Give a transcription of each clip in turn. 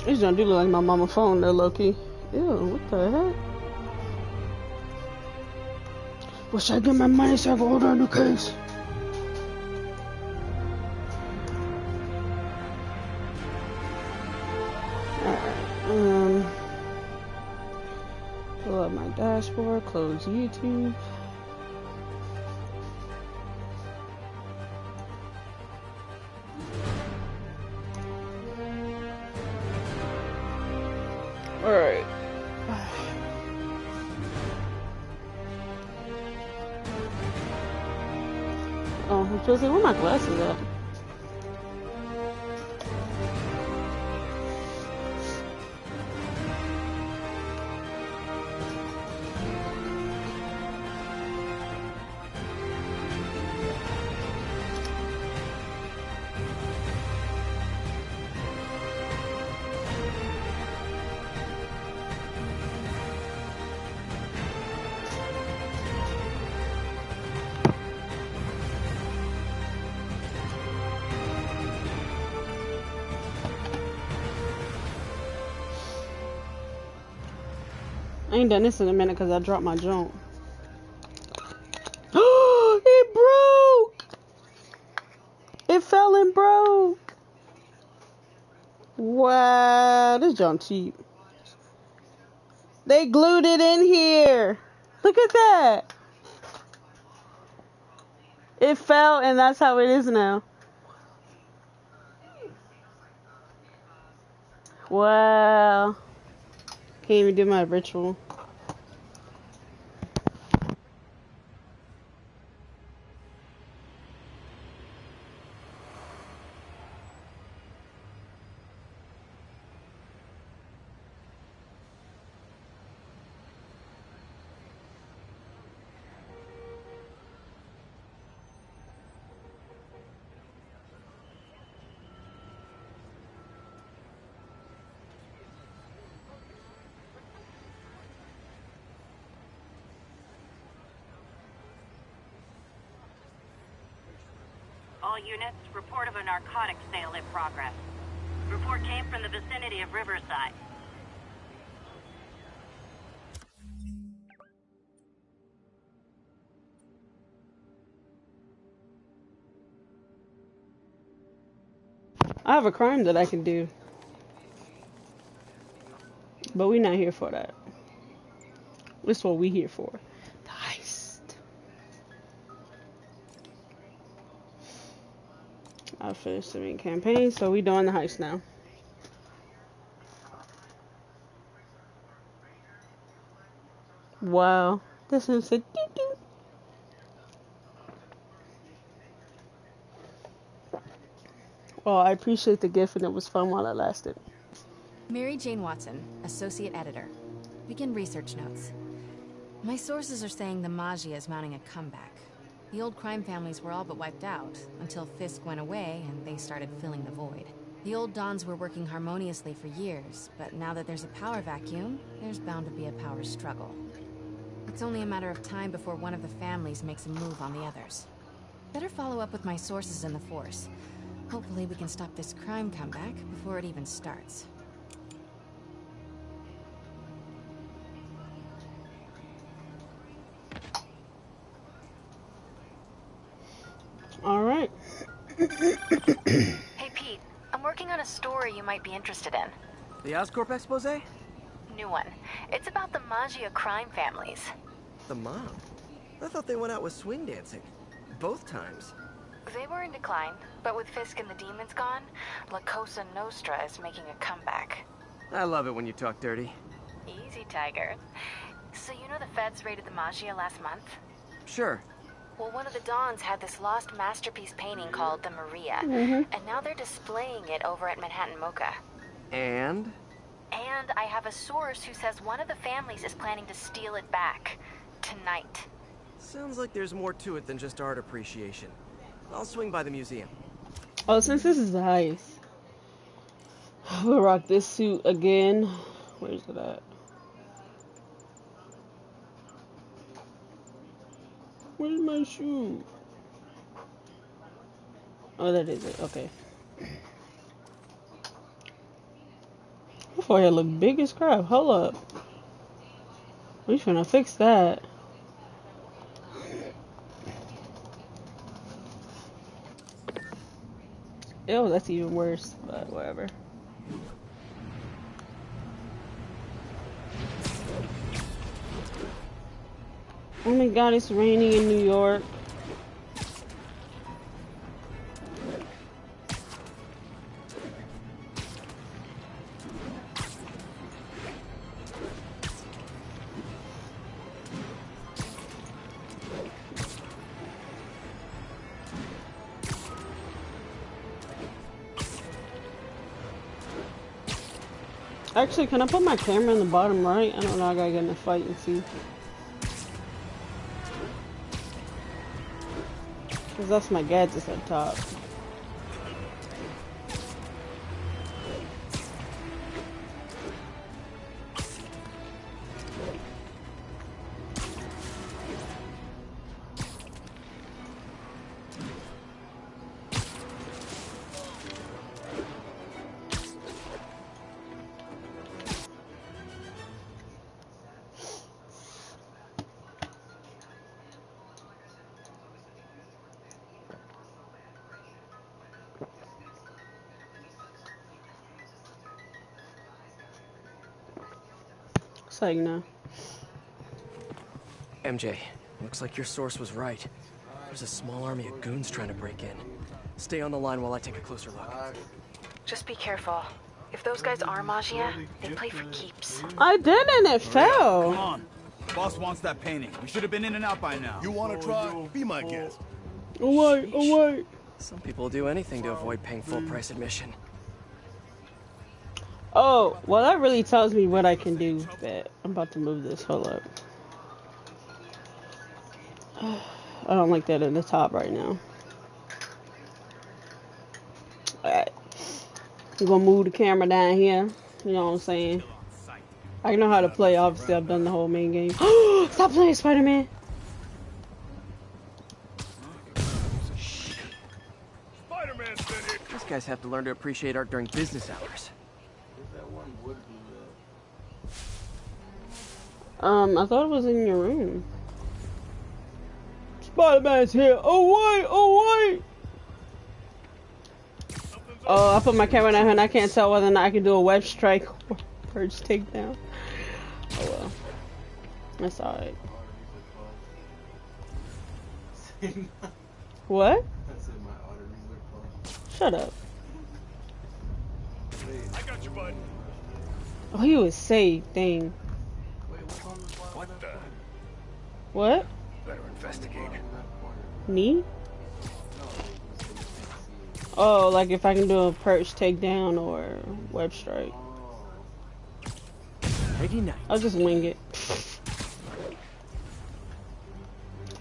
This don't do look like my mama phone though, low-key. Ew, what the heck? Wish I get my money so I can order a new case. Alright, pull up my dashboard, close YouTube. Alright. Oh, I'm supposed to say, where my glasses at? I ain't done this in a minute because I dropped my jump. It broke! It fell and broke! Wow, this jump cheap. They glued it in here. Look at that. It fell and that's how it is now. Wow. Can't even do my ritual. All units, report of a narcotics sale in progress. Report came from the vicinity of Riverside. I have a crime that I can do. But we're not here for that. This is what we here for. The heist. I finished the main campaign, so we doing the heist now. Wow. This is a doo-doo. Well, I appreciate the gift and it was fun while it lasted. Mary Jane Watson, Associate Editor. Begin research notes. My sources are saying the Maggia is mounting a comeback. The old crime families were all but wiped out, until Fisk went away and they started filling the void. The old Dons were working harmoniously for years, but now that there's a power vacuum, there's bound to be a power struggle. It's only a matter of time before one of the families makes a move on the others. Better follow up with my sources in the Force. Hopefully we can stop this crime comeback before it even starts. All right. Hey Pete, I'm working on a story you might be interested in. The Oscorp expose? New one. It's about the Maggia crime families. The mob? I thought they went out with swing dancing. Both times. They were in decline, but with Fisk and the demons gone, La Cosa Nostra is making a comeback. I love it when you talk dirty. Easy, Tiger. So you know the feds raided the Maggia last month? Sure. Well, one of the Dons had this lost masterpiece painting called the Maria, and now they're displaying it over at Manhattan Mocha. And? And I have a source who says one of the families is planning to steal it back. Tonight. Sounds like there's more to it than just art appreciation. I'll swing by the museum. Oh, since this is the heist, we'll rock this suit again. Where's it at? Where's my shoe? Oh, that is it. Okay. forehead look big as crap. Hold up. We finna fix that. Ew, that's even worse, but whatever. Oh my god, it's raining in New York. Actually, can I put my camera in the bottom right? I don't know, I gotta get in a fight and see. Because that's my gadgets at top. So you know. MJ, looks like your source was right. There's a small army of goons trying to break in. Stay on the line while I take a closer look. Just be careful. If those guys are Magia, they play for keeps. I didn't, it fell. Come on. Boss wants that painting. We should have been in and out by now. You want to try? Be my guest. Oh wait, oh wait. Some people will do anything to avoid paying full price admission. Oh, well that really tells me what I can do. But I'm about to move this. Hold up. I don't like that in the top right now. Alright. I'm gonna move the camera down here. You know what I'm saying? I know how to play, obviously I've done the whole main game. Stop playing Spider-Man! These guys have to learn to appreciate art during business hours. I thought it was in your room. Spider-Man's here! Oh wait! Oh wait! Oh, I put my camera down here and I can't tell whether or not I can do a web strike or purge takedown. Oh well. That's alright. What? Shut up. I got you, bud. Oh, he was saved. Dang. What the? What? Better investigate. Me? Oh, like if I can do a perch takedown or web strike. Ready now. I'll just wing it.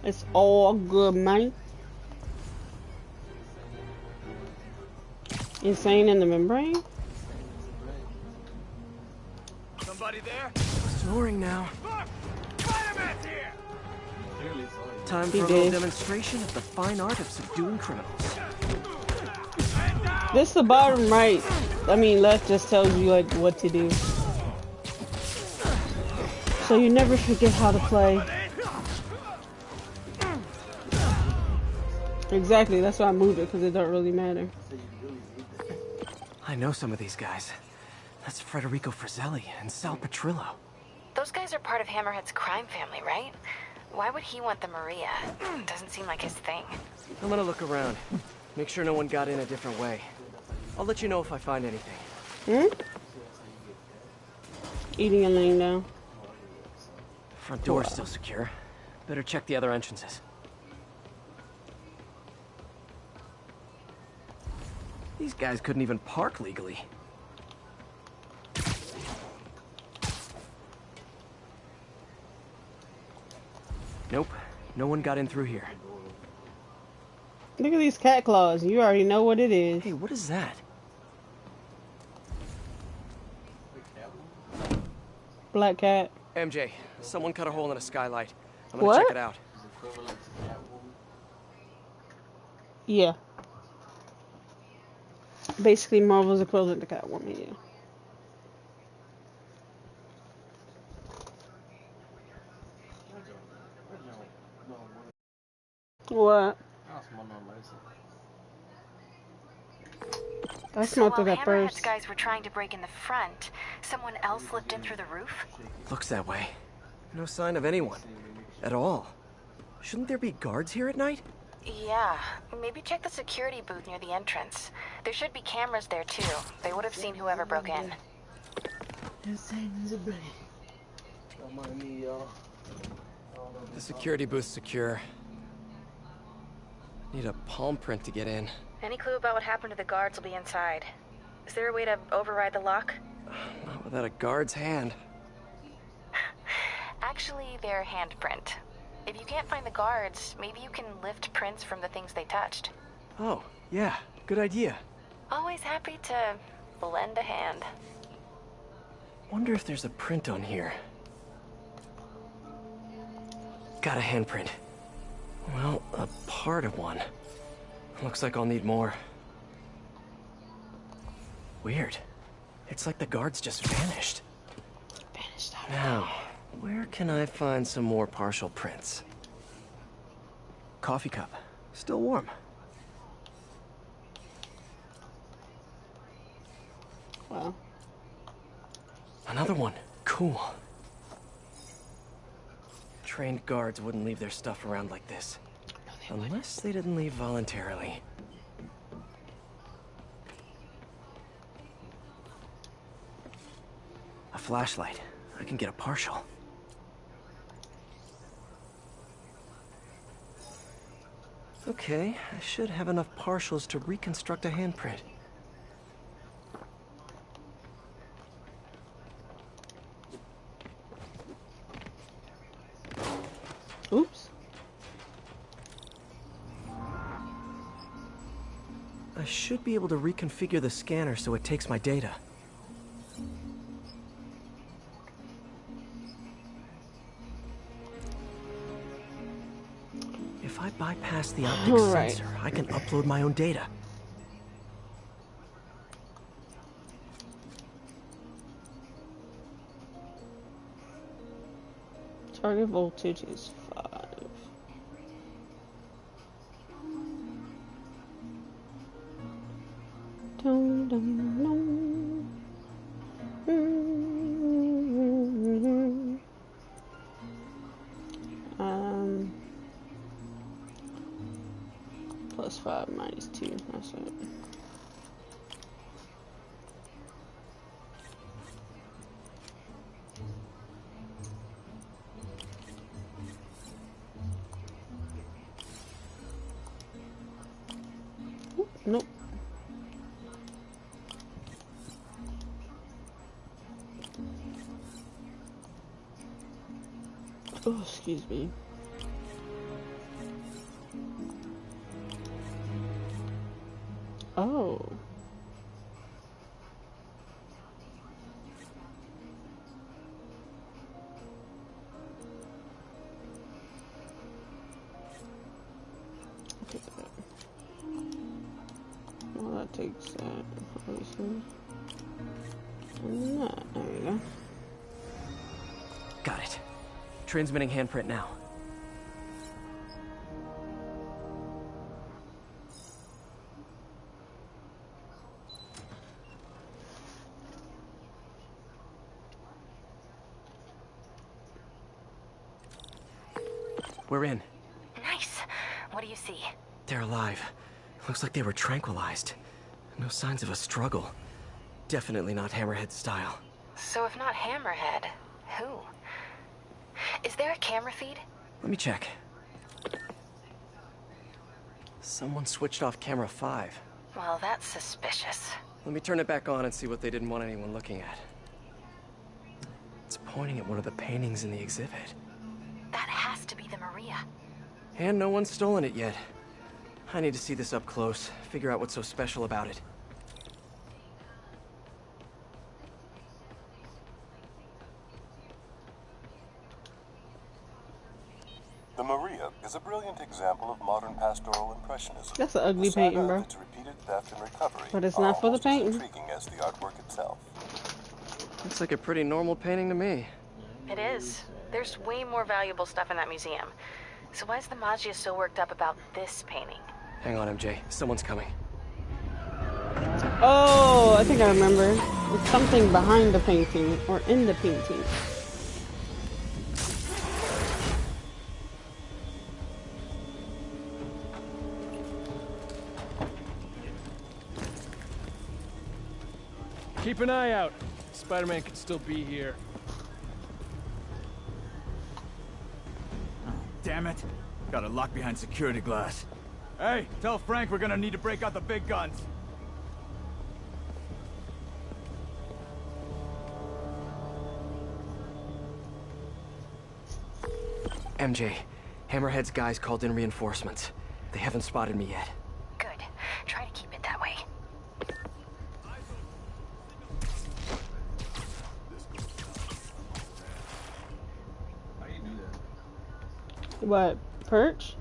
It's all good, man. Insane in the membrane? Somebody there? Snoring now. Spider-Man's here! Time He for a little did. demonstration of the fine art of subduing criminals. This the bottom right. I mean left just tells you like what to do. So you never forget how to play. Exactly, that's why I moved it, because it don't really matter. I know some of these guys. That's Federico Frizzelli and Sal Petrillo. Those guys are part of Hammerhead's crime family, right? Why would he want the Maria? Doesn't seem like his thing. I'm gonna look around. Make sure no one got in a different way. I'll let you know if I find anything. Eating and laying down. Front door's still secure. Better check the other entrances. These guys couldn't even park legally. Nope, no one got in through here. Look at these cat claws. You already know what it is. Hey, what is that? Black cat. MJ, someone cut a hole in a skylight. I'm gonna What? check it out. Yeah. Basically Marvel's equivalent to Catwoman, yeah. What? I So smelled while it at Hammerhead's first. guys were trying to break in the front, someone else slipped in through the roof? Looks that way. No sign of anyone. At all. Shouldn't there be guards here at night? Yeah, maybe check the security booth near the entrance. There should be cameras there too. They would have seen whoever broke in. The security booth's secure. Need a palm print to get in. Any clue about what happened to the guards will be inside. Is there a way to override the lock? Not without a guard's hand. Actually, their handprint. If you can't find the guards, maybe you can lift prints from the things they touched. Oh, yeah, good idea. Always happy to lend a hand. Wonder if there's a print on here. Got a handprint. Well, a part of one. Looks like I'll need more. Weird. It's like the guards just vanished. Now, where can I find some more partial prints? Coffee cup. Still warm. Wow. Another one. Cool. Trained guards wouldn't leave their stuff around like this. Unless they didn't leave voluntarily. A flashlight. I can get a partial. Okay, I should have enough partials to reconstruct a handprint. Oops. I should be able to reconfigure the scanner so it takes my data. If I bypass the optic sensor, I can upload my own data. Target voltage is 5. Dum, dum, dum. Plus 5 minus 2. That's it. Nope. Oh, excuse me. Oh. Well, that takes that, obviously. And that, there you go. Got it. Transmitting handprint now. We're in. Nice. What do you see? They're alive. Looks like they were tranquilized. No signs of a struggle. Definitely not Hammerhead style. So if not Hammerhead, who? Is there a camera feed? Let me check. Someone switched off camera 5. Well, that's suspicious. Let me turn it back on and see what they didn't want anyone looking at. It's pointing at one of the paintings in the exhibit. That has to be the Maria. And no one's stolen it yet. I need to see this up close, figure out what's so special about it. The Maria is a brilliant example of modern pastoral impressionism. That's an ugly The saga painting, bro. of its repeated theft and recovery But it's are not for the almost as painting. intriguing as the artwork itself. Looks like a pretty normal painting to me. It is. There's way more valuable stuff in that museum. So why is the Maggia so worked up about this painting? Hang on, MJ. Someone's coming. Oh, I think I remember. It's something behind the painting or in the painting. Keep an eye out. Spider-Man could still be here. Oh, damn it. Got it locked behind security glass. Hey, tell Frank we're gonna need to break out the big guns. MJ, Hammerhead's guys called in reinforcements. They haven't spotted me yet. Good. Try to keep it that way. What? Perch?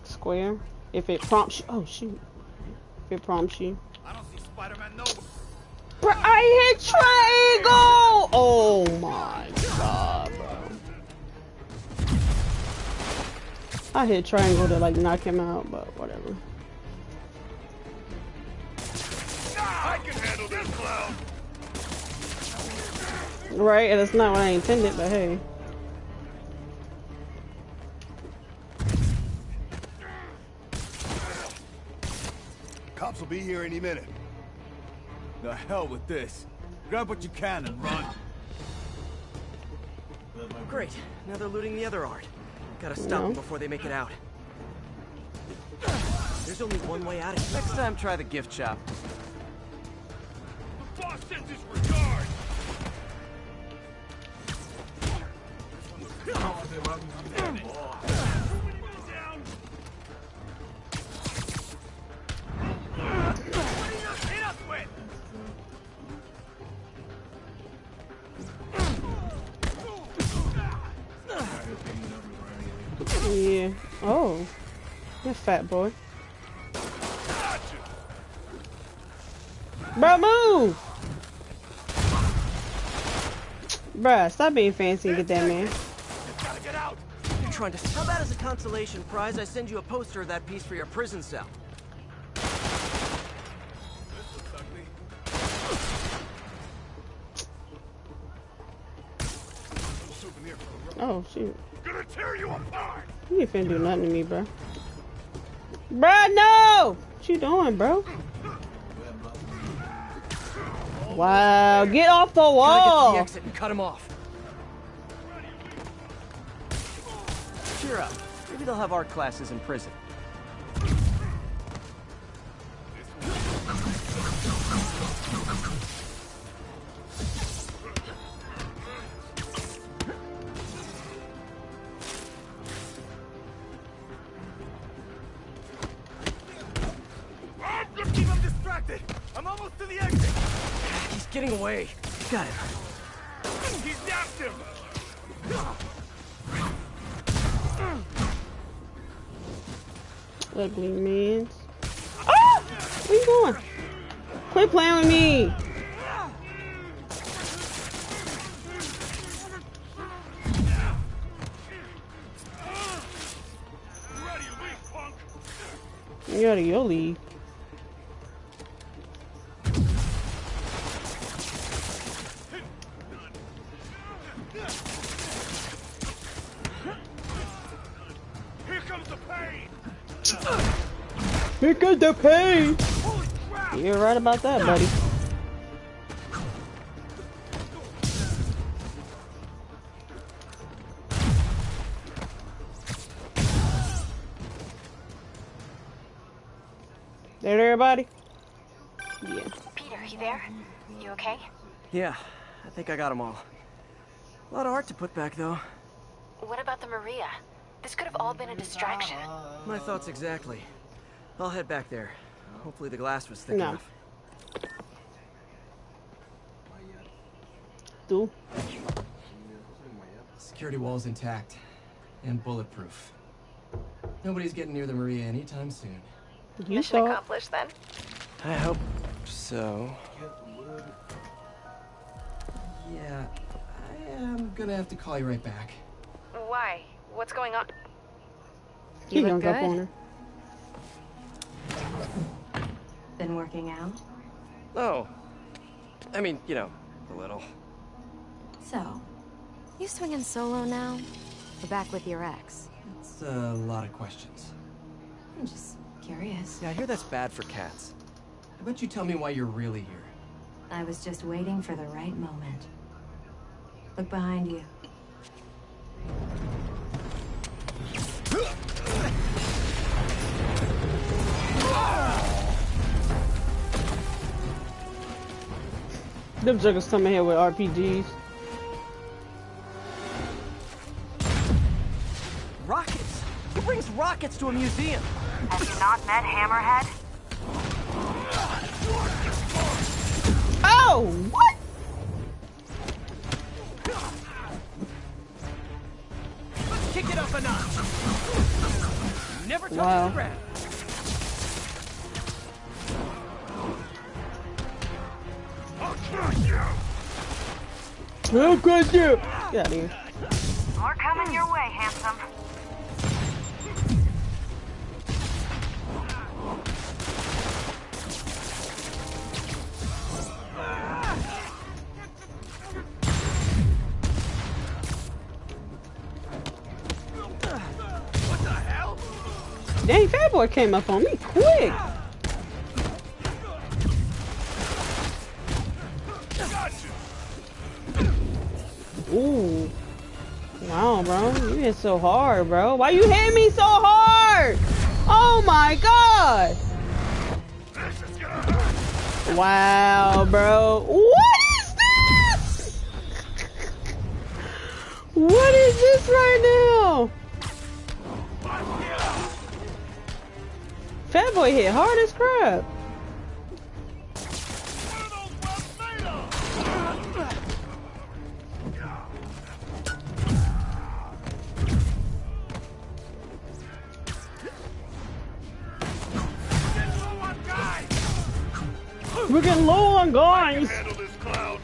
Square. If it prompts you. Oh, shoot. If it prompts you. I don't see Spider-Man no. Bro, I hit triangle! Oh my god, bro. I hit triangle to like knock him out, but whatever. I can handle this clown. Right, and that's not what I intended, but hey. Cops will be here any minute. The hell with this. Grab what you can and run. Great. Now they're looting the other art. Gotta stop them before they make it out. There's only one way out of here. Next time, try the gift shop. The boss sends his regards. Yeah. Oh. You're fat boy. Bro, move! Bruh, stop being fancy and get that man. Gotta get out. You're trying to. How about as a consolation prize, I send you a poster of that piece for your prison cell? Oh, shoot. Gonna tear you apart. You ain't finna do nothing to me, bro. Bruh, no! What you doing, bro? Wow, get off the wall! Gotta get to the exit and cut him off. Cheer up. Maybe they'll have art classes in prison. Keep him distracted. I'm almost to the exit. He's getting away. Got it. He's napped him. Ugly man. Ah! Where you going? Quit playing with me. You out of your league. Here comes the pain. Here comes the pain. You're right about that, buddy. There, everybody? Yeah. Peter, you there? You okay? Yeah, I think I got them all. A lot of art to put back, though. What about the Maria? This could have all been a distraction. My thoughts exactly. I'll head back there. Hopefully the glass was thick enough. Do. Security wall's intact. And bulletproof. Nobody's getting near the Maria anytime soon. You Mission thought. accomplished then. I hope so. Yeah, I am gonna have to call you right back. Why? What's going on? He You gonna look go good. on her. Been working out? Oh. I mean, you know, a little. So, You swinging solo now? Or back with your ex? It's a lot of questions. I'm just curious. Yeah, I hear that's bad for cats. How about you tell me why you're really here? I was just waiting for the right moment. Look behind you. Them jokers coming here with RPGs. Rockets! Who brings rockets to a museum? Have you not met Hammerhead? Oh, what? Let's kick it up a notch! Never touch Wow. the ground. Oh, good you. Get out of here. More coming your way, handsome. What the hell? Dang, Fat Boy came up on me quick. Ooh. Wow, bro. You hit so hard, bro. Why you hit me so hard? Oh my god. Wow, bro. What is this? What is this right now? Fat Boy hit hard as crap. We're getting low on guys. Handle this cloud.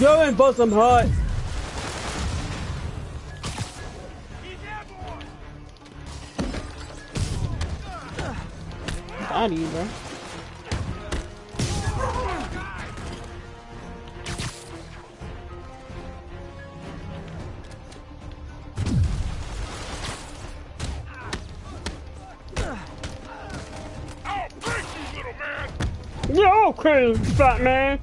Go and bust some hot. Out of you, bro. Yeah, okay, fat man.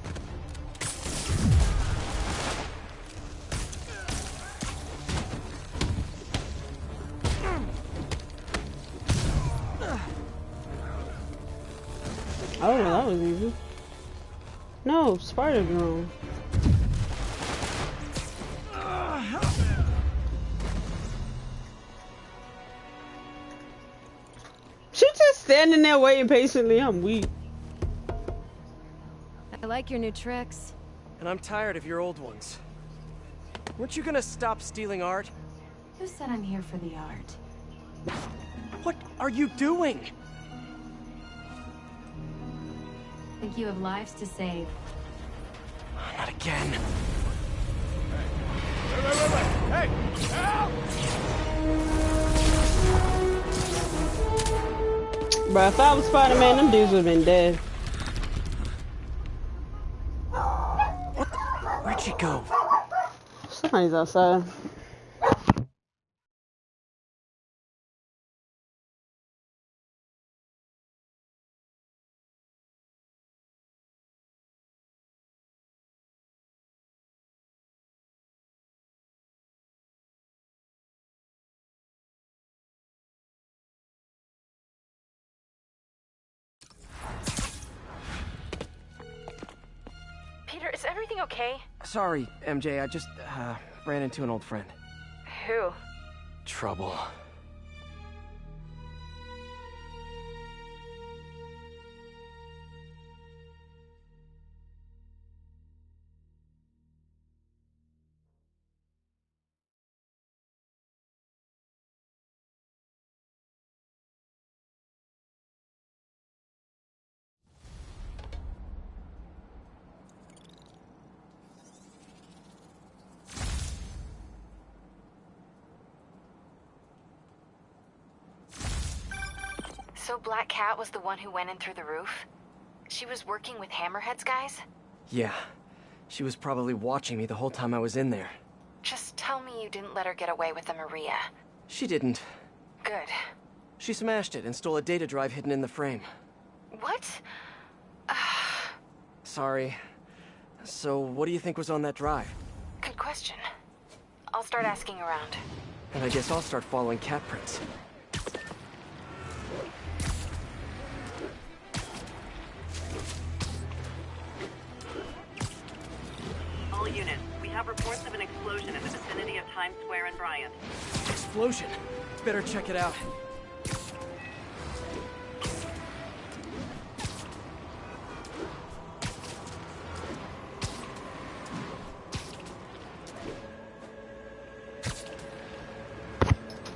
Oh, that was easy. No, spider drone. She just standing there waiting patiently. I'm weak. I like your new tricks. And I'm tired of your old ones. Weren't you gonna stop stealing art? Who said I'm here for the art? What are you doing? Think you have lives to save. Not again. Hey! Help! Bro, if I was Spider-Man, them dudes would've been dead. Where'd she go? Somebody's outside. Peter, is everything okay? Sorry, MJ, I just ran into an old friend. Who? Trouble. So Black Cat was the one who went in through the roof? She was working with Hammerhead's guys? Yeah. She was probably watching me the whole time I was in there. Just tell me you didn't let her get away with the Maria. She didn't. Good. She smashed it and stole a data drive hidden in the frame. What? Sorry. So, what do you think was on that drive? Good question. I'll start asking around. And I guess I'll start following cat prints. All units, we have reports of an explosion in the vicinity of Times Square and Bryant. Explosion. Better check it out.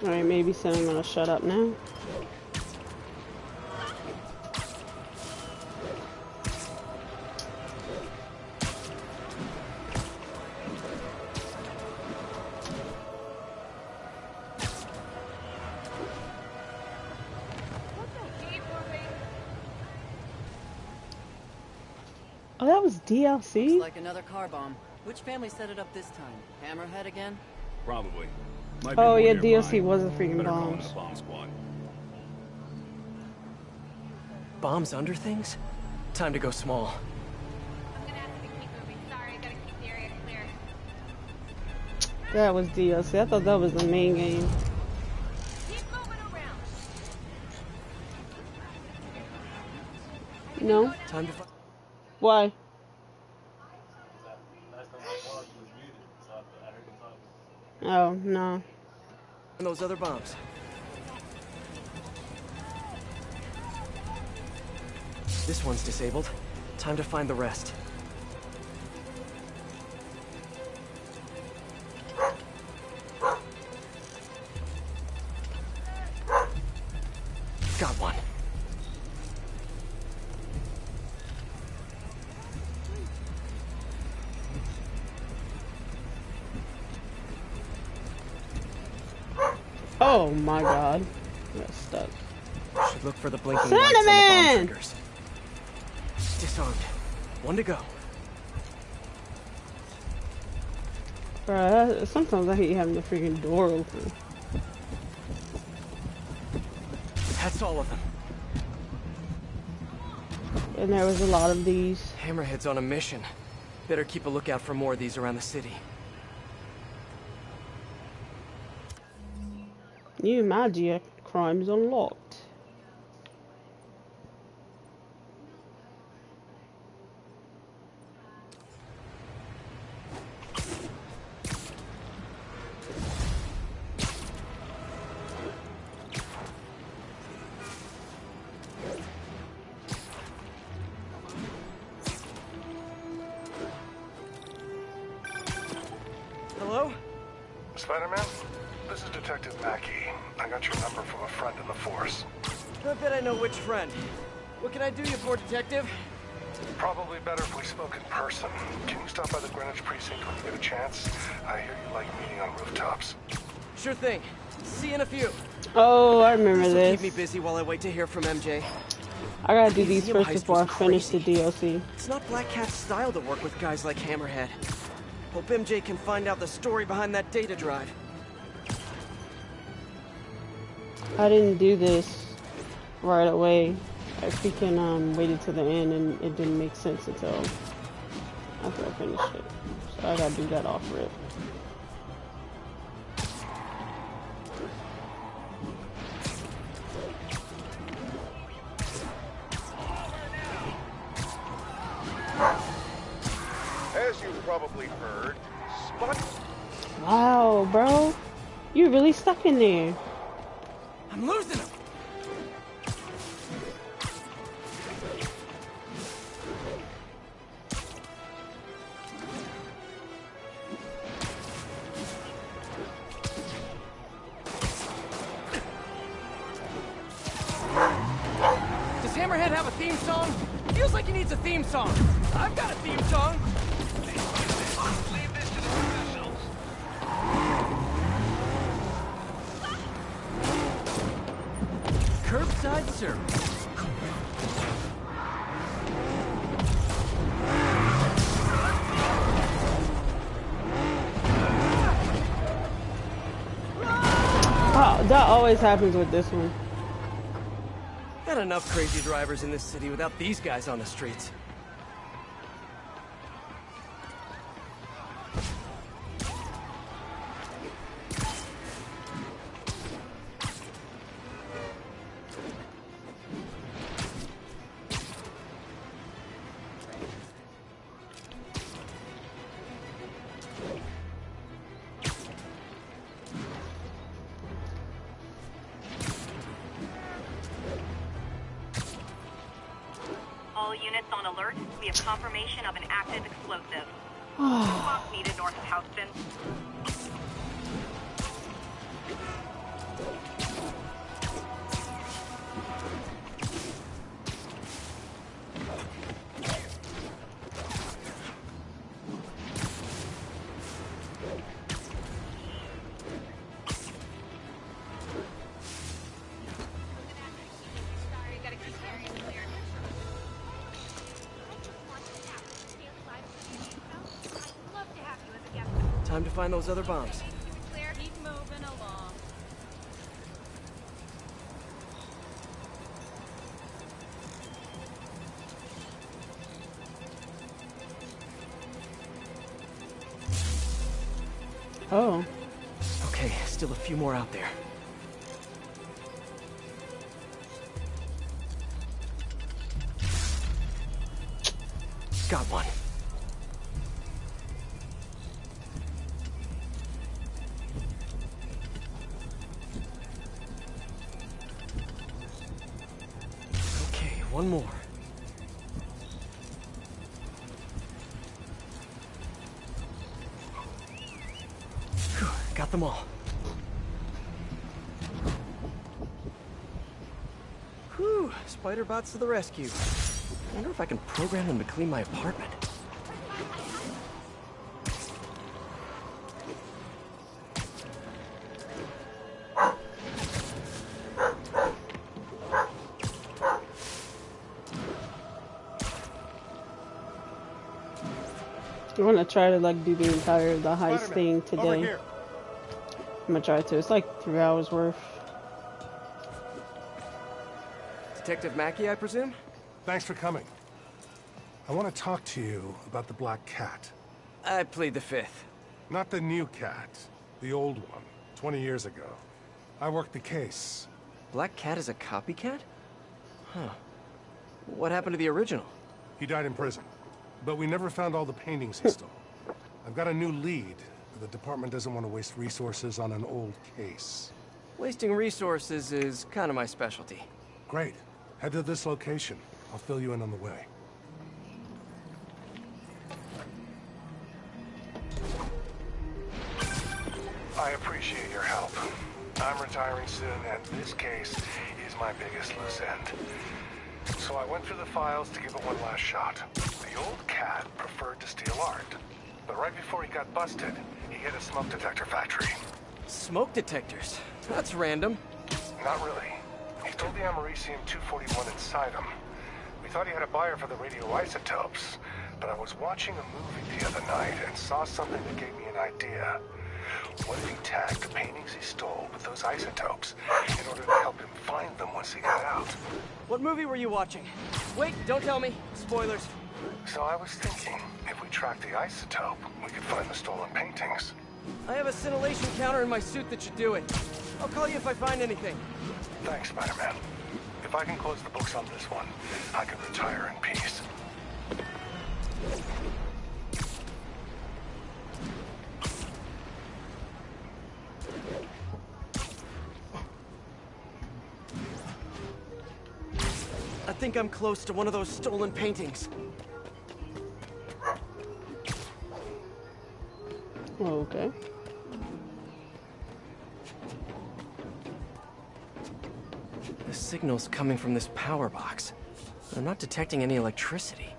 Alright, maybe so I'm gonna shut up now. Oh, that was DLC? Looks like another car bomb. Which family set it up this time? Hammerhead again? Probably. Might be Oh more yeah, nearby. DLC was a freaking Better call in bombs. the bomb squad. Bombs under things? Time to go small. I'm gonna have to keep moving. Sorry, gotta keep the area clear. That was DLC. I thought that was the main game. Keep moving around. No? Time to find... Why? Oh, no. those other bombs. This one's disabled. Time to find the rest. Got one. Oh my god. That's stuck. Should look for the blinking lights on the bomb triggers. Disarmed. One to go. Bruh, sometimes I hate having the freaking door open. That's all of them. And there was a lot of these. Hammerhead's on a mission. Better keep a lookout for more of these around the city. New magic crimes unlocked. Hello? Spider-Man? This is Detective Mackey. I got your number from a friend in the force. I bet I know which friend. What can I do you for, Detective? Probably better if we spoke in person. Can you stop by the Greenwich precinct when you get a chance? I hear you like meeting on rooftops. Sure thing. See you in a few. Oh, I remember This'll this. keep me busy while I wait to hear from MJ. I gotta do these Museum first heist before I was finish the crazy. DLC. It's not Black Cat's style to work with guys like Hammerhead. Hope MJ can find out the story behind that data drive. I didn't do this right away. I freaking waited to the end and it didn't make sense until after I finished it. So I gotta do that off rip. As you've probably heard, Wow, bro. You really stuck in there. I'm losing him! Does Hammerhead have a theme song? Feels like he needs a theme song. I've got a theme song. leave this to the professionals. Curbside service. Oh, that always happens with this one. Got enough crazy drivers in this city without these guys on the streets. All units on alert. We have confirmation of an active explosive. Swap needed north of Houston. Sorry, gotta keep the area clear. I'd love to have you as a guest. Time to find those other bombs. Clear, keep moving along. Oh. Okay, still a few more out there. Got one. Okay, one more. Whew, got them all. Whew, spider bots to the rescue. I wonder if I can program them to clean my apartment. I'm gonna try to like do the entire the heist Spider-Man, thing over today. here. I'm gonna try to. It's like 3 hours worth. Detective Mackey, I presume? Thanks for coming. I want to talk to you about the Black Cat. I plead the fifth. Not the new cat, the old one, 20 years ago. I worked the case. Black Cat is a copycat? Huh. What happened to the original? He died in prison, but we never found all the paintings he stole. I've got a new lead, but the department doesn't want to waste resources on an old case. Wasting resources is kind of my specialty. Great. Head to this location. I'll fill you in on the way. I appreciate your help. I'm retiring soon, and this case is my biggest loose end. So I went through the files to give it one last shot. The old cat preferred to steal art, but right before he got busted, he hit a smoke detector factory. Smoke detectors? That's random. Not really. He stole the Americium-241 inside him. We thought he had a buyer for the radioisotopes, but I was watching a movie the other night and saw something that gave me an idea. What if he tagged the paintings he stole with those isotopes in order to help him find them once he got out? What movie were you watching? Wait, don't tell me. Spoilers. So I was thinking, if we track the isotope, we could find the stolen paintings. I have a scintillation counter in my suit that should do it. I'll call you if I find anything. Thanks, Spider-Man. If I can close the books on this one, I can retire in peace. I think I'm close to one of those stolen paintings. Okay. The signal's coming from this power box. I'm not detecting any electricity.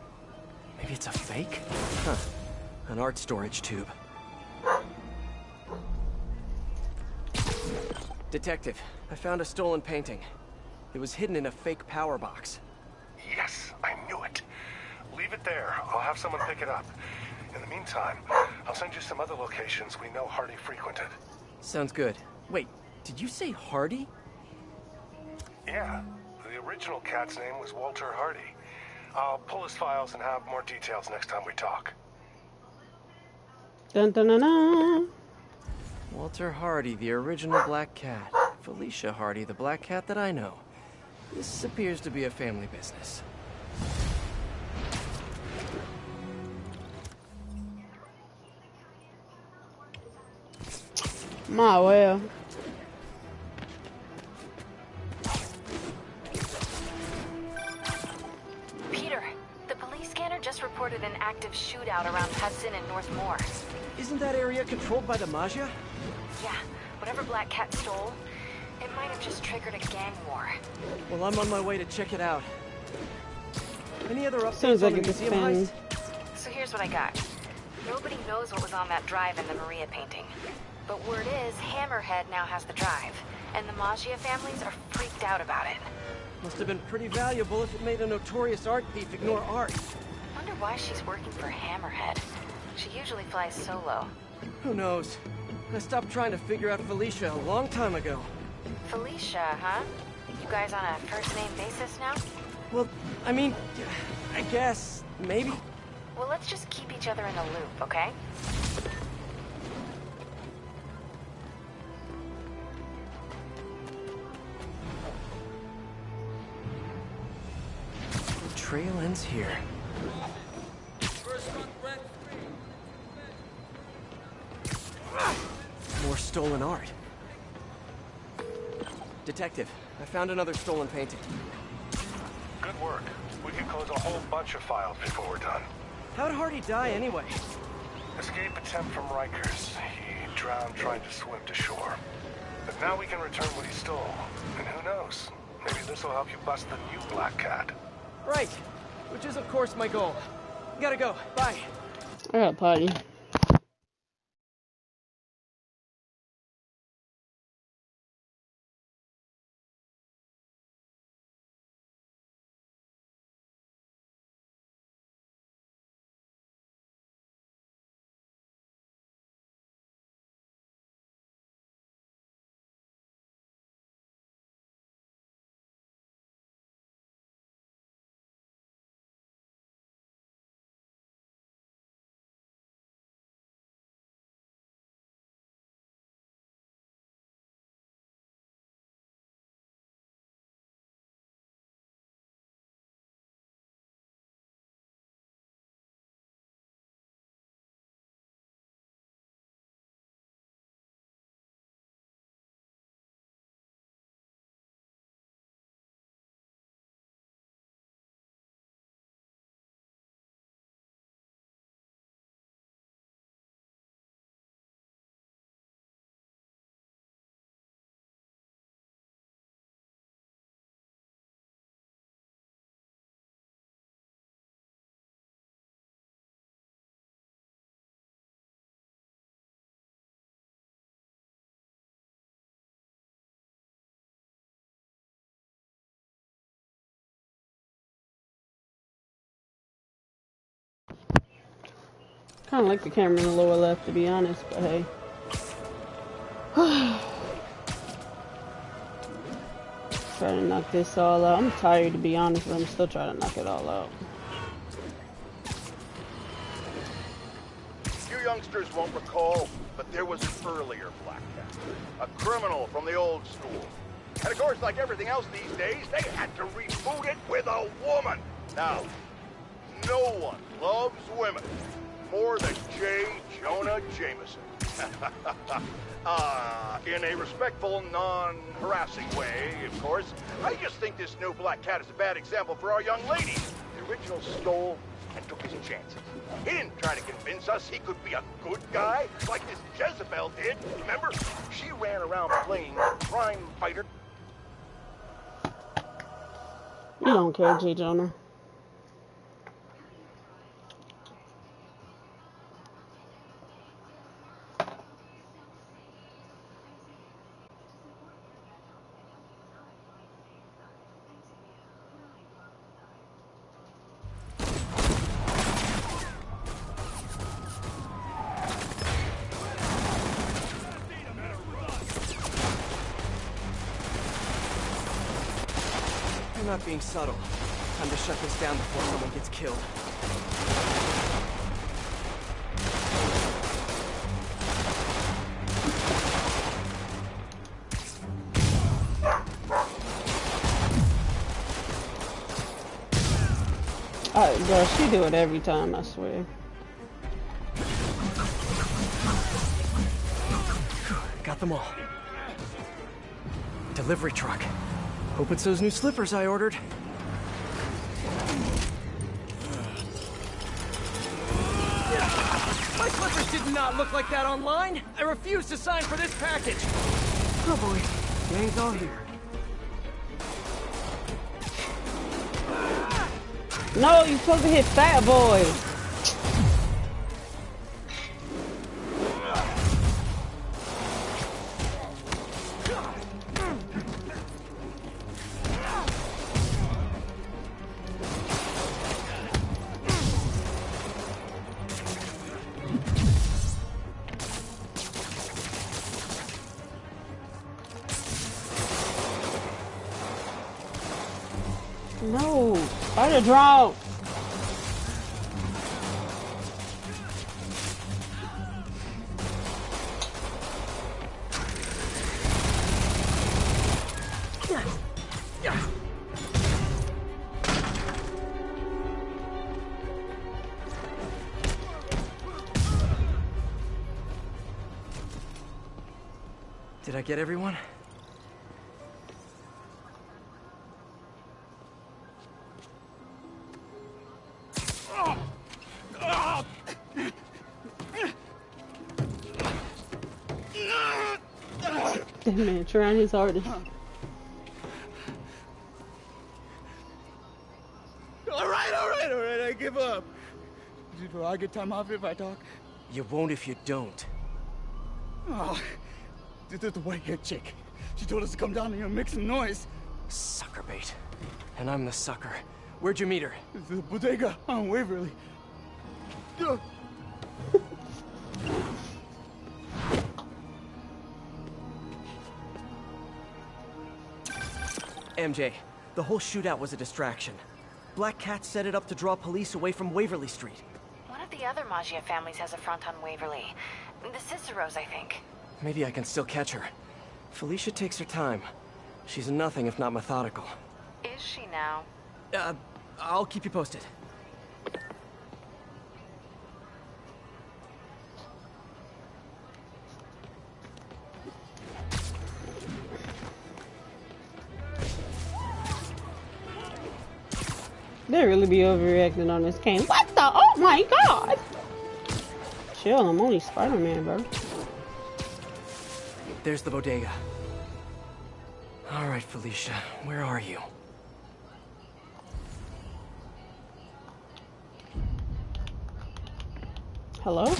Maybe it's a fake? Huh. An art storage tube. Detective, I found a stolen painting. It was hidden in a fake power box. Yes, I knew it. Leave it there. I'll have someone pick it up. In the meantime, I'll send you some other locations we know Hardy frequented. Sounds good. Wait, did you say Hardy? Yeah, the original cat's name was Walter Hardy. I'll pull his files and have more details next time we talk. Dun dun dun dun. Walter Hardy, the original black cat. Felicia Hardy, the black cat that I know. This appears to be a family business. My well. Peter, the police scanner just reported an active shootout around Hudson and North Moore. Isn't that area controlled by the Magia? Yeah, whatever Black Cat stole, it might have just triggered a gang war. Well, I'm on my way to check it out. Any other updates Sounds like on the it's museum heist? So here's what I got. Nobody knows what was on that drive in the Maria painting. But word is, Hammerhead now has the drive, and the Magia families are freaked out about it. Must have been pretty valuable if it made a notorious art thief ignore art. Wonder why she's working for Hammerhead. She usually flies solo. Who knows? I stopped trying to figure out Felicia a long time ago. Felicia, huh? You guys on a first-name basis now? Well, I mean, I guess, maybe. Well, let's just keep each other in the loop, okay? The trail ends here. More stolen art. Detective, I found another stolen painting. Good work. We can close a whole bunch of files before we're done. How'd Hardy die anyway? Escape attempt from Rikers. He drowned trying to swim to shore. But now we can return what he stole. And who knows? Maybe this will help you bust the new Black Cat. Right. Which is, of course, my goal. Gotta go. Bye. I got a party. Kind of like the camera in the lower left, to be honest, but hey. Trying to knock this all out. I'm tired, to be honest, but I'm still trying to knock it all out. You youngsters won't recall, but there was an earlier Black Cat. A criminal from the old school. And of course, like everything else these days, they had to reboot it with a woman. Now, no one loves women more than J. Jonah Jameson. In a respectful, non-harassing way, of course. I just think this new Black Cat is a bad example for our young ladies. The original stole and took his chances. He didn't try to convince us he could be a good guy like this Jezebel did. Remember? She ran around playing crime fighter. You don't care, J. Jonah. You're not being subtle. Time to shut this down before someone gets killed. Bro, she do it every time, I swear. Got them all. Delivery truck. Hope it's those new slippers I ordered. My slippers did not look like that online. I refuse to sign for this package. Oh boy, gang's all here. No, you're supposed to hit Fat Boy. No, spider drone. Did I get everyone? That man trying his hardest. All right, I give up. Do I get time off if I talk? You won't if you don't. Oh, the white-haired chick. She told us to come down here and make some noise. Sucker bait. And I'm the sucker. Where'd you meet her? The bodega on Waverly. MJ, the whole shootout was a distraction. Black Cat set it up to draw police away from Waverly Street. One of the other Maggia families has a front on Waverly. The Ciceros, I think. Maybe I can still catch her. Felicia takes her time. She's nothing if not methodical. Is she now? I'll keep you posted. They really be overreacting on this game. What the? Oh my god! Chill, I'm only Spider-Man, bro. There's the bodega. All right, Felicia, where are you? Hello?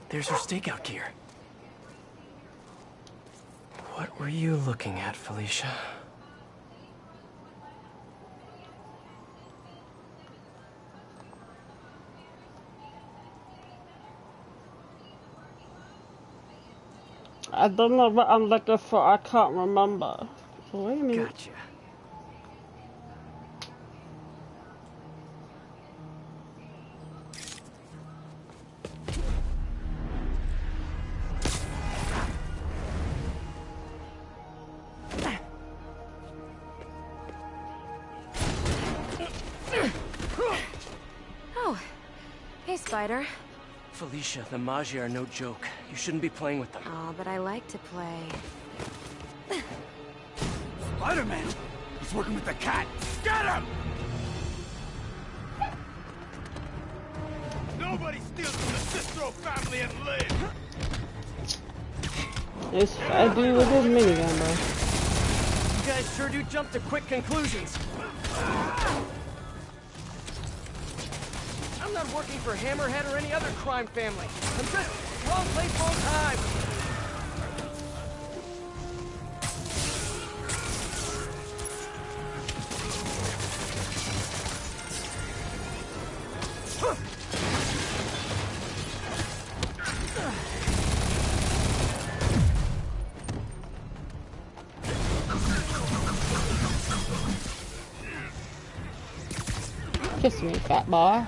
There's her stakeout gear. What were you looking at, Felicia? I don't know what I'm looking for. I can't remember. Wait a minute. Gotcha. Oh, hey, Spider. Felicia, the Maggia are no joke. You shouldn't be playing with them. Oh, but I like to play. Spider-Man! He's working with the cat! Get him! Nobody steals from the Cicero family and lives! This fat dude with his minigun, bro. You guys sure do jump to quick conclusions. I'm not working for Hammerhead or any other crime family. I'm just wrong place, wrong time. Kiss me, fat boy.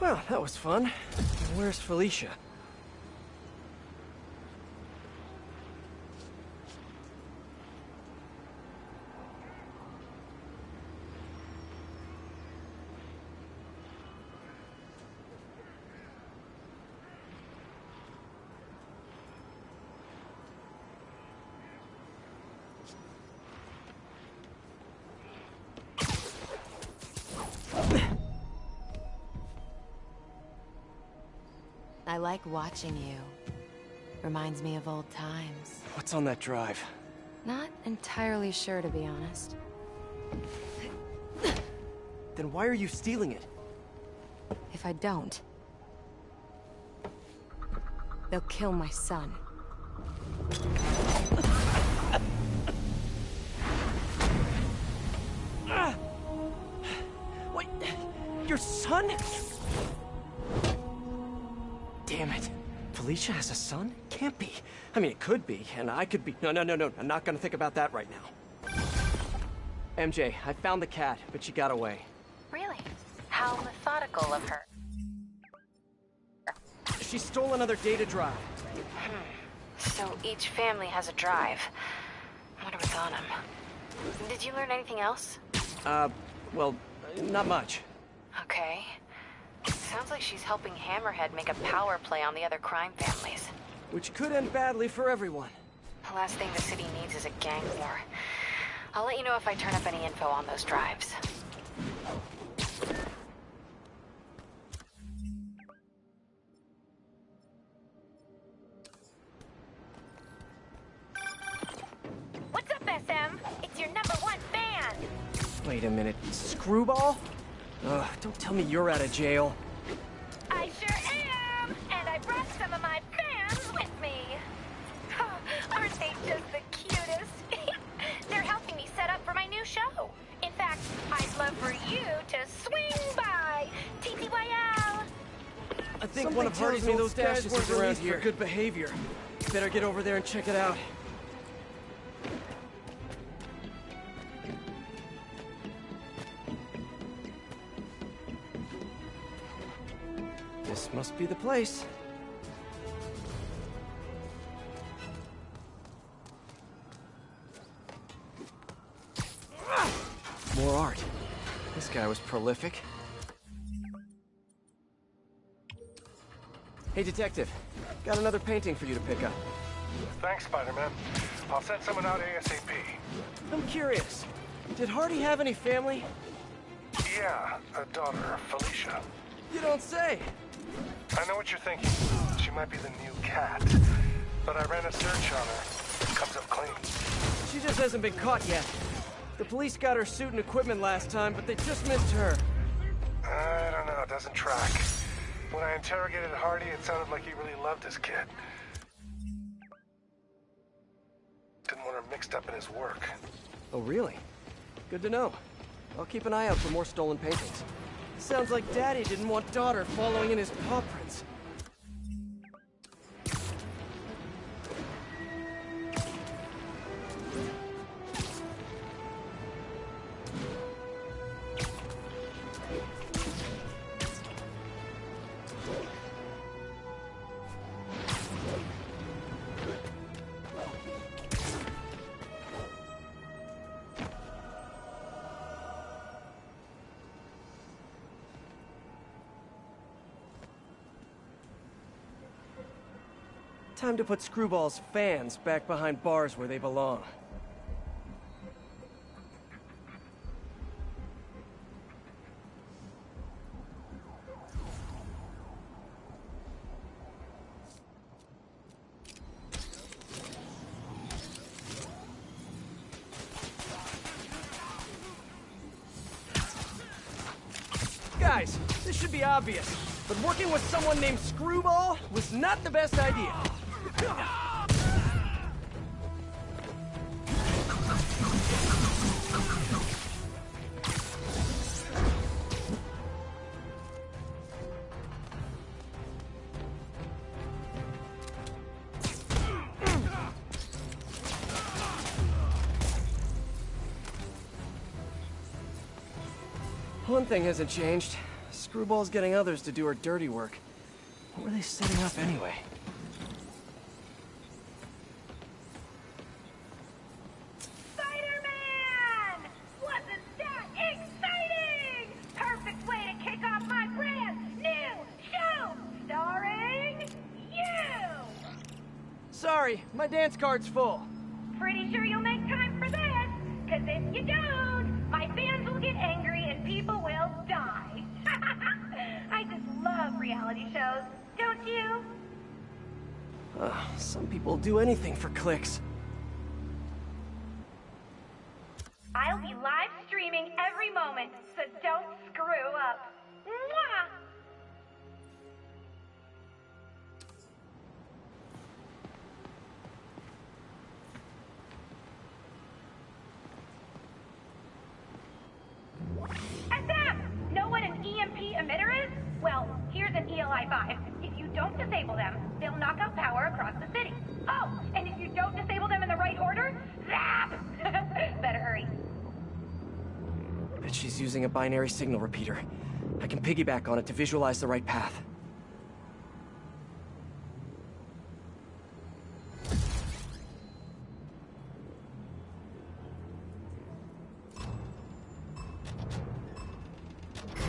Well, that was fun. Where's Felicia? I like watching you. Reminds me of old times. What's on that drive? Not entirely sure, to be honest. Then why are you stealing it? If I don't, they'll kill my son. Wait, your son? Damn it. Felicia has a son? Can't be. I mean, it could be, and I could be. No. I'm not gonna think about that right now. MJ, I found the cat, but she got away. Really? How methodical of her. She stole another data drive. So each family has a drive. I wonder what's on them. Did you learn anything else? Well, not much. Okay. Sounds like she's helping Hammerhead make a power play on the other crime families. Which could end badly for everyone. The last thing the city needs is a gang war. I'll let you know if I turn up any info on those drives. What's up, SM? It's your #1 fan. Wait a minute. Screwball? Ugh, don't tell me you're out of jail. I sure am! And I brought some of my fans with me. Aren't they just the cutest? They're helping me set up for my new show. In fact, I'd love for you to swing by. TTYL. I think one of Hardy's old stashes is around here. For good behavior. Better get over there and check it out. This must be the place. More art. This guy was prolific. Hey, Detective. Got another painting for you to pick up. Thanks, Spider-Man. I'll send someone out ASAP. I'm curious. Did Hardy have any family? Yeah, a daughter, Felicia. You don't say. I know what you're thinking. She might be the new cat. But I ran a search on her. It comes up clean. She just hasn't been caught yet. The police got her suit and equipment last time, but they just missed her. I don't know, it doesn't track. When I interrogated Hardy, it sounded like he really loved his kid. Didn't want her mixed up in his work. Oh, really? Good to know. I'll keep an eye out for more stolen paintings. Sounds like Daddy didn't want daughter following in his paw prints. Time to put Screwball's fans back behind bars where they belong. Guys, this should be obvious, but working with someone named Screwball was not the best idea. One thing hasn't changed. Screwball's getting others to do her dirty work. What were they setting up anyway? Spider-Man! Wasn't that exciting? Perfect way to kick off my brand new show, starring you! Sorry, my dance card's full. Pretty sure you'll make time for this, because if you don't, my fans will get angry and people will die. I just love reality shows, don't you? Some people do anything for clicks. I'll be live streaming every moment, so don't screw up. Mwah! SM! Know what an EMP emitter is? Well, here's an ELI-5. If you don't disable them, they'll knock out power across the city. Oh, and if you don't disable them in the right order, zap! Better hurry. Bet she's using a binary signal repeater. I can piggyback on it to visualize the right path.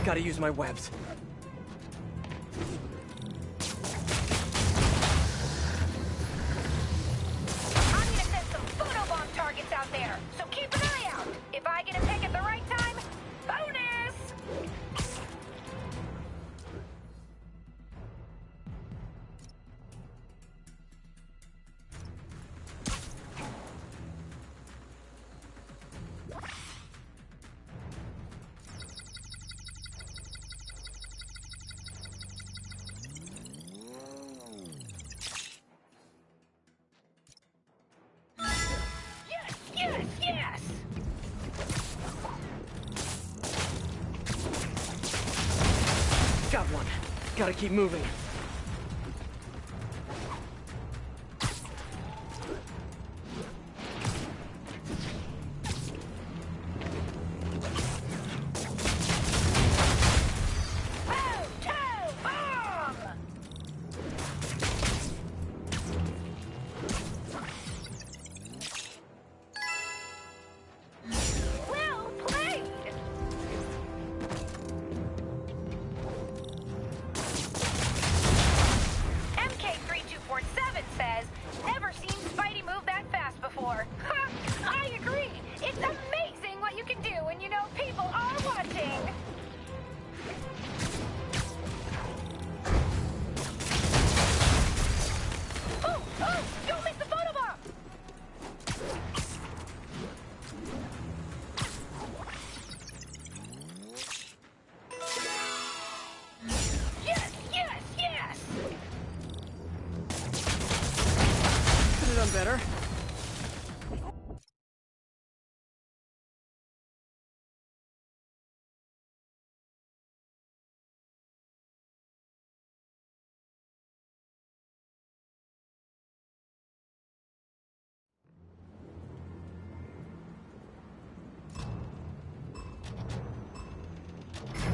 Gotta use my webs. I'm gonna send some photobomb targets out there, so keep an eye out. If I get a pick at the right time, bonus! Yes, yes! Got one. Gotta keep moving. Well played!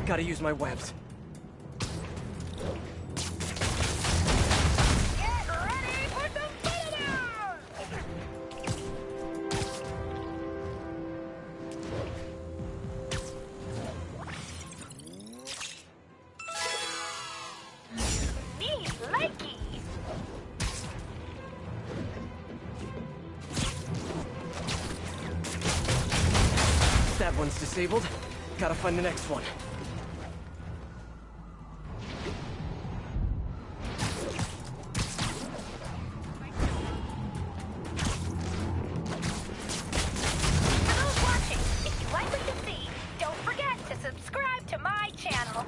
Gotta use my webs. Get ready for some fun! Me likey! That one's disabled. Gotta find the next one. For those watching, if you like what you see, don't forget to subscribe to my channel.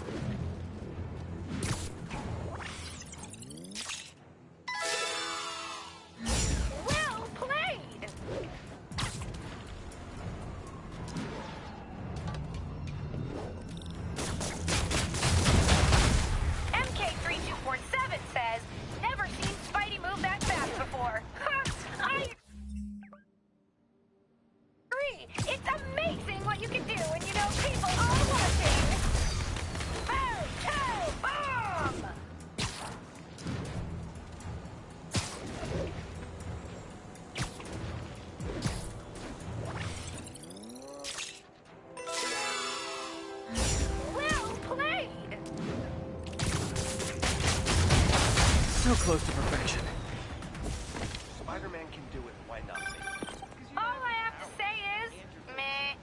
Well played! MK3247 says, never seen Spidey move that fast before. I agree. It's amazing what you can do when you know people are watching. Boom, bomb! Well played! So close to perfection. Spider-Man can do it, why not me? All I have to say is, meh.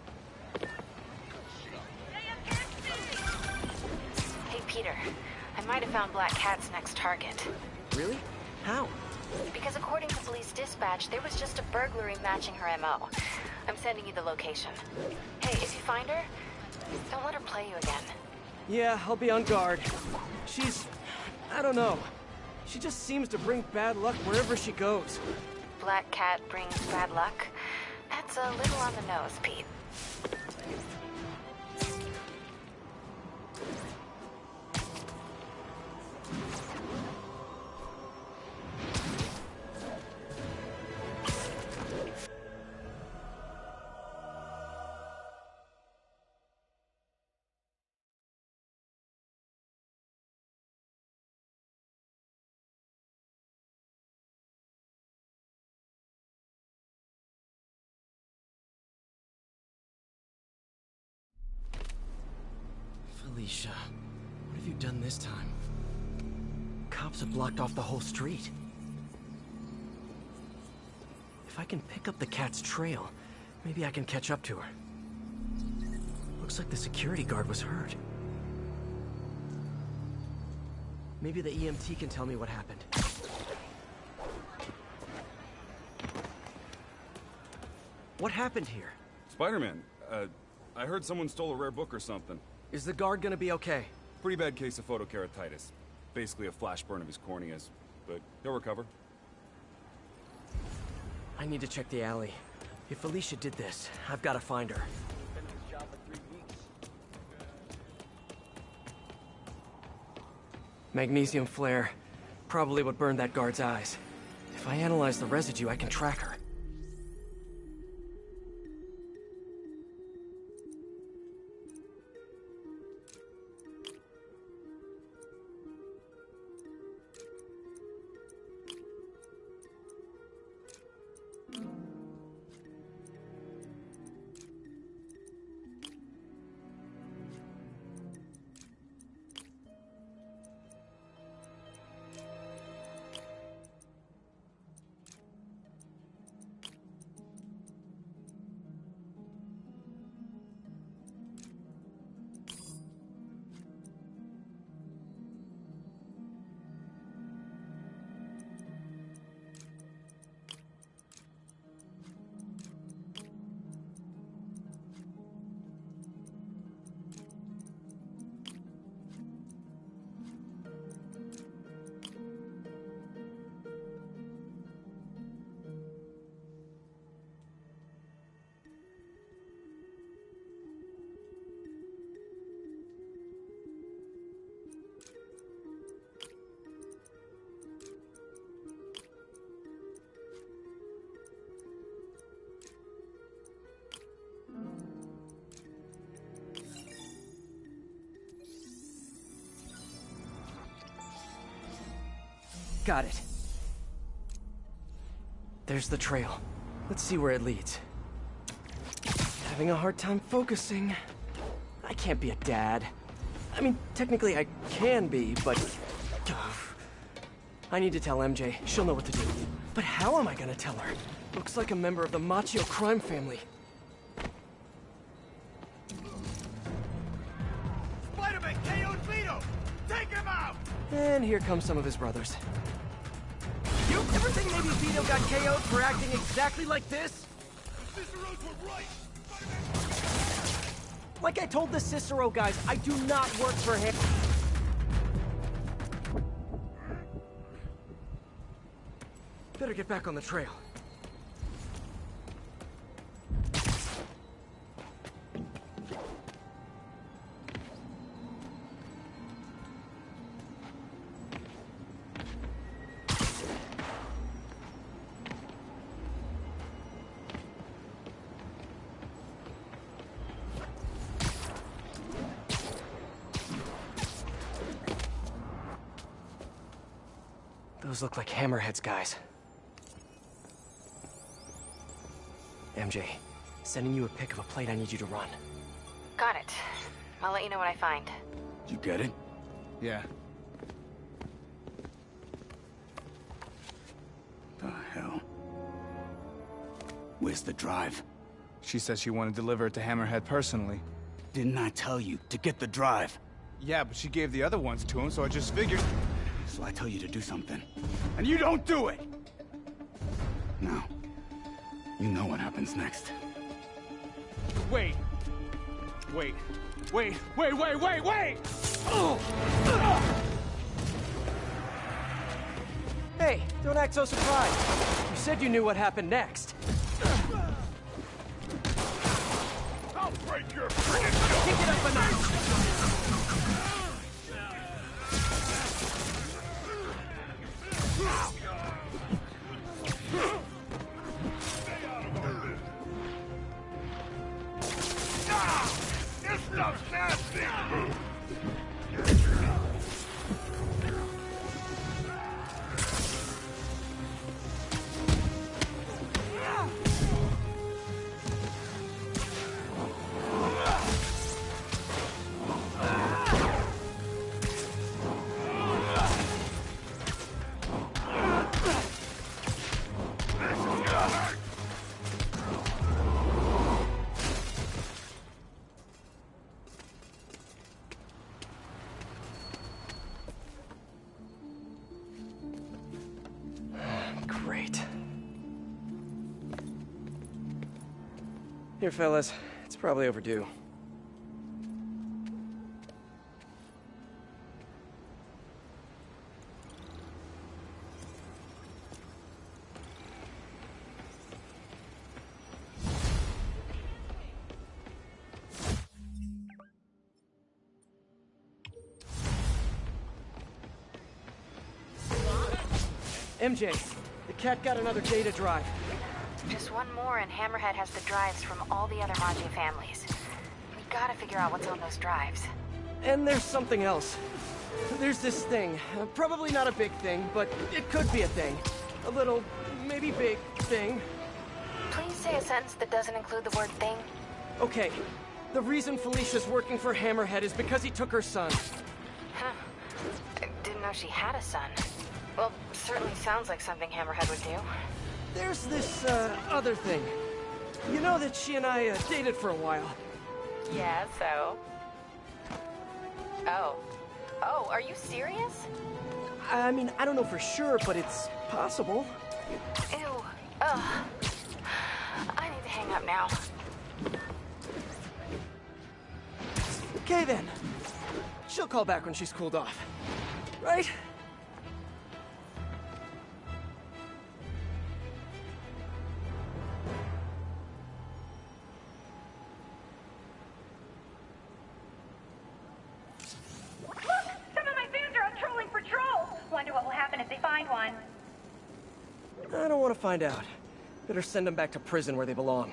Hey, Peter. I might have found Black Cat's next target. Really? How? Because according to police dispatch, there was just a burglary matching her MO. I'm sending you the location. Hey, if you find her, don't let her play you again. Yeah, I'll be on guard. She's... I don't know. She just seems to bring bad luck wherever she goes. Black Cat brings bad luck? That's a little on the nose, Pete. Felicia, what have you done this time? Cops have blocked off the whole street. If I can pick up the cat's trail, maybe I can catch up to her. Looks like the security guard was hurt. Maybe the EMT can tell me what happened. What happened here? Spider-Man, I heard someone stole a rare book or something. Is the guard gonna be okay? Pretty bad case of photokeratitis. Basically a flash burn of his corneas, but he'll recover. I need to check the alley. If Felicia did this, I've got to find her. Magnesium flare. Probably what burned that guard's eyes. If I analyze the residue, I can track her. Got it. There's the trail. Let's see where it leads. Having a hard time focusing. I can't be a dad. I mean, technically I can be, but... I need to tell MJ. She'll know what to do. But how am I gonna tell her? Looks like a member of the Machio crime family. Spider-Man KO'd Vito! Take him out! And here come some of his brothers. You ever think maybe Vito got KO'd for acting exactly like this? The Ciceros were right! Like I told the Cicero guys, I do not work for him. Better get back on the trail. Those look like Hammerhead's guys. MJ, sending you a pic of a plate I need you to run. Got it. I'll let you know what I find. Did you get it? Yeah. The hell? Where's the drive? She says she wanted to deliver it to Hammerhead personally. Didn't I tell you to get the drive? Yeah, but she gave the other ones to him, so I just figured... So I tell you to do something, and you don't do it! Now, you know what happens next. Wait! Wait! Wait! Wait! Wait! Wait! Wait! Hey, don't act so surprised. You said you knew what happened next. I'll break your friggin' jaw! Kick it up a notch! This stuff's nasty! Great. Here, fellas. It's probably overdue. MJ, the cat got another data drive. Just one more and Hammerhead has the drives from all the other Maggia families. We gotta figure out what's on those drives. And there's something else. There's this thing. Probably not a big thing, but it could be a thing. A little, maybe big thing. Please say a sentence that doesn't include the word thing. Okay. The reason Felicia's working for Hammerhead is because he took her son. Huh. I didn't know she had a son. Well, certainly sounds like something Hammerhead would do. There's this, other thing. You know that she and I, dated for a while. Yeah, so? Oh. Oh, are you serious? I mean, I don't know for sure, but it's possible. Ew. Ugh. I need to hang up now. Okay, then. She'll call back when she's cooled off. Right? I don't want to find out. Better send them back to prison where they belong.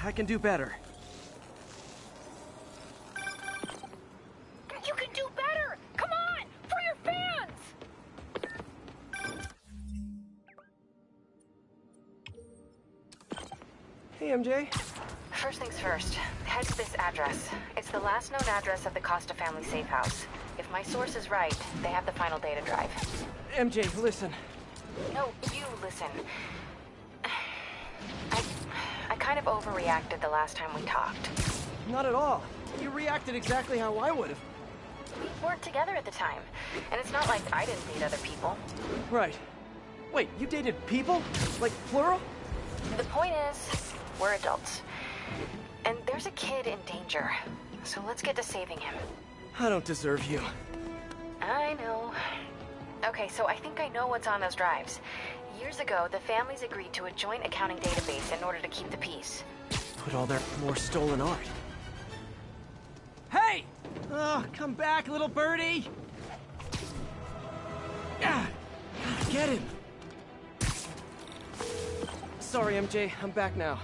I can do better. You can do better! Come on! For your fans! Hey, MJ. First things first, head to this address. It's the last known address of the Costa family safe house. If my source is right, they have the final data drive. MJ, listen. No, you listen. I kind of overreacted the last time we talked. Not at all. You reacted exactly how I would have. We weren't together at the time, and it's not like I didn't date other people. Right. Wait, you dated people? Like, plural? The point is, we're adults. And there's a kid in danger. So let's get to saving him. I don't deserve you. I know. Okay, so I think I know what's on those drives. Years ago, the families agreed to a joint accounting database in order to keep the peace. Put all their more stolen art. Hey! Oh, come back, little birdie! Ah, get him! Sorry, MJ, I'm back now.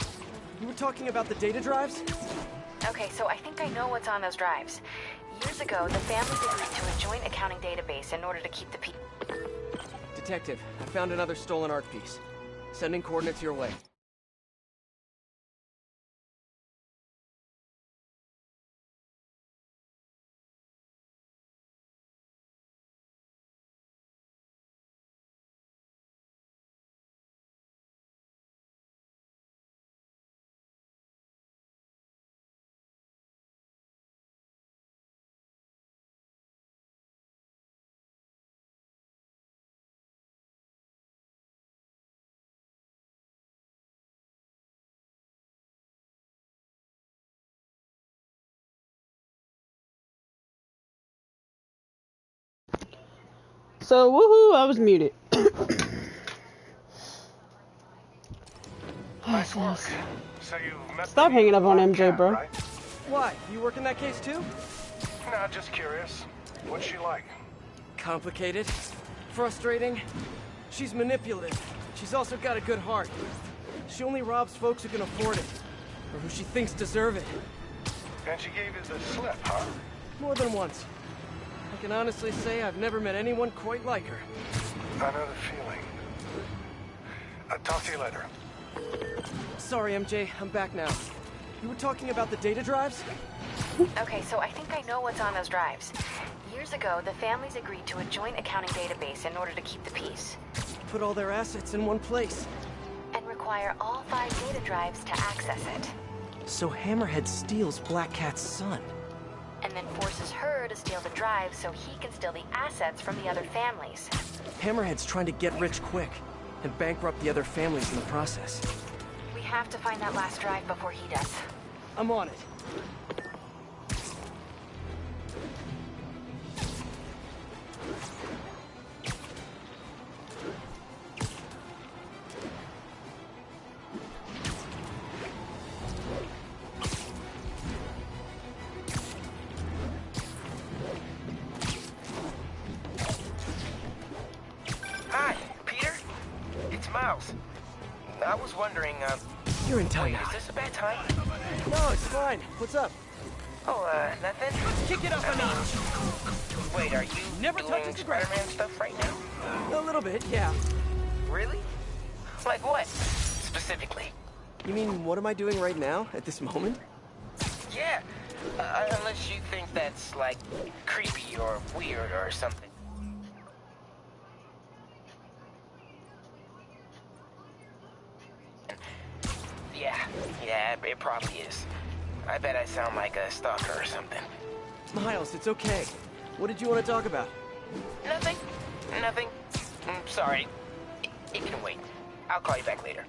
You were talking about the data drives? Okay, so I think I know what's on those drives. Years ago, the families agreed to a joint accounting database in order to keep the peace. Detective, I found another stolen art piece. Sending coordinates your way. So, woohoo, I was muted. Nice work. So you met Stop hanging up on MJ, bro. right? Why? You work in that case too? No, just curious. What's she like? Complicated. Frustrating. She's manipulative. She's also got a good heart. She only robs folks who can afford it. Or who she thinks deserve it. And she gave you the slip, huh? More than once. I can honestly say I've never met anyone quite like her. I know the feeling. I'll talk to you later. Sorry, MJ. I'm back now. You were talking about the data drives? Okay, so I think I know what's on those drives. Years ago, the families agreed to a joint accounting database in order to keep the peace. Put all their assets in one place. And require all 5 data drives to access it. So Hammerhead steals Black Cat's son. And then forces her to steal the drive so he can steal the assets from the other families. Hammerhead's trying to get rich quick, and bankrupt the other families in the process. We have to find that last drive before he does. I'm on it. Hi, Peter. It's Miles. I was wondering, You're in time wait, now. is this a bad time? No, it's fine. What's up? Oh, nothing? Kick it up a notch. Wait, are you Never doing touches the ground. Spider-Man stuff right now? A little bit, yeah. Really? Like what, specifically? You mean, what am I doing right now, at this moment? Yeah, unless you think that's, like, creepy or weird or something. Yeah, it probably is. I bet I sound like a stalker or something. Miles, it's okay. What did you want to talk about? Nothing. Nothing. Sorry. It can wait. I'll call you back later.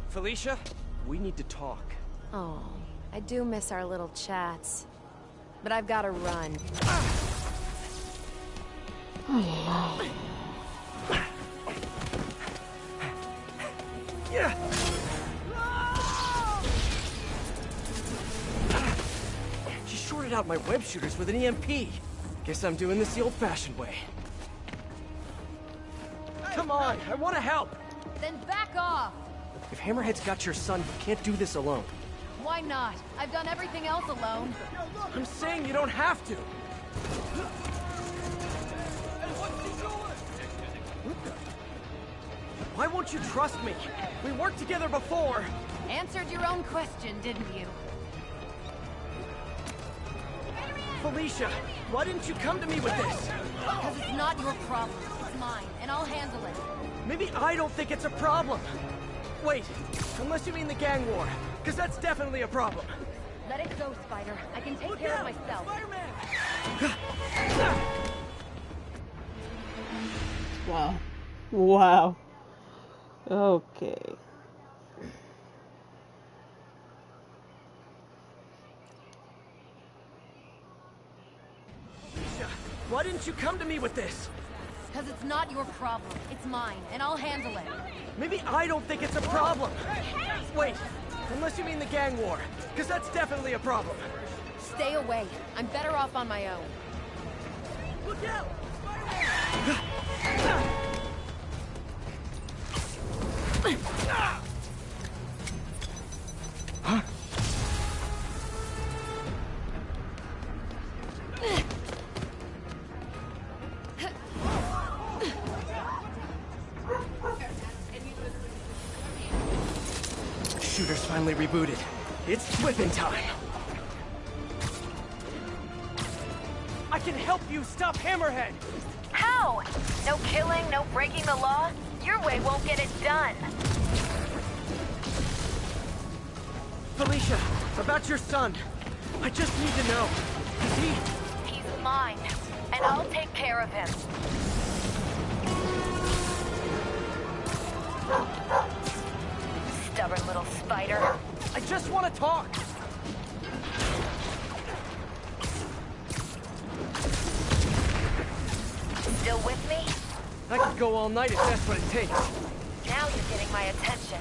Felicia, we need to talk. Oh, I do miss our little chats. But I've got to run. Yeah. She shorted out my web shooters with an EMP. Guess I'm doing this the old-fashioned way. Come on, I want to help. Then back off! If Hammerhead's got your son, you can't do this alone. Why not? I've done everything else alone. I'm saying you don't have to. Why won't you trust me? We worked together before. Answered your own question, didn't you? Felicia, why didn't you come to me with this? Because it's not your problem. It's mine, and I'll handle it. Maybe I don't think it's a problem. Wait, unless you mean the gang war, because that's definitely a problem. Let it go, Spider. I can take care of myself. Wow. Wow. Okay. Felicia, why didn't you come to me with this? Because it's not your problem. It's mine, and I'll handle it. Maybe I don't think it's a problem. Wait, unless you mean the gang war, because that's definitely a problem. Stay away. I'm better off on my own. Look out! Huh? Shooter's finally rebooted. It's whipping time. I can help you stop Hammerhead! How? No killing, no breaking the law? Your way won't get it done. Felicia, about your son. I just need to know. Is he... He's mine, and I'll take care of him. Stubborn little spider. I just want to talk. Still with me? I could go all night if that's what it takes. Now you're getting my attention.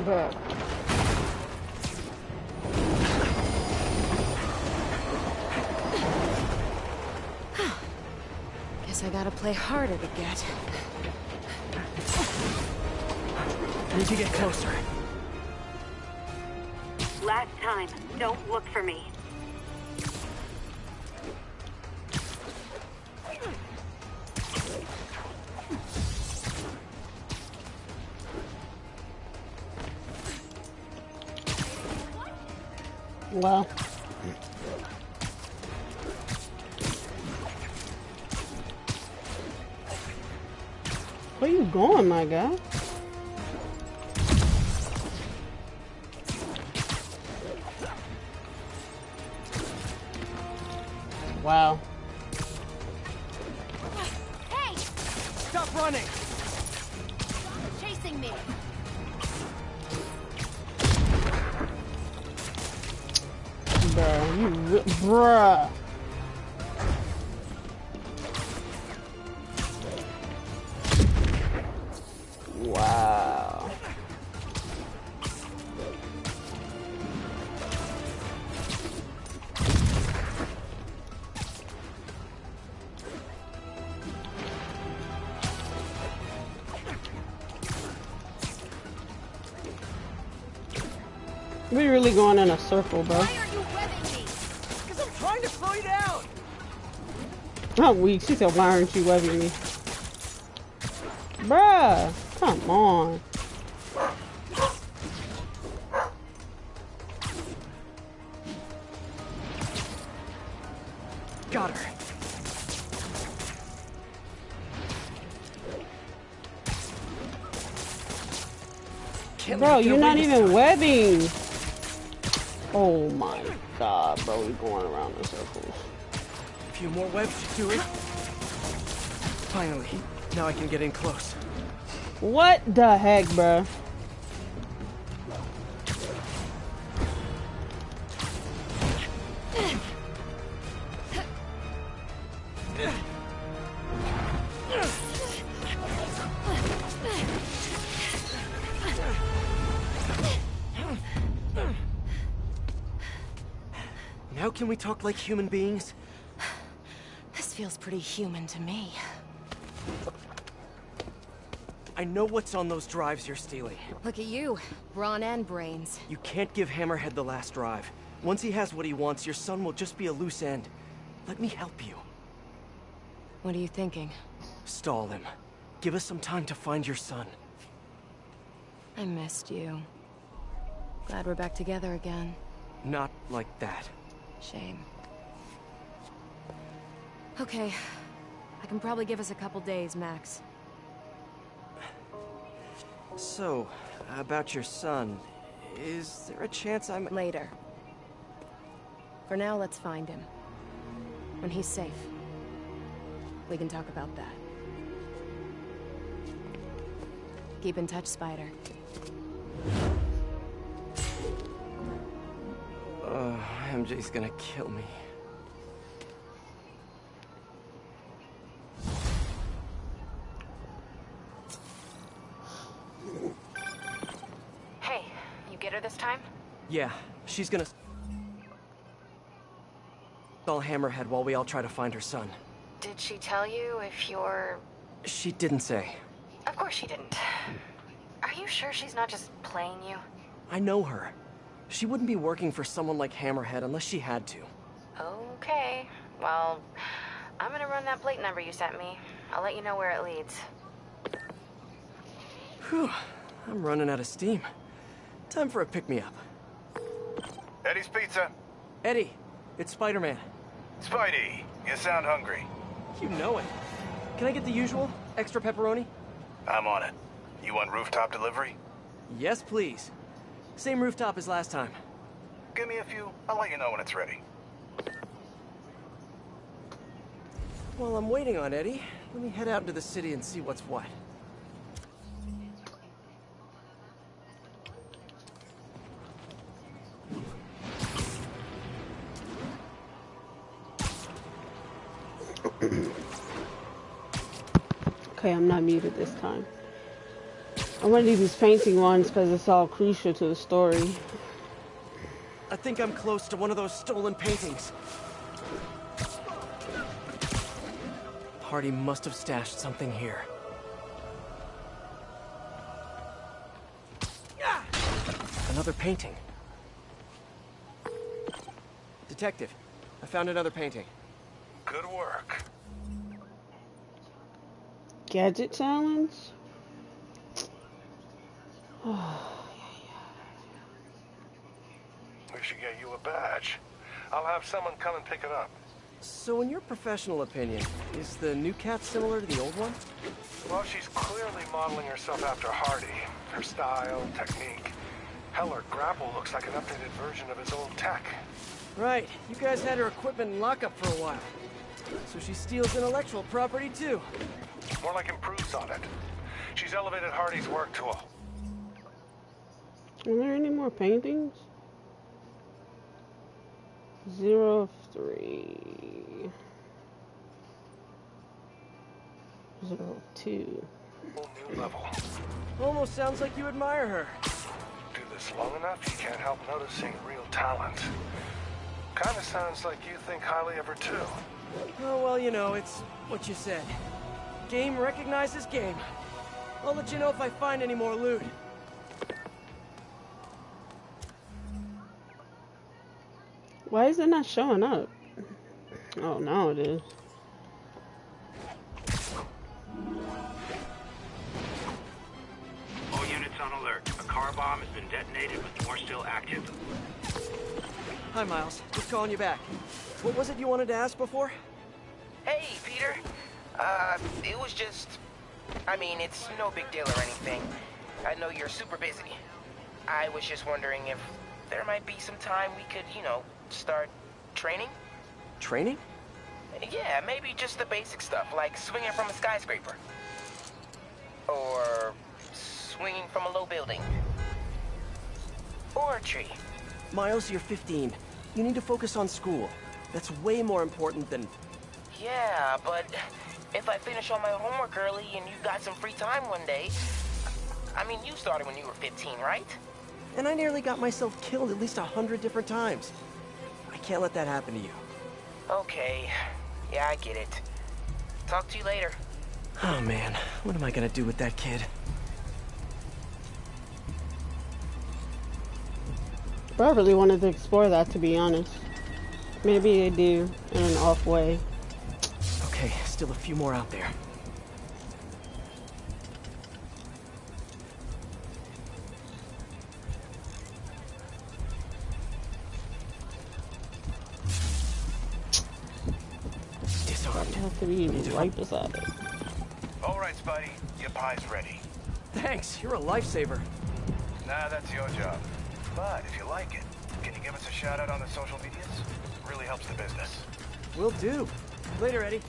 But Guess I gotta play harder to get. I need to get closer. Last time, don't look for me. well. Where you going, my guy? Wow. Hey! Stop running! Chasing me! Bruh. Wow. We really going in a circle, bro. Because I'm trying to slow you down! I'm weak. She said, why aren't you webbing me? Bruh, come on. Got her. Bro, you're not even webbing. Oh my god, bro, we going around in circles. A few more webs should do it. Finally, now I can get in close. What the heck, bruh? Now can we talk like human beings? This feels pretty human to me. I know what's on those drives you're stealing. Look at you, brawn and brains. You can't give Hammerhead the last drive. Once he has what he wants, your son will just be a loose end. Let me help you. What are you thinking? Stall him. Give us some time to find your son. I missed you. Glad we're back together again. Not like that. Shame. Okay. I can probably give us a couple days, max. So, about your son, is there a chance I'm... Later. For now, let's find him. When he's safe, we can talk about that. Keep in touch, Spider. MJ's gonna kill me. Hey, you get her this time? Yeah, she's gonna... stall Hammerhead while we all try to find her son. Did she tell you if you're... She didn't say. Of course she didn't. Are you sure she's not just playing you? I know her. She wouldn't be working for someone like Hammerhead unless she had to. Okay. Well, I'm gonna run that plate number you sent me. I'll let you know where it leads. Whew. I'm running out of steam. Time for a pick-me-up. Eddie's Pizza. Eddie, it's Spider-Man. Spidey, you sound hungry. You know it. Can I get the usual? Extra pepperoni? I'm on it. You want rooftop delivery? Yes, please. Same rooftop as last time. Give me a few. I'll let you know when it's ready. While I'm waiting on Eddie, let me head out into the city and see what's what. Okay, I'm not muted this time. I want to do these painting ones because it's all crucial to the story. I think I'm close to one of those stolen paintings. Hardy must have stashed something here. Another painting. Detective, I found another painting. Good work. Gadget challenge? We should get you a badge. I'll have someone come and pick it up. So in your professional opinion, is the new cat similar to the old one? Well, she's clearly modeling herself after Hardy. Her style, technique. Hell, her grapple looks like an updated version of his old tech. Right. You guys had her equipment in lockup for a while. So she steals intellectual property too. More like improves on it. She's elevated Hardy's work tool. Are there any more paintings? 0 of 3. 0 of 2. Whole new level. Almost sounds like you admire her. Do this long enough, you can't help noticing real talent. Kinda sounds like you think highly of her too. Oh, well, you know, it's what you said. Game recognizes game. I'll let you know if I find any more loot. Why is it not showing up? Oh, now it is. All units on alert. A car bomb has been detonated with more still active. Hi, Miles. Just calling you back. What was it you wanted to ask before? Hey, Peter. It was just... I mean, it's no big deal or anything. I know you're super busy. I was just wondering if there might be some time we could, you know, start training? Training? Yeah, maybe just the basic stuff, like swinging from a skyscraper. Or swinging from a low building. Or a tree. Miles, you're 15. You need to focus on school. That's way more important than... Yeah, but if I finish all my homework early and you've got some free time one day... I mean, you started when you were 15, right? And I nearly got myself killed at least 100 different times. I can't let that happen to you. Okay. Yeah, I get it. Talk to you later. Oh man, what am I gonna do with that kid? I really wanted to explore that, to be honest. Maybe they do in an off way. Okay, still a few more out there. Disarmed. Have to be right beside it. All right, Spidey. Your pie's ready. Thanks, you're a lifesaver. Nah, that's your job. But if you like it, can you give us a shout out on the social medias? Really helps the business. Will do. Later, Eddie.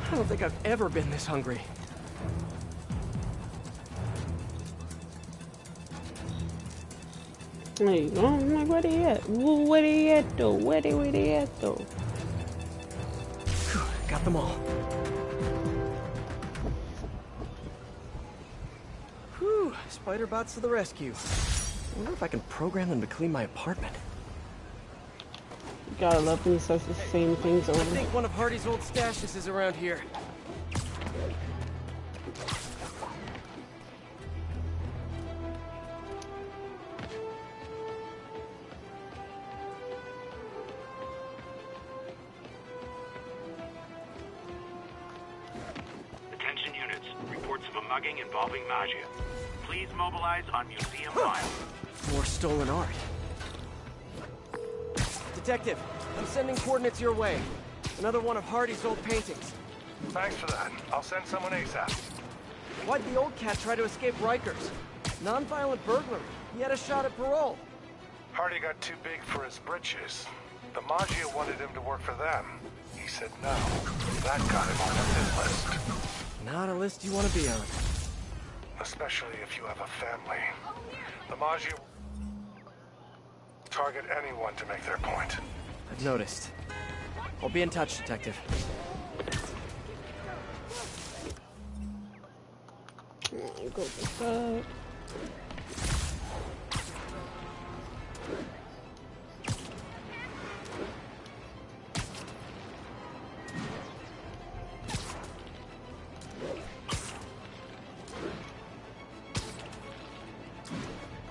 I don't think I've ever been this hungry. There you go. I'm like, where they at? Where they at though? Where they at though? Whew, got them all. Whew, spider bots to the rescue. I wonder if I can program them to clean my apartment. Gotta love when he says the same things over. I think one of Hardy's old stashes is around here. Attention units. Reports of a mugging involving Magia. Please mobilize on Museum Mile. More stolen art. Detective, I'm sending coordinates your way. Another one of Hardy's old paintings. Thanks for that. I'll send someone ASAP. Why'd the old cat try to escape Rikers? Non-violent burglary. He had a shot at parole. Hardy got too big for his britches. The Magia wanted him to work for them. He said no. That got him on his list. Not a list you want to be on. Especially if you have a family. The Magia target anyone to make their point. I've noticed. I'll be in touch, Detective. Go beside.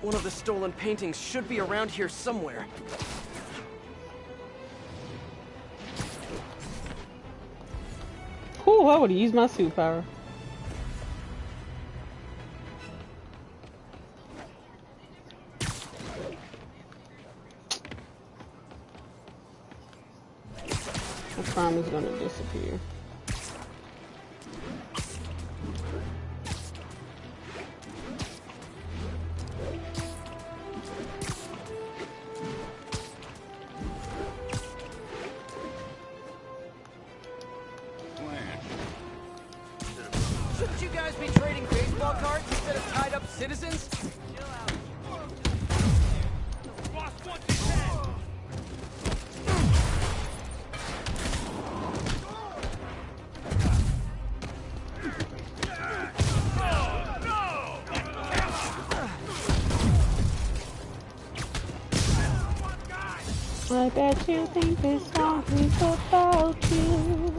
One of the stolen paintings should be around here somewhere. Ooh, I would have used my superpower. The crime is gonna disappear. Shouldn't you guys be trading baseball cards instead of tied up citizens? I bet you think this song is about you.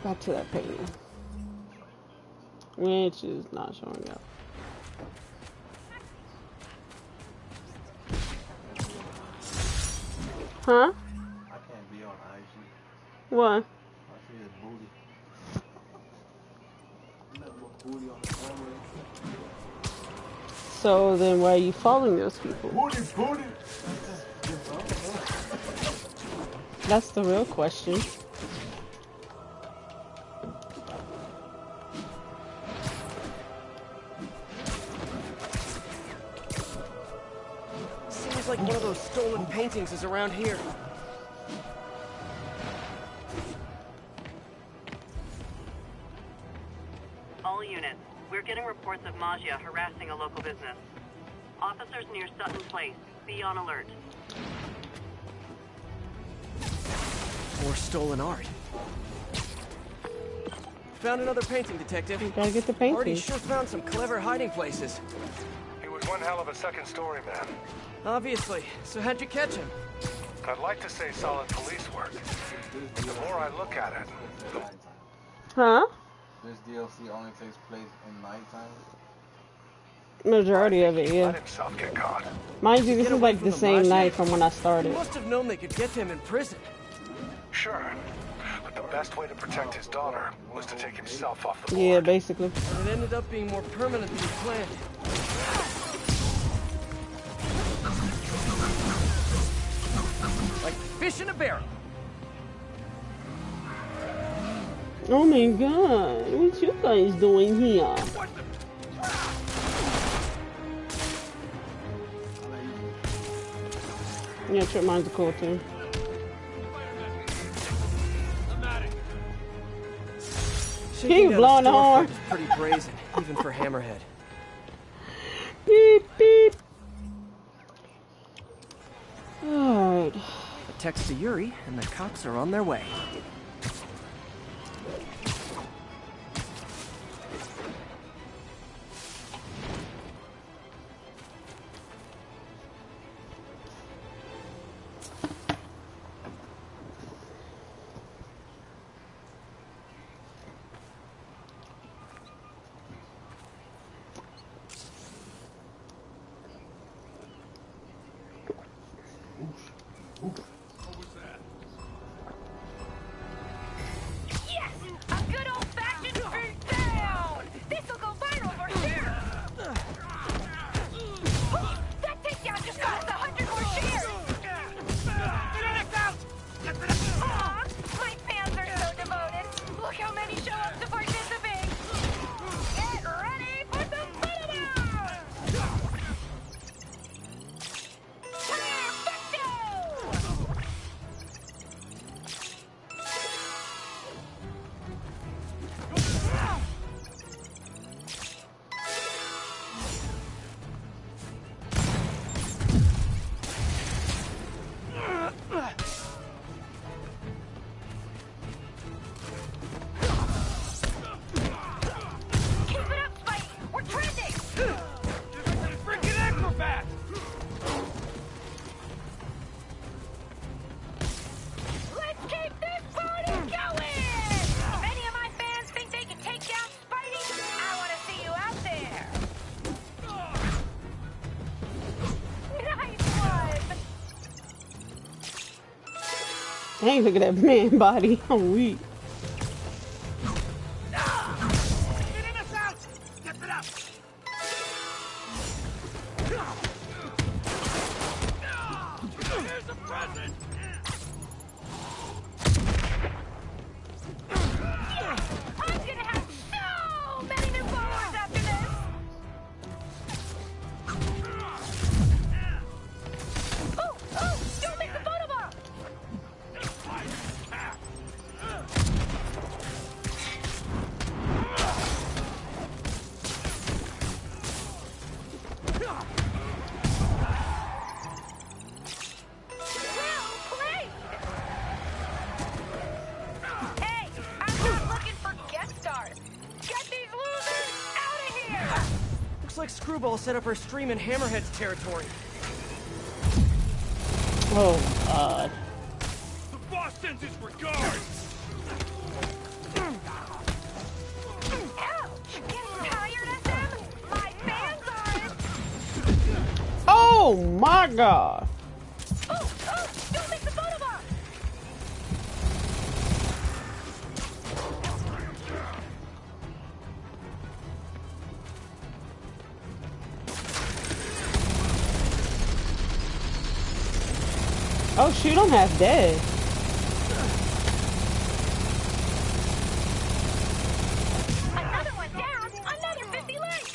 Back to that painting, which is not showing up. Huh? I can't be on IG. What? I see his booty. Nothing but booty on the camera. So then why are you following those people? Booty. That's the real question. Seems like one of those stolen paintings is around here. units. We're getting reports of Magia harassing a local business. Officers near Sutton Place. Be on alert. More stolen art. Found another painting, Detective. Gotta get the painting. Artie sure found some clever hiding places. He was one hell of a second-story man. Obviously. So how'd you catch him? I'd like to say solid police work. But the more I look at it... Huh? This DLC only takes place in nighttime? Majority of it, yeah. Let himself get caught. Mind you, this is like the same night from when I started. He must have known they could get him in prison. Sure. But the best way to protect his daughter was to take himself off the board. Yeah, basically. And it ended up being more permanent than he planned. Like fish in a barrel. Oh my god, what you guys doing here? Yeah, trip mine's cool too. Keep blowing the horn. Pretty brazen, even for Hammerhead. Beep beep. Alright. A text to Yuri, and the cops are on their way. Yes! A good old-fashioned beat down! This'll go viral for sure! That takedown just got us 100 more shares! Aw, my fans are so devoted! Look how many show up to participate! Get ready for some photobombs! Perfecto! Keep it up, Spike! We're trending! Freaking acrobat! Let's keep this party going! If any of my fans think they can take down Spidey, I want to see you out there! Nice one! Dang, look at that man body. I'm weak. Getting us out! Get it up! Here's a present! I'm gonna have so many new followers after this! Oh, don't miss the photo bomb! Well played! Hey, I'm not looking for guest stars. Get these losers out of here! Looks like Screwball set up her stream in Hammerhead's territory. Oh god. The boss sends his regards! Ouch! Getting tired, SM? My fans aren't! Oh my god. Oh, don't miss the photo bomb! Oh shoot, I'm half dead. Another one down! Another 50 likes!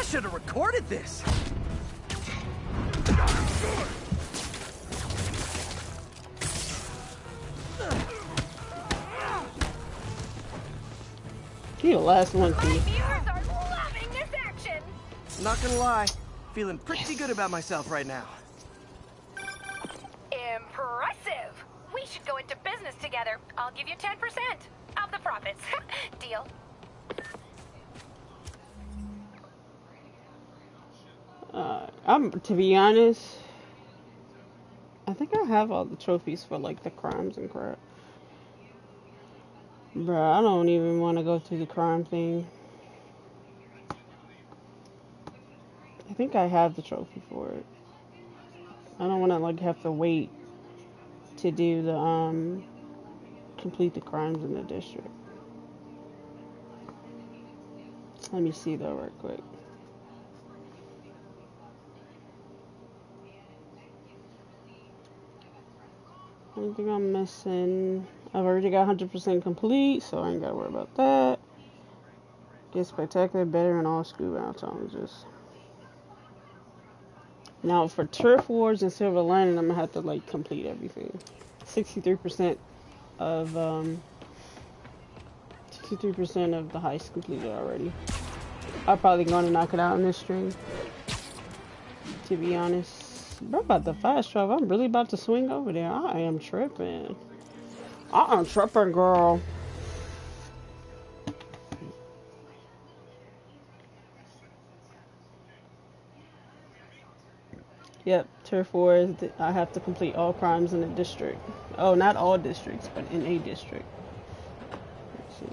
should have recorded this. You the last one, T. Viewers are loving this action. Not gonna lie, feeling pretty good about myself right now. Impressive. We should go into business together. I'll give you 10% of the profits. Deal? To be honest, I think I have all the trophies for like the crimes and crap. Bruh, I don't even want to go through the crime thing. I think I have the trophy for it. I don't want to like have to wait to do the complete the crimes in the district. Let me see though real quick. Only thing I'm missing, I've already got 100% complete, so I ain't gotta worry about that. Get spectacular, better in all scuba challenges. Now for turf wars and silver lining, I'm gonna have to like complete everything. 63% of 63% of the heist completed already. I'm probably gonna knock it out in this stream, to be honest. Bro, about the fast travel, I'm really about to swing over there. I am tripping. I'm tripping, girl. Yep, turf wars. I have to complete all crimes in the district. Oh, not all districts, but in a district. Let's see.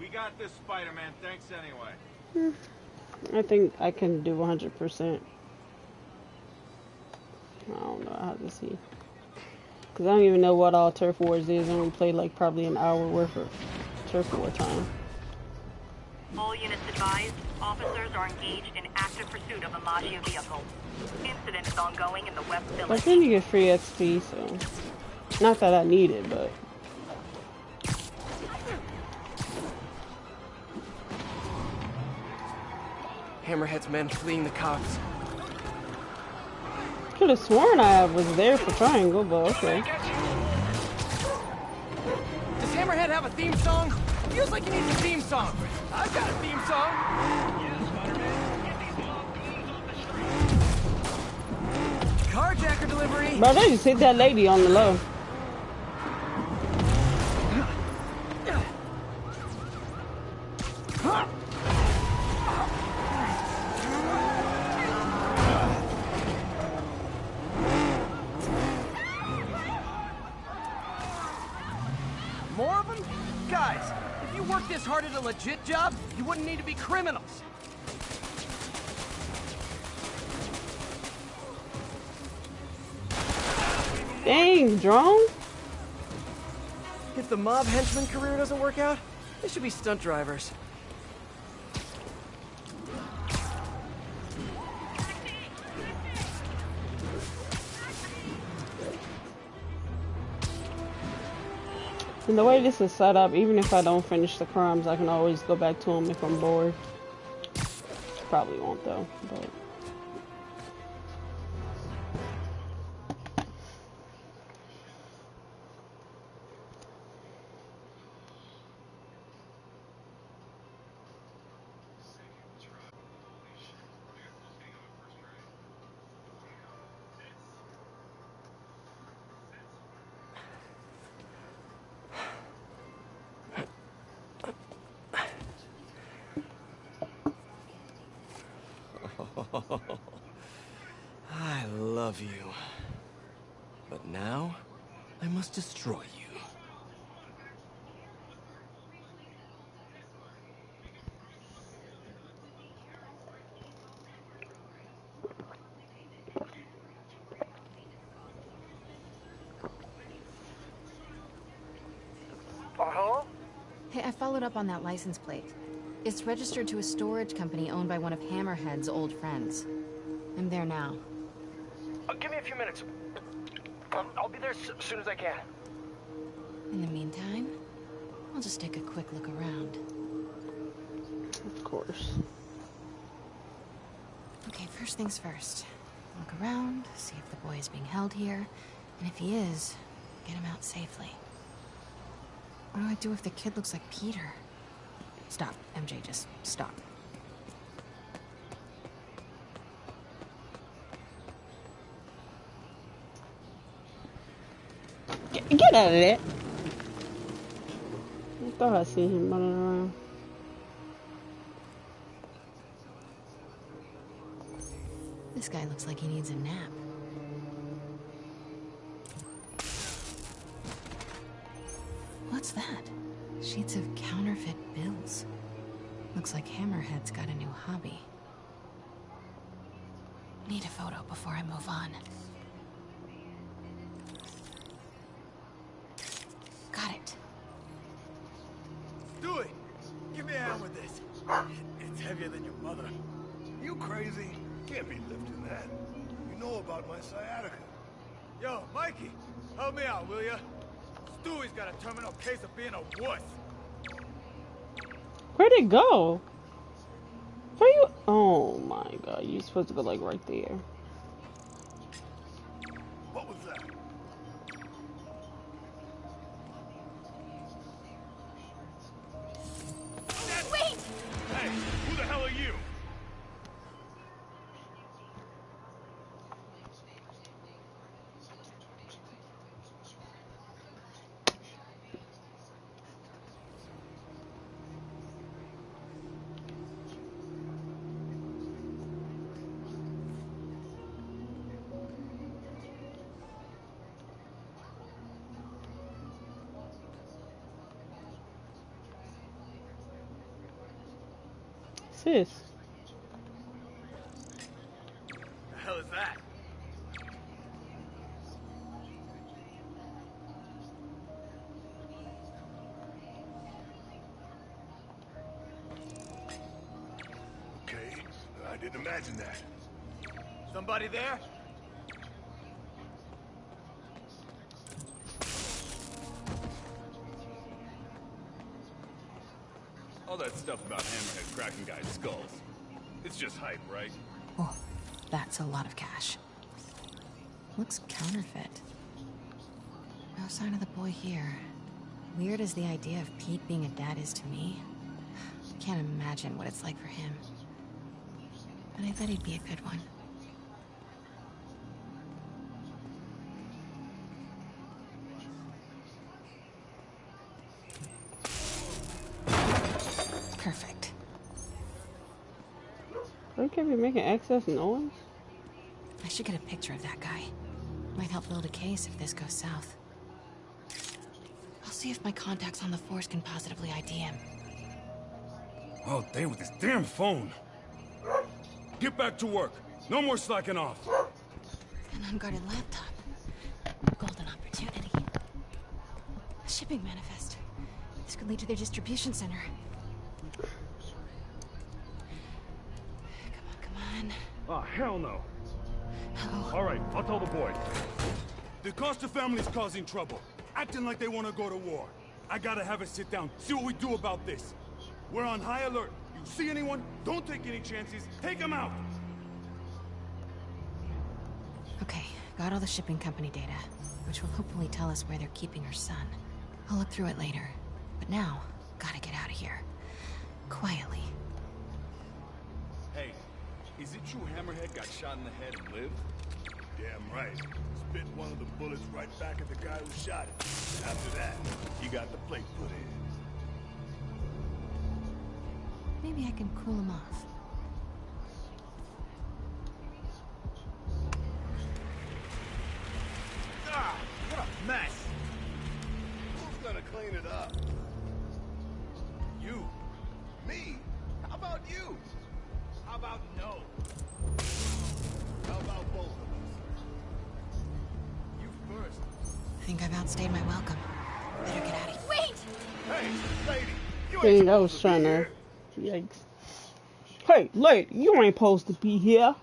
We got this, Spider-Man. Thanks anyway. I think I can do 100%. I don't know how to see. Because I don't even know what all turf wars is, and we played like probably an hour worth of turf war time. All units advised, officers are engaged in active pursuit of a Maggia vehicle. Incident is ongoing in the West Village. But then you get free XP, so... Not that I need it, but... Hammerhead's men fleeing the cops. Could have sworn I was there for Triangle, but okay. Does Hammerhead have a theme song? Feels like he needs a theme song. I've got a theme song. Carjacker delivery. Bro, they just hit that lady on the low. More of them? Guys, if you worked this hard at a legit job, you wouldn't need to be criminals. Dang, drone? If the mob henchman career doesn't work out, they should be stunt drivers. And the way this is set up, even if I don't finish the crimes, I can always go back to them if I'm bored. Probably won't though, but... I love you. But now, I must destroy you. Hey, I followed up on that license plate. It's registered to a storage company owned by one of Hammerhead's old friends. I'm there now. Give me a few minutes. I'll be there as soon as I can. In the meantime... I'll just take a quick look around. Of course. Okay, first things first. Look around, see if the boy is being held here, and if he is, get him out safely. What do I do if the kid looks like Peter? Stop, MJ, just stop. Get out of there. I thought I seen him running around. This guy looks like he needs a nap. What's that? Sheets of counterfeit bills. Looks like Hammerhead's got a new hobby. Need a photo before I move on. Got it. Stewie, give me a hand with this. It's heavier than your mother. You crazy? Can't be lifting that. You know about my sciatica. Yo, Mikey, help me out, will ya? Stewie's got a terminal case of being a wuss. Where'd it go? Where you? Oh my god, you're supposed to go like right there. What was that? Wait! Hey, who the hell are you? Sis. The hell is that? Okay, I didn't imagine that. Somebody there? All that stuff about Hammerhead cracking guys' skulls. It's just hype, right? Oh, that's a lot of cash. Looks counterfeit. No sign of the boy here. Weird as the idea of Pete being a dad is to me. Can't imagine what it's like for him. But I bet he'd be a good one. Perfect. Why can't be making access noise? I should get a picture of that guy. Might help build a case if this goes south. I'll see if my contacts on the force can positively ID him. Oh, damn, with this damn phone. Get back to work. No more slacking off. An unguarded laptop. Golden opportunity. A shipping manifest. This could lead to their distribution center. Come on. Oh, hell no. Oh. All right, I'll tell the boys. The Costa family's causing trouble, acting like they want to go to war. I gotta have a sit down, see what we do about this. We're on high alert. You see anyone? Don't take any chances. Take them out. Okay, got all the shipping company data, which will hopefully tell us where they're keeping her son. I'll look through it later. But now, gotta get out of here. Quietly. Hey, is it true Hammerhead got shot in the head and lived? Damn right. Spit one of the bullets right back at the guy who shot him. After that, he got the plate put in. Maybe I can cool him off. Ah, what a mess. Who's gonna clean it up? You. Me? How about you? How about no? How about both of us? You first. I think I've outstayed my welcome. Better get out of here. Wait! Hey, lady, you Dang, ain't I was supposed to trying be to. here. Yikes. Hey, lady, you ain't supposed to be here.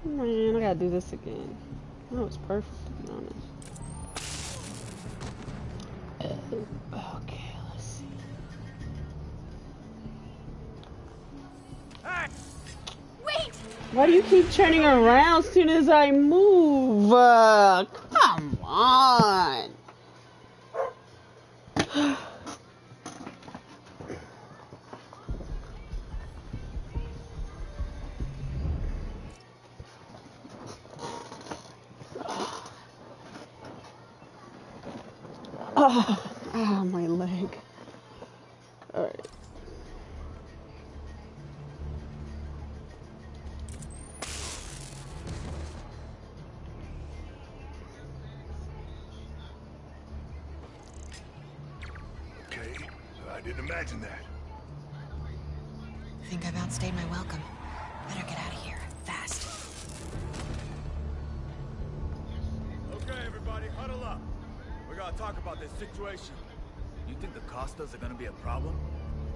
Man, I gotta do this again. That was perfect, to be honest. Okay, let's see. Wait! Why do you keep turning around as soon as I move? Come on. My leg. Alright. Okay, I didn't imagine that. Think I've outstayed my welcome. Better get out of here, fast. Okay, everybody, huddle up. We gotta talk about this situation. You think the Costas are gonna be a problem?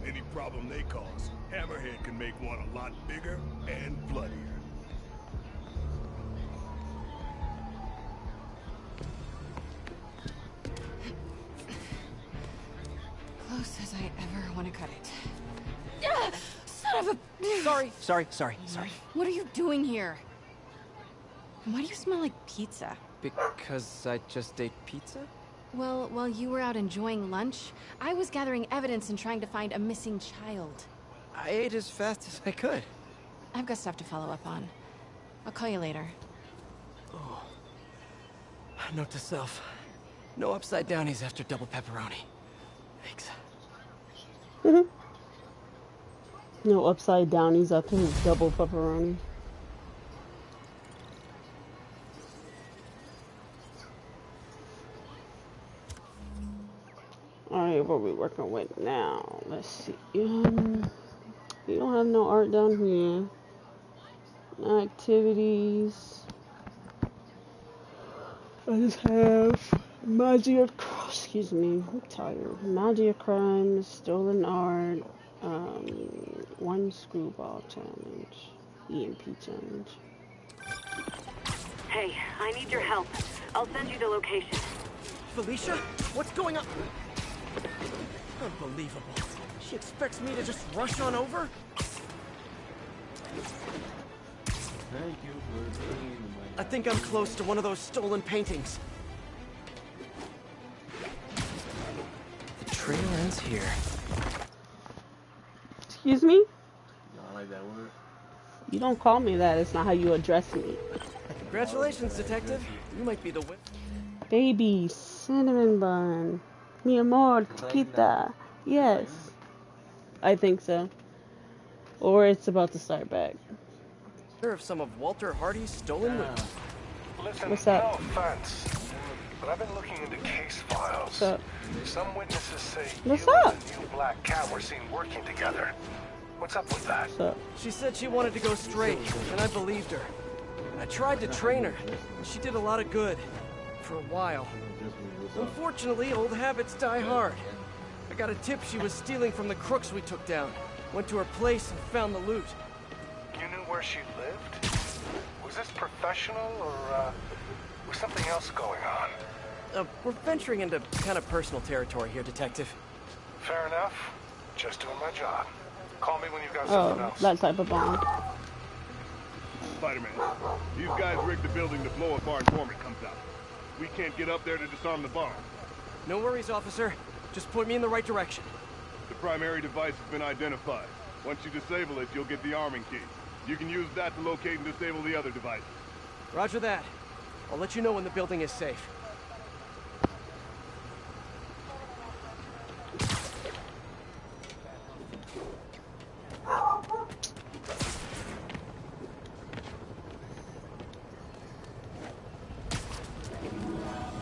Any problem they cause, Hammerhead can make one a lot bigger and bloodier. Close as I ever want to cut it. Son of a... Sorry. What are you doing here? Why do you smell like pizza? Because I just ate pizza? Well, while you were out enjoying lunch, I was gathering evidence and trying to find a missing child. I ate as fast as I could. I've got stuff to follow up on. I'll call you later. Oh. Note to self. No upside downies after double pepperoni. Thanks. No upside downies after his double pepperoni. Alright, what are we working with now? Let's see. You don't have no art down here. No activities. I just have Magia, excuse me, I'm tired. Magia crimes, stolen art, one screwball challenge, EMP challenge. Hey, I need your help. I'll send you the location. Felicia? What's going on? Unbelievable. She expects me to just rush on over? Thank you for being I think I'm close to one of those stolen paintings. The trail ends here. Excuse me? You don't like that word? You don't call me that. It's not how you address me. Congratulations, detective. You might be the winner. Baby, cinnamon bun. Mi amor, chiquita. Yes. I think so. Or it's about to start back. Of some of Walter Hardy's stolen loot. Listen, What's up? no offense, but I've been looking into case files. What's up? Some witnesses say What's you up? and the new black cat were seen working together. What's up with that? What's up? She said she wanted to go straight, and I believed her. I tried to train her, and she did a lot of good. For a while. Unfortunately, old habits die hard. I got a tip she was stealing from the crooks we took down. Went to her place and found the loot. You knew where she lived? Was this professional, or was something else going on? We're venturing into kind of personal territory here, Detective. Fair enough. Just doing my job. Call me when you've got something else. That type of bomb. Spider-Man, these guys rigged the building to blow if our informant comes out. We can't get up there to disarm the bomb. No worries, officer. Just point me in the right direction. The primary device has been identified. Once you disable it, you'll get the arming key. You can use that to locate and disable the other devices. Roger that. I'll let you know when the building is safe.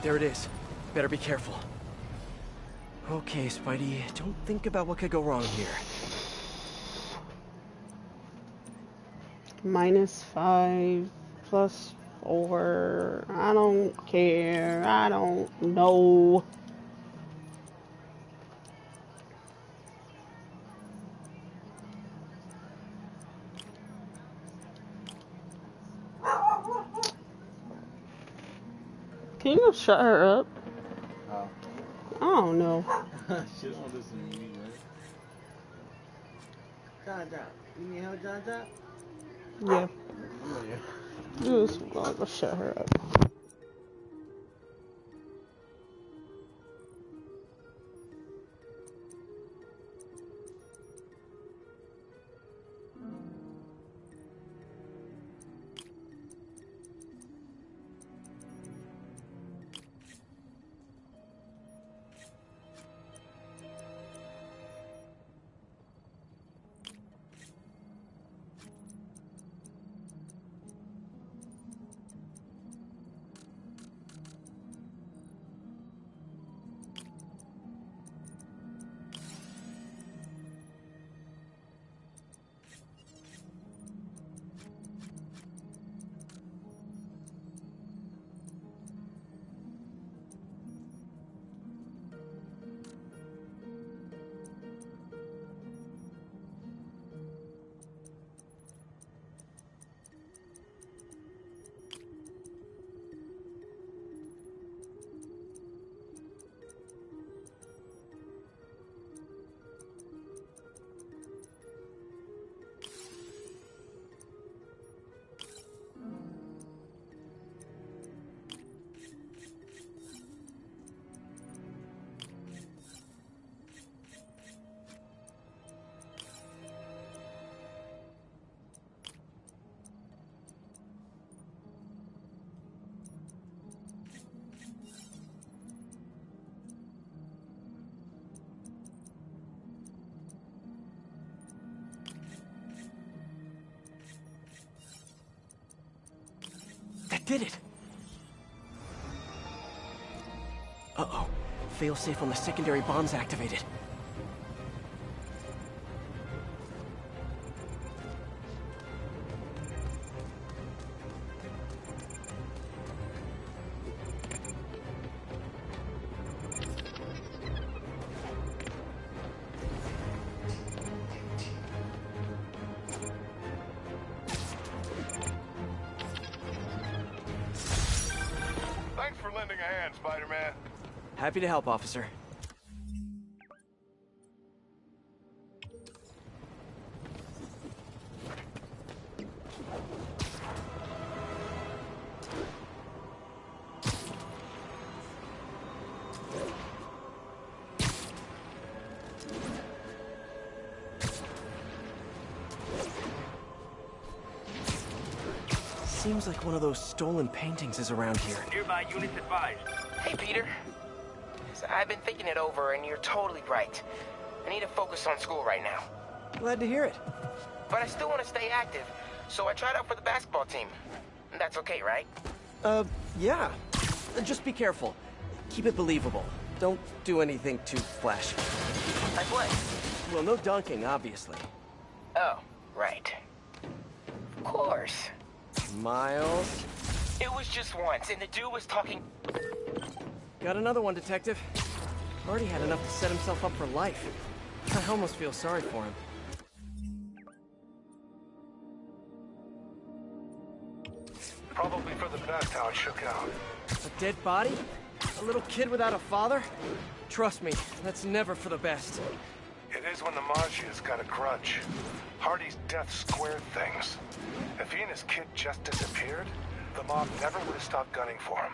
There it is. Better be careful. Okay, Spidey, don't think about what could go wrong here. -5 plus 4. I don't care. I don't know. Can you shut her up? How? I don't know. She don't listen to me, man. John John. You need help, John John? Yeah. Oh, yeah. Just go shut her up. That did it! Uh-oh. Failsafe on the secondary bomb's activated. Thanks for lending a hand, Spider-Man. Happy to help, officer. Seems like one of those stolen paintings is around here. Nearby units advised. Hey, Peter. So I've been thinking it over, and you're totally right. I need to focus on school right now. Glad to hear it. But I still want to stay active, so I tried out for the basketball team. That's okay, right? Yeah. Just be careful. Keep it believable. Don't do anything too flashy. Like what? Well, no dunking, obviously. Oh, right. Of course. Miles. It was just once, and the dude was talking... Got another one, Detective. Already had enough to set himself up for life. I almost feel sorry for him. Probably for the best how it shook out. A dead body? A little kid without a father? Trust me, that's never for the best. It is when the Maggia's got a grudge. Hardy's death squared things. If he and his kid just disappeared, the mob never would have stopped gunning for him.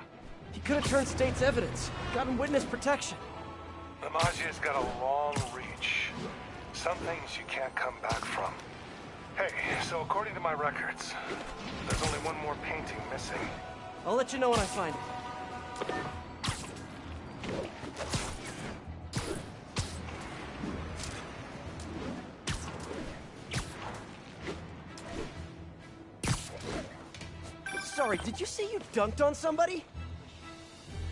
He could have turned state's evidence, gotten witness protection. The Maggia's got a long reach. Some things you can't come back from. Hey, so according to my records, there's only one more painting missing. I'll let you know when I find it. Sorry, did you say you dunked on somebody?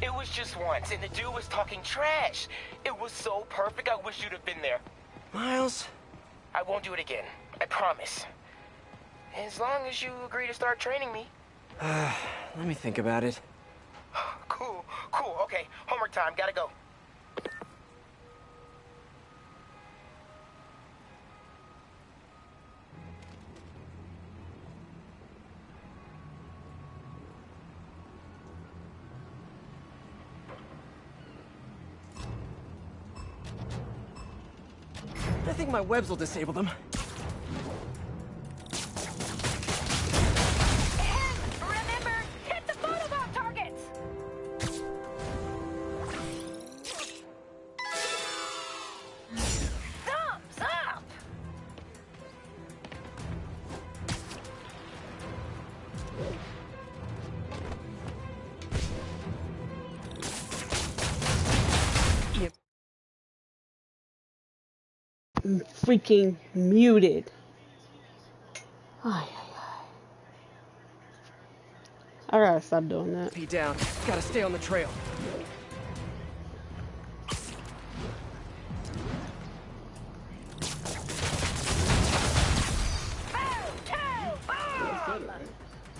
It was just once, and the dude was talking trash. It was so perfect, I wish you'd have been there. Miles? I won't do it again. I promise. As long as you agree to start training me. Let me think about it. Cool. Okay, homework time. Gotta go. I think my webs will disable them. Remember, hit the photobomb targets! Thumbs up! Freaking muted. Ay, ay, ay. I gotta stop doing that. Be down. Gotta stay on the trail.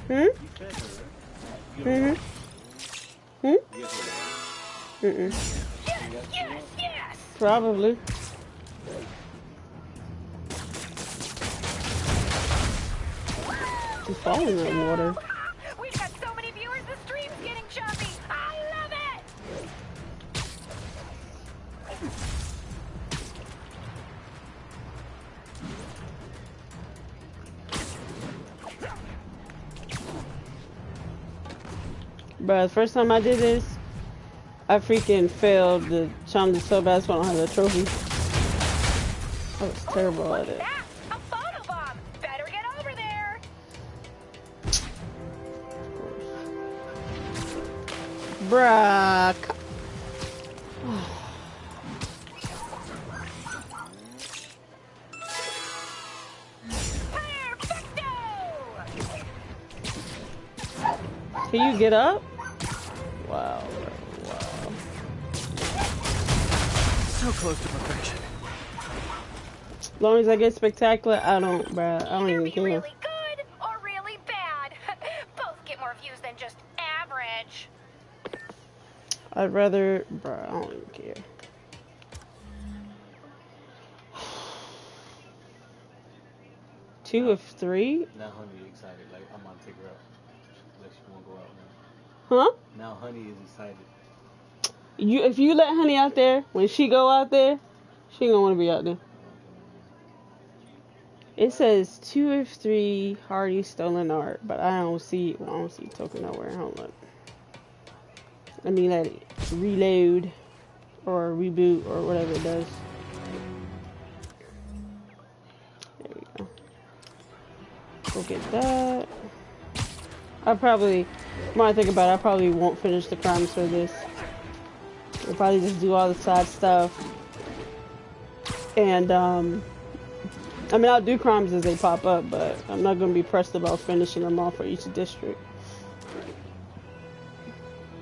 Hmm? Mm-hmm. Hmm? Mm-mm. Yes! Probably. She's falling in that water. We've got so many viewers, the stream's getting choppy! I love it! Bruh, the first time I did this, I freaking failed the challenge so bad so I don't have the trophy. I was terrible at it. A photobomb! Better get over there! Bruh. Can you get up? Wow, wow. So close to perfection. As long as I get spectacular, I don't, bruh. I don't even care. Really good or really bad. Both get more views than just average. I'd rather, bruh, I don't even care. Two of three? Now Honey excited. Like, I'm gonna take her out. Like, she won't go out now. Huh? Now Honey is excited. If you let Honey out there, when she go out there, she ain't gonna want to be out there. It says 2 of 3 Hardy stolen art, but I don't see token nowhere. Hold on. Let me let it reload or reboot or whatever it does. There we go. Go get that. I probably, when I think about it, I probably won't finish the crimes for this. I'll probably just do all the side stuff. And, I mean, I'll do crimes as they pop up, but I'm not going to be pressed about finishing them all for each district.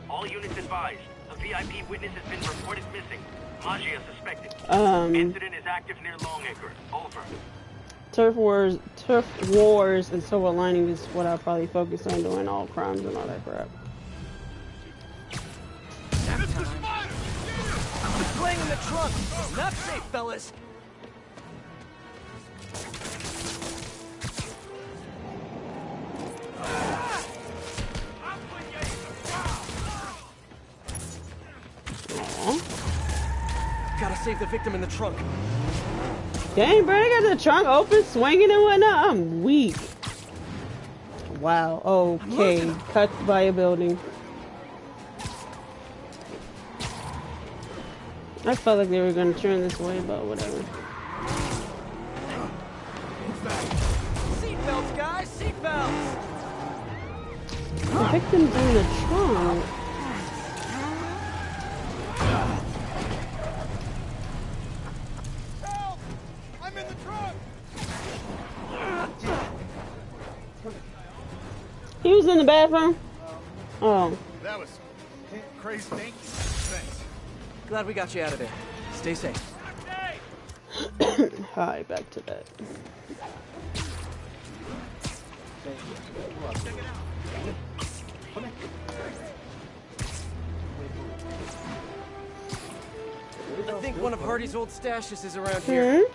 All units advised. A VIP witness has been reported missing. Magia suspected. Incident is active near Longacre. Over. Turf wars, and silver lining is what I'll probably focus on, doing all crimes and all that crap. Playing in the trunk. Not safe, fellas. Aww. Gotta save the victim in the trunk. Dang, bro, they got the trunk open, swinging and whatnot. I'm weak. Wow. Okay. Cut by a building. I felt like they were gonna turn this way, but whatever. Seatbelts, guys, seatbelts. The victim's in the trunk. Help! I'm in the trunk! He was in the bathroom. Oh. That was crazy. Thank you. Thanks. Glad we got you out of there. Stay safe. Hi, back to that. I think one of Hardy's old stashes is around here.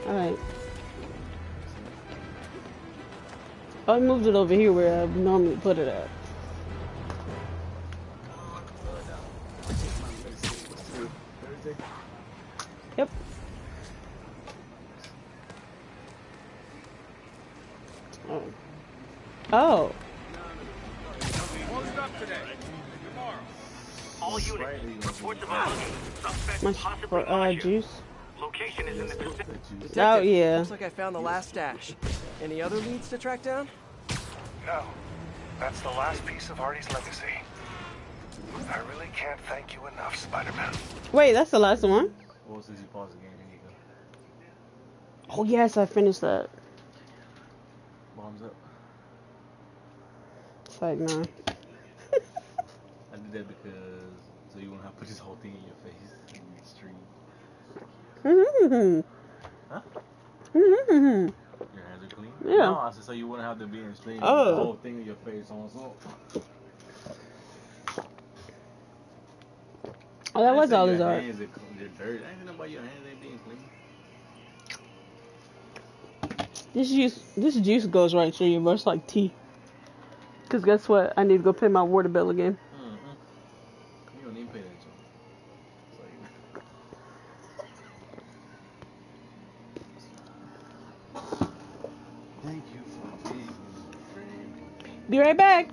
Alright. I moved it over here where I normally put it at. Tuesday? Yep. Oh. Oh. Closed up today. Tomorrow. All units. Reports of a mugging. Suspect My possibly Mafia. juice. Location is in the vicinity. Detective, Oh, yeah. looks like I found the last stash. Any other leads to track down? No. That's the last piece of Hardy's legacy. I really can't thank you enough, Spider-Man. Wait, that's the last one? Well, since you paused the game, here you go. Oh, yes, I finished that. Bombs up. It's like, no. I did that because so you won't have to put this whole thing in your face in the stream. Huh? Your hands are clean? Yeah. No, I said so you wouldn't have to be in the stream. Oh. The whole thing in your face on so. Oh, that was all his your art. hands are dirty. I ain't know about your hands ain't being clean. This juice goes right through you, bro. It's like tea. Cause guess what? I need to go pay my water bill again. Mm-hmm. You don't even pay that, Joe. Thank you for being my friend. Be right back.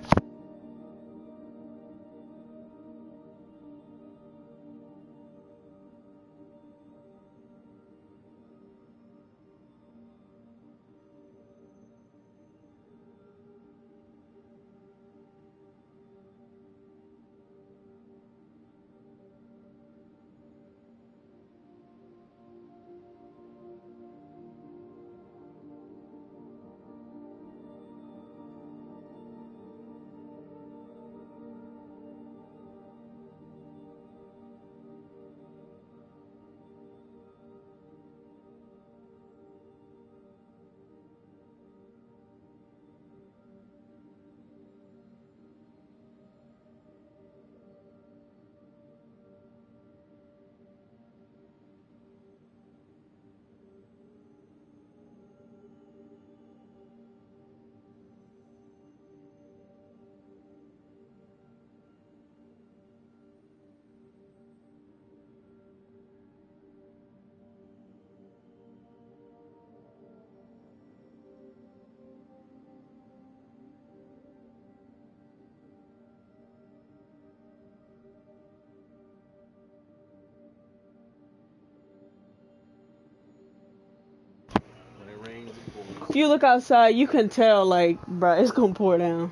If you look outside, you can tell, like, bro, it's gonna pour down.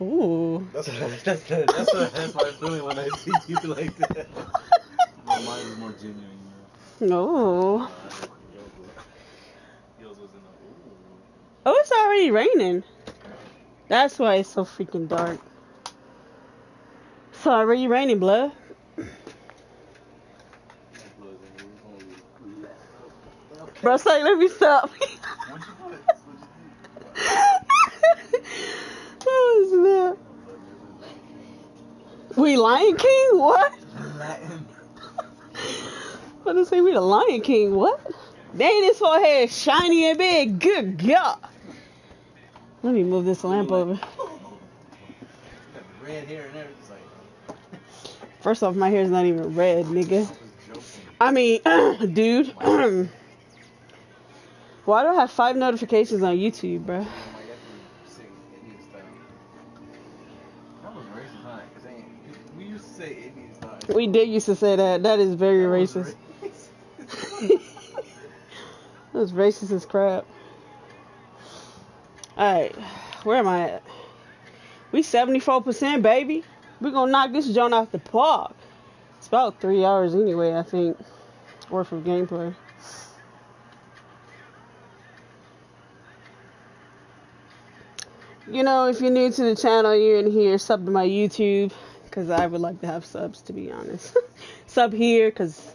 Ooh. That's my feeling when I see people like that. My mind is more genuine, you know. No. Yours was in the ooh. Oh, it's already raining. That's why it's so freaking dark. It's already raining, blood. Bro, it's like, let me stop. Oh, snap. We Lion King? What? What did I say? We the Lion King? What? Dang, this whole head shiny and big. Good God. Let me move this lamp over. Red hair and everything. First off, my hair's not even red, nigga. I mean, dude. Why do I have 5 notifications on YouTube, bro? We did used to say that. That is very racist. That was racist as crap. Alright, where am I at? We 74%, baby. We're gonna knock this joint off the park. It's about 3 hours anyway, I think, worth of gameplay. You know, if you're new to the channel, you're in here, sub to my YouTube, because I would like to have subs, to be honest. Sub here, because,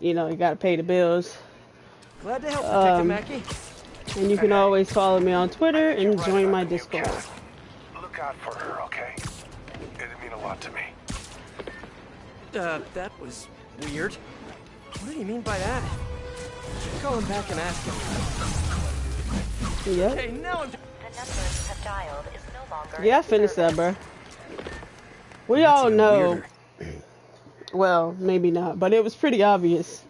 you know, you gotta pay the bills. Glad to help, Detective Mackey. And you can always follow me on Twitter and join my Discord. Look out for her, okay? It'd mean a lot to me. That was weird. What do you mean by that? Should call him back and ask him. Yep. Okay, now I'm... The number you have dialed is no longer Yeah, I finished that, bro. We all know. Well, maybe not, but it was pretty obvious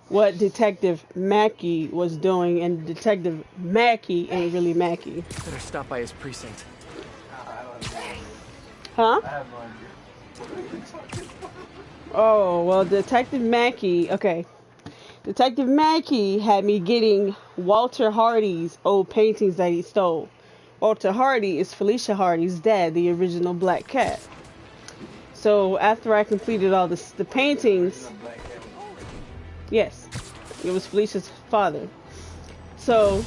what Detective Mackey was doing, and Detective Mackey ain't really Mackey. Better stop by his precinct. Huh? I have no idea. Oh, well, Detective Mackey, okay. Detective Mackey had me getting Walter Hardy's old paintings that he stole. Walter Hardy is Felicia Hardy's dad, the original Black Cat. So after I completed all the paintings, yes, it was Felicia's father. So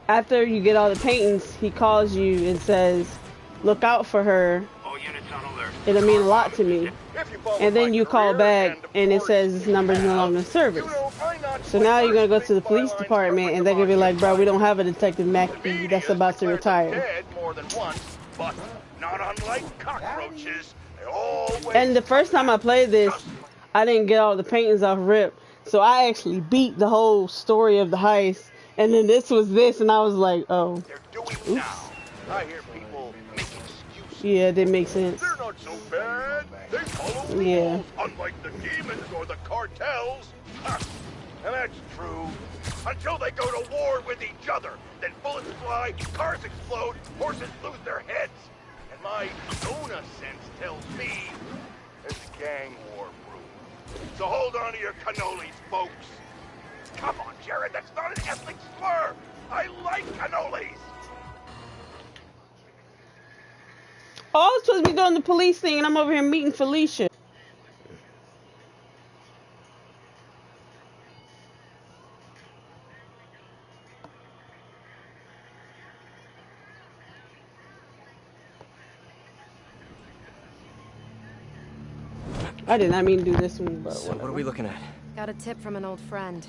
after you get all the paintings, he calls you and says, look out for her. All units on alert. It'll mean a lot to me. And then you call back and it says this number is no longer in service. So now you're going to go to the police department and they're going to be like, bro, we don't have a Detective Mackey that's about to retire. More than once, but not unlike cockroaches, they always... And the first time I played this, I didn't get all the paintings off rip. So I actually beat the whole story of the heist. And then this was this and I was like, oh. Oops. I hear people make excuses. Yeah, that makes sense. They're not so bad. They follow rules, yeah. Unlike the demons or the cartels. Ha. And that's true. Until they go to war with each other. Then bullets fly, cars explode, horses lose their heads. And my Dona sense tells me there's a gang war brewing. So hold on to your cannolis, folks. Come on, Jared, that's not an ethnic slur. I like cannolis. Oh, I was supposed to be doing the police thing and I'm over here meeting Felicia. I did not mean to do this one, but so what are we looking at? Got a tip from an old friend.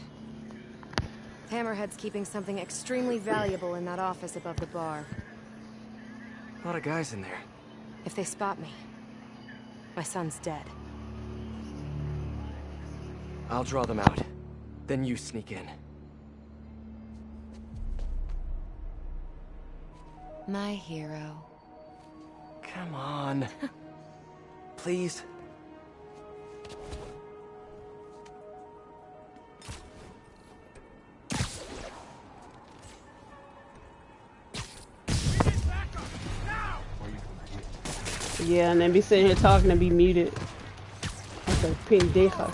Hammerhead's keeping something extremely valuable in that office above the bar. A lot of guys in there. If they spot me, my son's dead. I'll draw them out. Then you sneak in. My hero. Come on. Please. Yeah, and then be sitting here talking and be muted. Like a pendeja.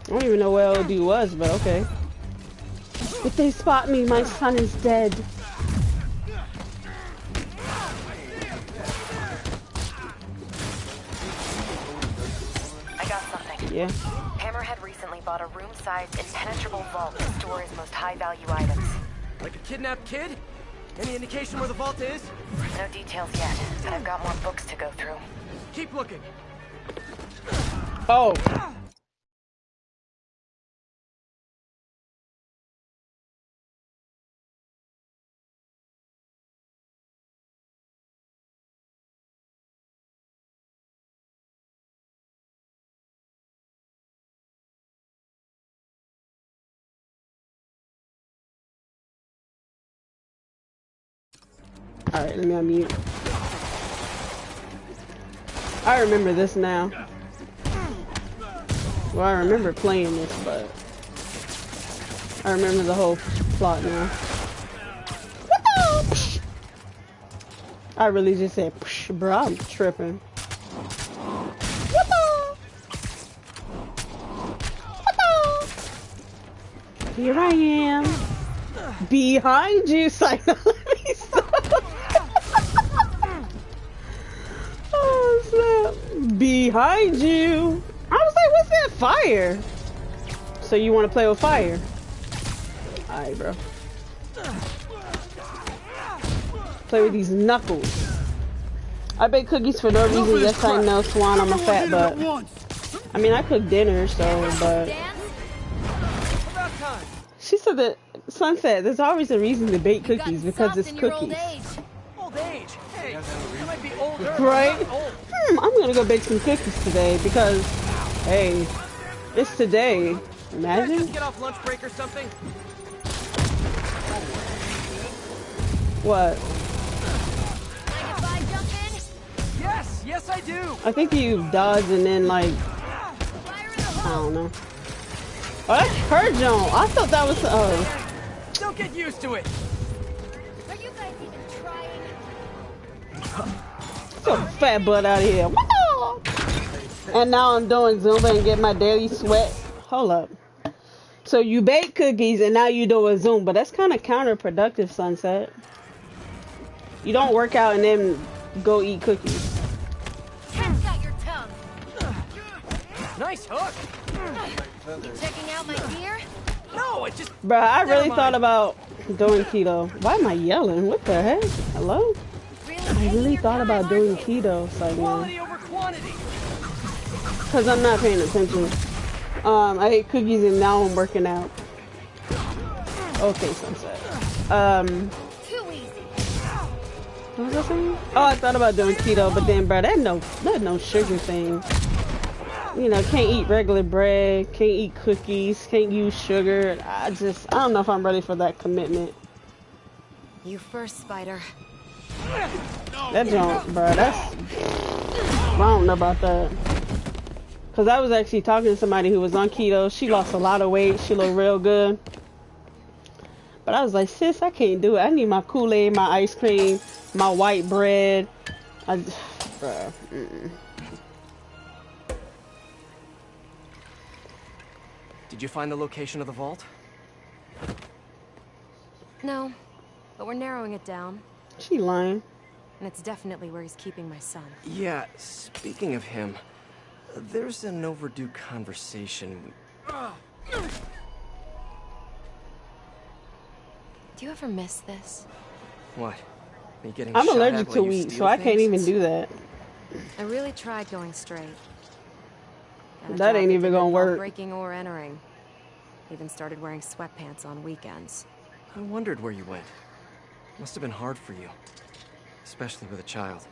I don't even know where OD was, but okay. If they spot me, my son is dead. I got something. Yeah. Hammerhead recently bought a room-sized, impenetrable vault to store his most high-value items. Like a kidnapped kid? Any indication where the vault is? No details yet, but I've got more books to go through. Keep looking. Oh. Alright, let me unmute. I remember this now. Well, I remember playing this, but I remember the whole plot now. I really just said, bro, I'm tripping. Here I am. Behind you, Psycho. Oh, snap. Behind you. I was like, what's that fire? So you want to play with fire? Alright, bro. Play with these knuckles. I bake cookies for no reason. Yes, I know, Swan, I'm a fat butt. I mean, I cook dinner, so, but... She said that, Sunset, there's always a reason to bake cookies because it's cookies. Old age? Hey, you might be older. Right? I'm gonna go bake some cookies today because, hey, it's today. Imagine. Just get off lunch break or something. What? Yes, I do. I think you dodge and then like I don't know. Oh, that's her Joan. I thought that was Don't get used to it. Are you guys even trying? Get your fat butt out of here. And now I'm doing Zumba and get my daily sweat. Hold up. So you bake cookies and now you do a Zumba. That's kind of counterproductive, Sunset. You don't work out and then go eat cookies. Cat's got your tongue. Nice hook. You checking out my gear? No, it just. Bruh, I Never really mind. thought about doing keto. Why am I yelling? What the heck? Hello? I really thought about doing keto, Quality over quantity. because I'm not paying attention. I ate cookies and now I'm working out. Okay, Sunset. Too easy. What was I saying? Oh, I thought about doing keto, but then, bro, that no sugar thing. You know, can't eat regular bread, can't eat cookies, can't use sugar. I don't know if I'm ready for that commitment. You first, Spider. That junk, bro, that's... I don't know about that. Because I was actually talking to somebody who was on keto. She lost a lot of weight. She looked real good. But I was like, sis, I can't do it. I need my Kool-Aid, my ice cream, my white bread. Bruh. Did you find the location of the vault? No, but we're narrowing it down. She lying. And it's definitely where he's keeping my son. Yeah, speaking of him, there's an overdue conversation. Do you ever miss this? What? Are you getting I'm shot allergic at to while you wheat, steal so I can't things? even do that. I really tried going straight. Got a That job ain't even didn't gonna involve work. breaking or entering. Even started wearing sweatpants on weekends. I wondered where you went. Must have been hard for you. Especially with a child.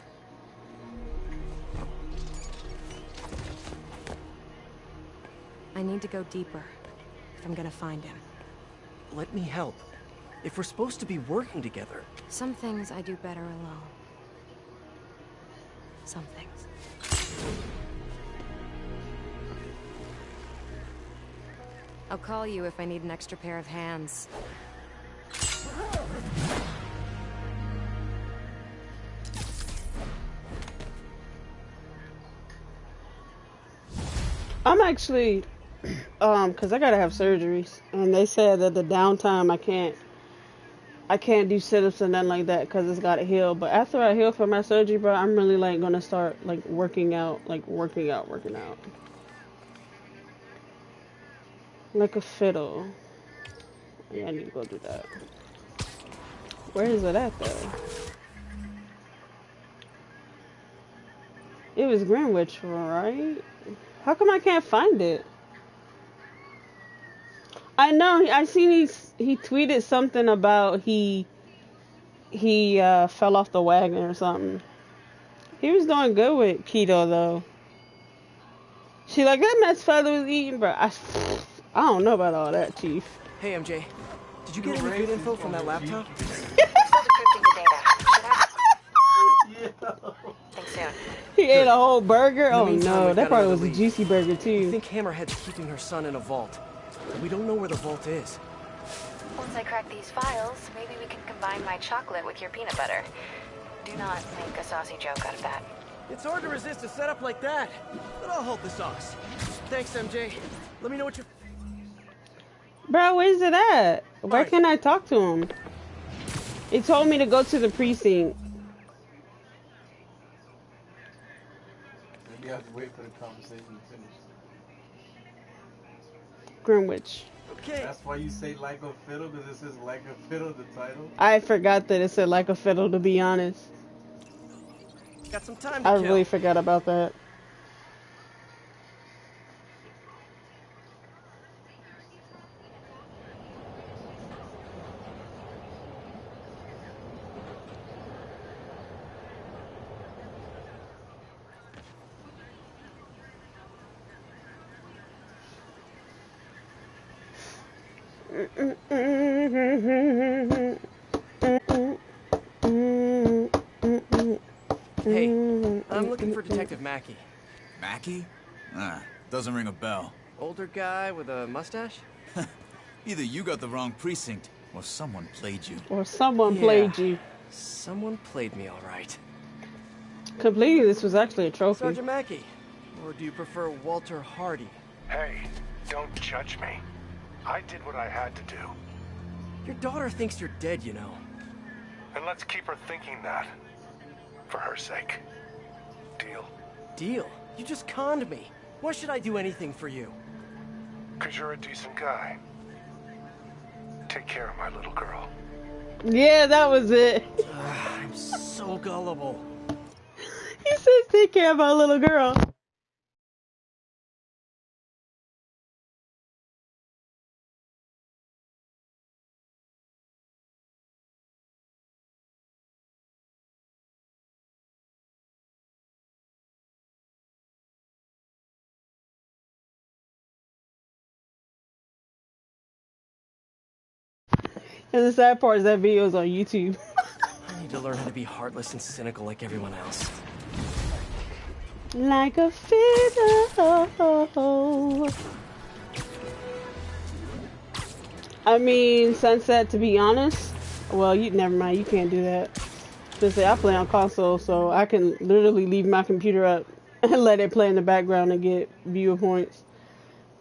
I need to go deeper if I'm gonna find him. Let me help. If we're supposed to be working together... Some things I do better alone. Some things. I'll call you if I need an extra pair of hands. I'm actually, cause I gotta have surgeries, and they said that the downtime I can't do sit-ups and nothing like that, cause it's gotta heal. But after I heal from my surgery, bro, I'm really like gonna start like working out, working out, like a fiddle. Yeah, I need to go do that. Where is it at though? It was Greenwich, right? How come I can't find it? I know. I seen he tweeted something about he fell off the wagon or something. He was doing good with keto though. She like that mess father was eating, bro. I don't know about all that, Chief. Hey, MJ. Did you get any good info from that laptop? Think soon. He ate a whole burger? In the Oh meantime, no, we've that got probably another was a lead. juicy burger We too. think Hammerhead's keeping her son in a vault. We don't know where the vault is. Once I crack these files, maybe we can combine my chocolate with your peanut butter. Do not make a saucy joke out of that. It's hard to resist a setup like that, but I'll hold the sauce. Thanks, MJ. Let me know what you're... Bro, where's it at? Where can I talk to him? It told me to go to the precinct. Maybe you have to wait for the conversation to finish. Greenwich. Okay. That's why you say like a fiddle, because it says like a fiddle, the title. I forgot that it said like a fiddle, to be honest. Got some time to I kill. really forgot about that. Hey, I'm I'm looking for Detective Mackey. Mackey? Doesn't ring a bell. Older guy with a mustache? Either you got the wrong precinct, or someone played you. Or someone played you. Someone played me all right. Completely, this was actually a trophy. Sergeant Mackey, or do you prefer Walter Hardy? Hey, don't judge me. I did what I had to do. Your daughter thinks you're dead, you know. And let's keep her thinking that. For her sake. Deal? Deal? You just conned me. Why should I do anything for you? 'Cause you're a decent guy. Take care of my little girl. Yeah, that was it. I'm so gullible. He says take care of my little girl. And the sad part is that video is on YouTube. I need to learn how to be heartless and cynical like everyone else. Like a fiddle. I mean, Sunset, to be honest, well, never mind, you can't do that. Just say I play on console, so I can literally leave my computer up and let it play in the background and get viewer points.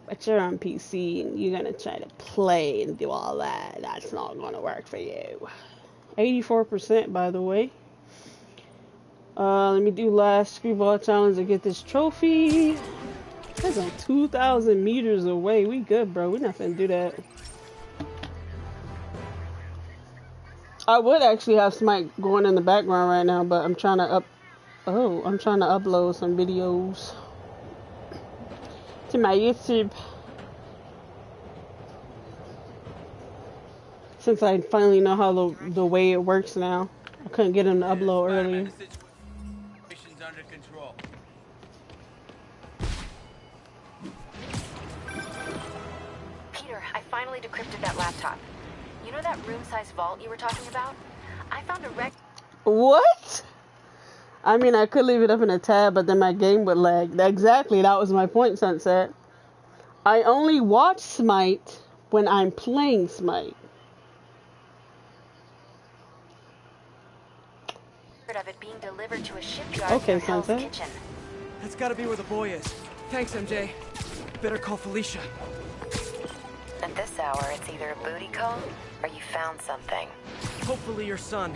But you're on PC and you're gonna try to play and do all that. That's not gonna work for you. 84%, by the way. Let me do last screwball challenge to get this trophy. That's on 2,000 meters away. We good, bro. We're not finna do that. I would actually have Smite going in the background right now, but I'm trying to upload some videos to my YouTube. Since I finally know how the way it works now. I couldn't get him to upload earlier. Under control. Peter, I finally decrypted that laptop. You know that room-sized vault you were talking about? I found a wreck. What? I mean, I could leave it up in a tab, but then my game would lag. Exactly, that was my point, Sunset. I only watch Smite when I'm playing Smite. Of it being delivered to a shipyard okay, near Hell's Sunset. Kitchen. That's gotta be where the boy is. Thanks, MJ. Better call Felicia. At this hour, it's either a booty call or you found something. Hopefully your son.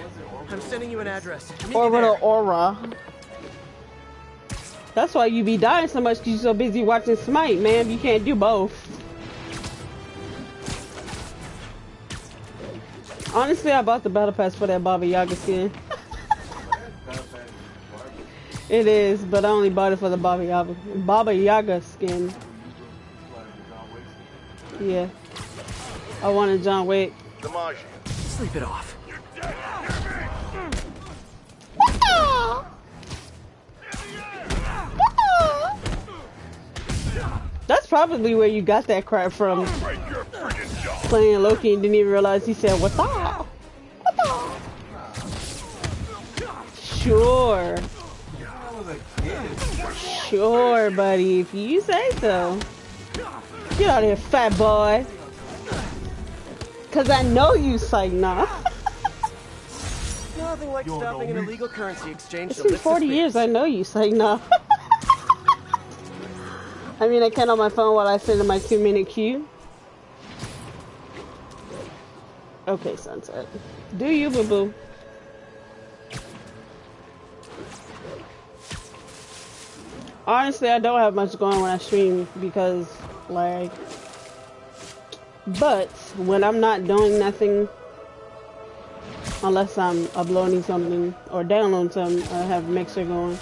I'm sending you an address. Orbital Aura. That's why you be dying so much because you're so busy watching Smite, man. You can't do both. Honestly, I bought the battle pass for that Baba Yaga skin. It is, but I only bought it for the Baba Yaga skin. Yeah. I wanted John Wick. Sleep it off. That's probably where you got that crap from. Playing Loki and didn't even realize he said, "What's up?" Sure. Sure, buddy, if you say so. Get out of here, fat boy. Cause I know you psych now. Nothing like stopping an illegal currency exchange. It's been 40 years, I know you psych now. I mean, I can't on my phone while I sit in my 2-minute queue. Okay, Sunset. Do you, boo-boo? Honestly, I don't have much going when I stream because, like, but when I'm not doing nothing, unless I'm uploading something or downloading something, I have Mixer going.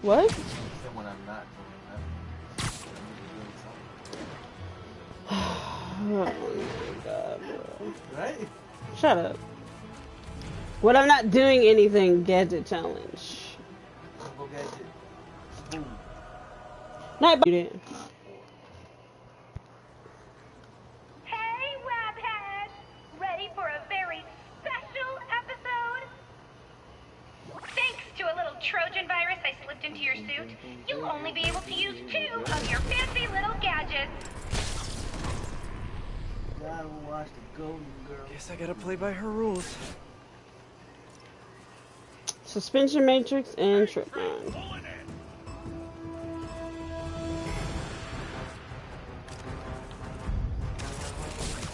What? When I'm not Oh my god, bro. right? Shut up. When I'm not doing anything, gadget challenge. Night, you Hey, Webhead! Ready for a very special episode? Thanks to a little Trojan virus I slipped into your suit, you'll only be able to use 2 of your fancy little gadgets. Gotta watch the Golden Girl. Guess I gotta play by her rules. Suspension matrix and trip line.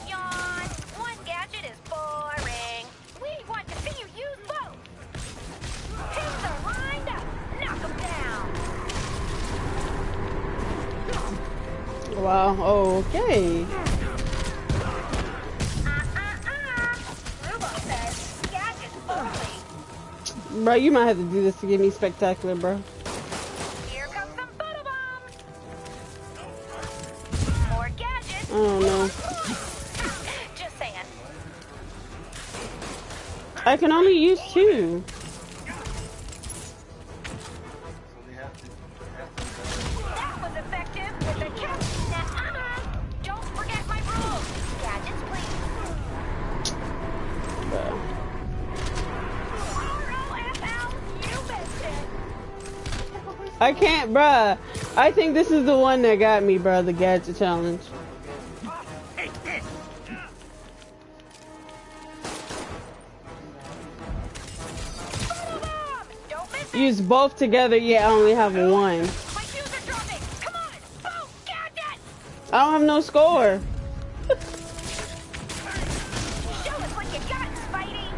Yawn. One gadget is boring. We want to see you use both. Pins are lined up. Knock them down. Wow, okay. Rubo says gadgets only. Bro, you might have to do this to get me spectacular, bro. Here comes some photobombs. More gadgets. I don't know. Just saying. I can only use 2. That was effective with the cap. Don't forget my rules. Gadgets, please. ROFL, you missed it. I can't, bruh. I think this is the one that got me, bruh. The gadget challenge. Use both together. Yeah, I only have 1. My shoes are dropping. Come on, boom, gadgets. I don't have no score. Show us what you got, Spidey.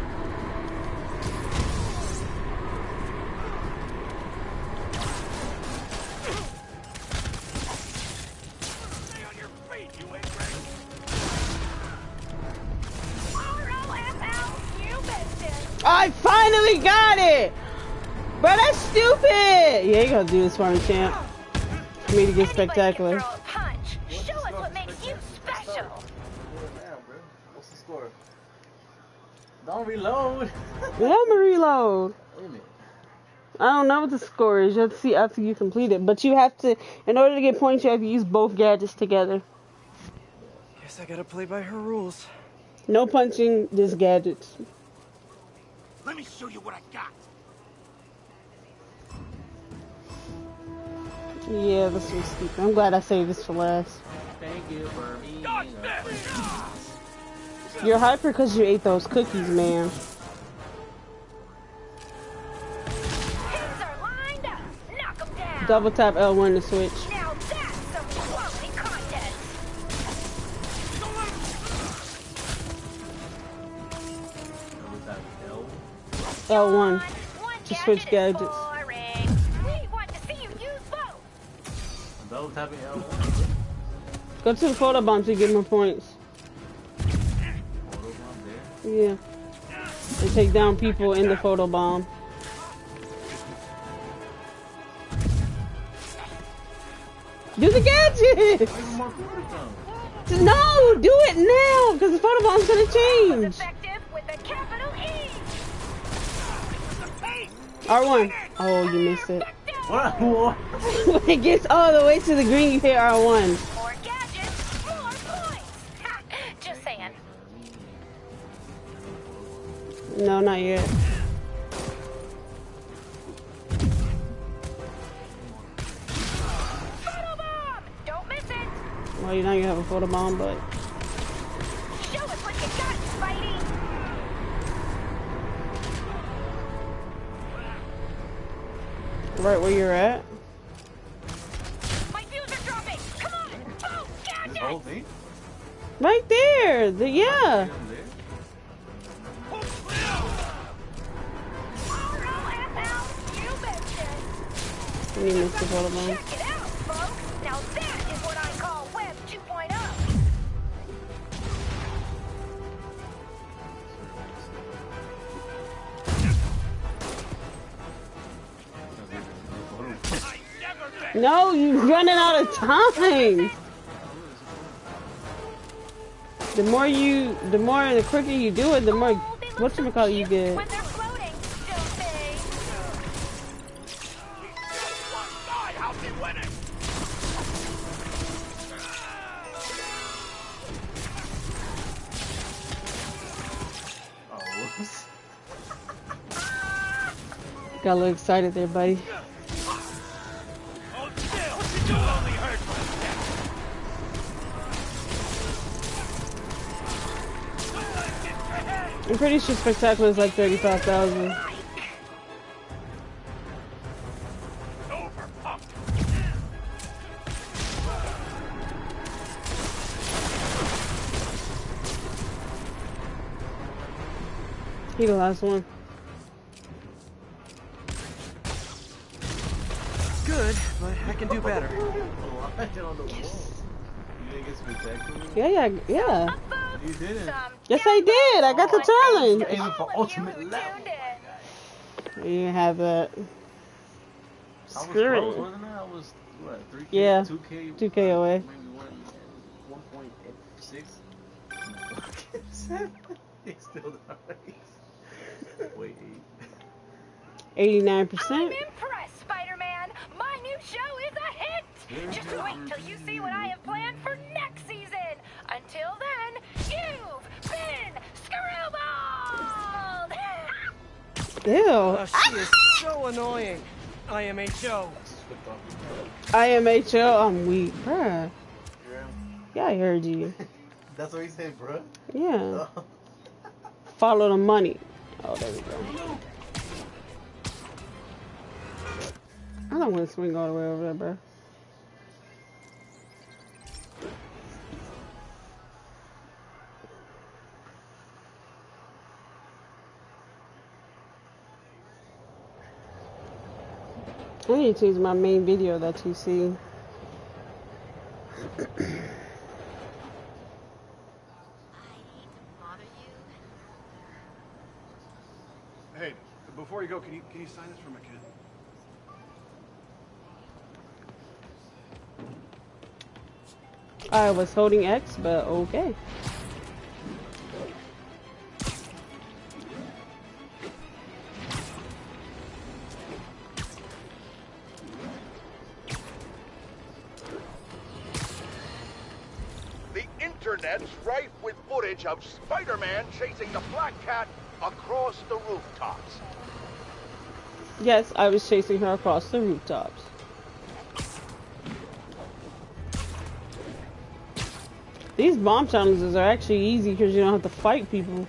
Stay on your feet, you ain't ready. ROFL, you missed it. I finally got it. Bro, that's stupid. Yeah, you gotta do this for me, champ. For me to get spectacular. Throw a punch. Show us what makes you special. What's the score? Don't reload. Let me reload. Wait a minute. I don't know what the score is. You have to see after you complete it. But you have to, in order to get points, you have to use both gadgets together. Guess I gotta play by her rules. No punching, just gadgets. Let me show you what I got. Yeah, this was stupid. I'm glad I saved this for last. Thank you for me. You're hyper because you ate those cookies, man. Pins are lined up. Knock them down. Double tap L1 to switch. Now that's some quality content. L1 to switch gadgets. Boring. We want to see you use both. Double tapping L1. Go to the photo bomb to get more points. Yeah. And take down people in the photo bomb. Do the gadget! No, do it now, because the photo bomb's gonna change. With a capital E. R1. Oh, you missed it. What? When it gets all the way to the green, you hit R1. More gadgets, more points. Ha, just saying. No, not yet. Photobomb! Don't miss it. Well, you know you have a photo bomb, but Show us what you got, Spidey. right where you're at. My fuse are dropping. Come on, boom, gadgets. Whole thing? Right there. Yeah. ROFL, you missed it. You missed the photo bomb. Check it out, folks. Now that is what I call Web 2.0. No, you're running out of time. The more the quicker you do it, the more whatchamacallit you get. When they're floating, don't they? How's he winning? Got a little excited there, buddy. I'm pretty sure Spectacular is like 35,000. He the last one. Good, but I can do better. Yeah. You didn't. Yes, I did. I got the challenge. Aiming for ultimate level. You didn't have that. I was Screw close, it. wasn't I? I was, what, 3K? Yeah. 2K away. Maybe 1.6. It's still the race. Wait, 89%. I'm impressed, Spider-Man. My new show is a hit. Just wait till you see what I have planned for next season. Until then, you've been screwballed. Ew. Oh, she is so annoying. IMHO. IMHO, I'm weak, bruh. Yeah, I heard you. That's what he said, bruh? Yeah. Follow the money. Oh, there we go. I don't want to swing all the way over there, bruh. I need to change my main video that you see. Hey, before you go, can you sign this for my kid? I was holding X, but okay. The internet's rife with footage of Spider-Man chasing the Black Cat across the rooftops. Yes, I was chasing her across the rooftops. These bomb challenges are actually easy because you don't have to fight people.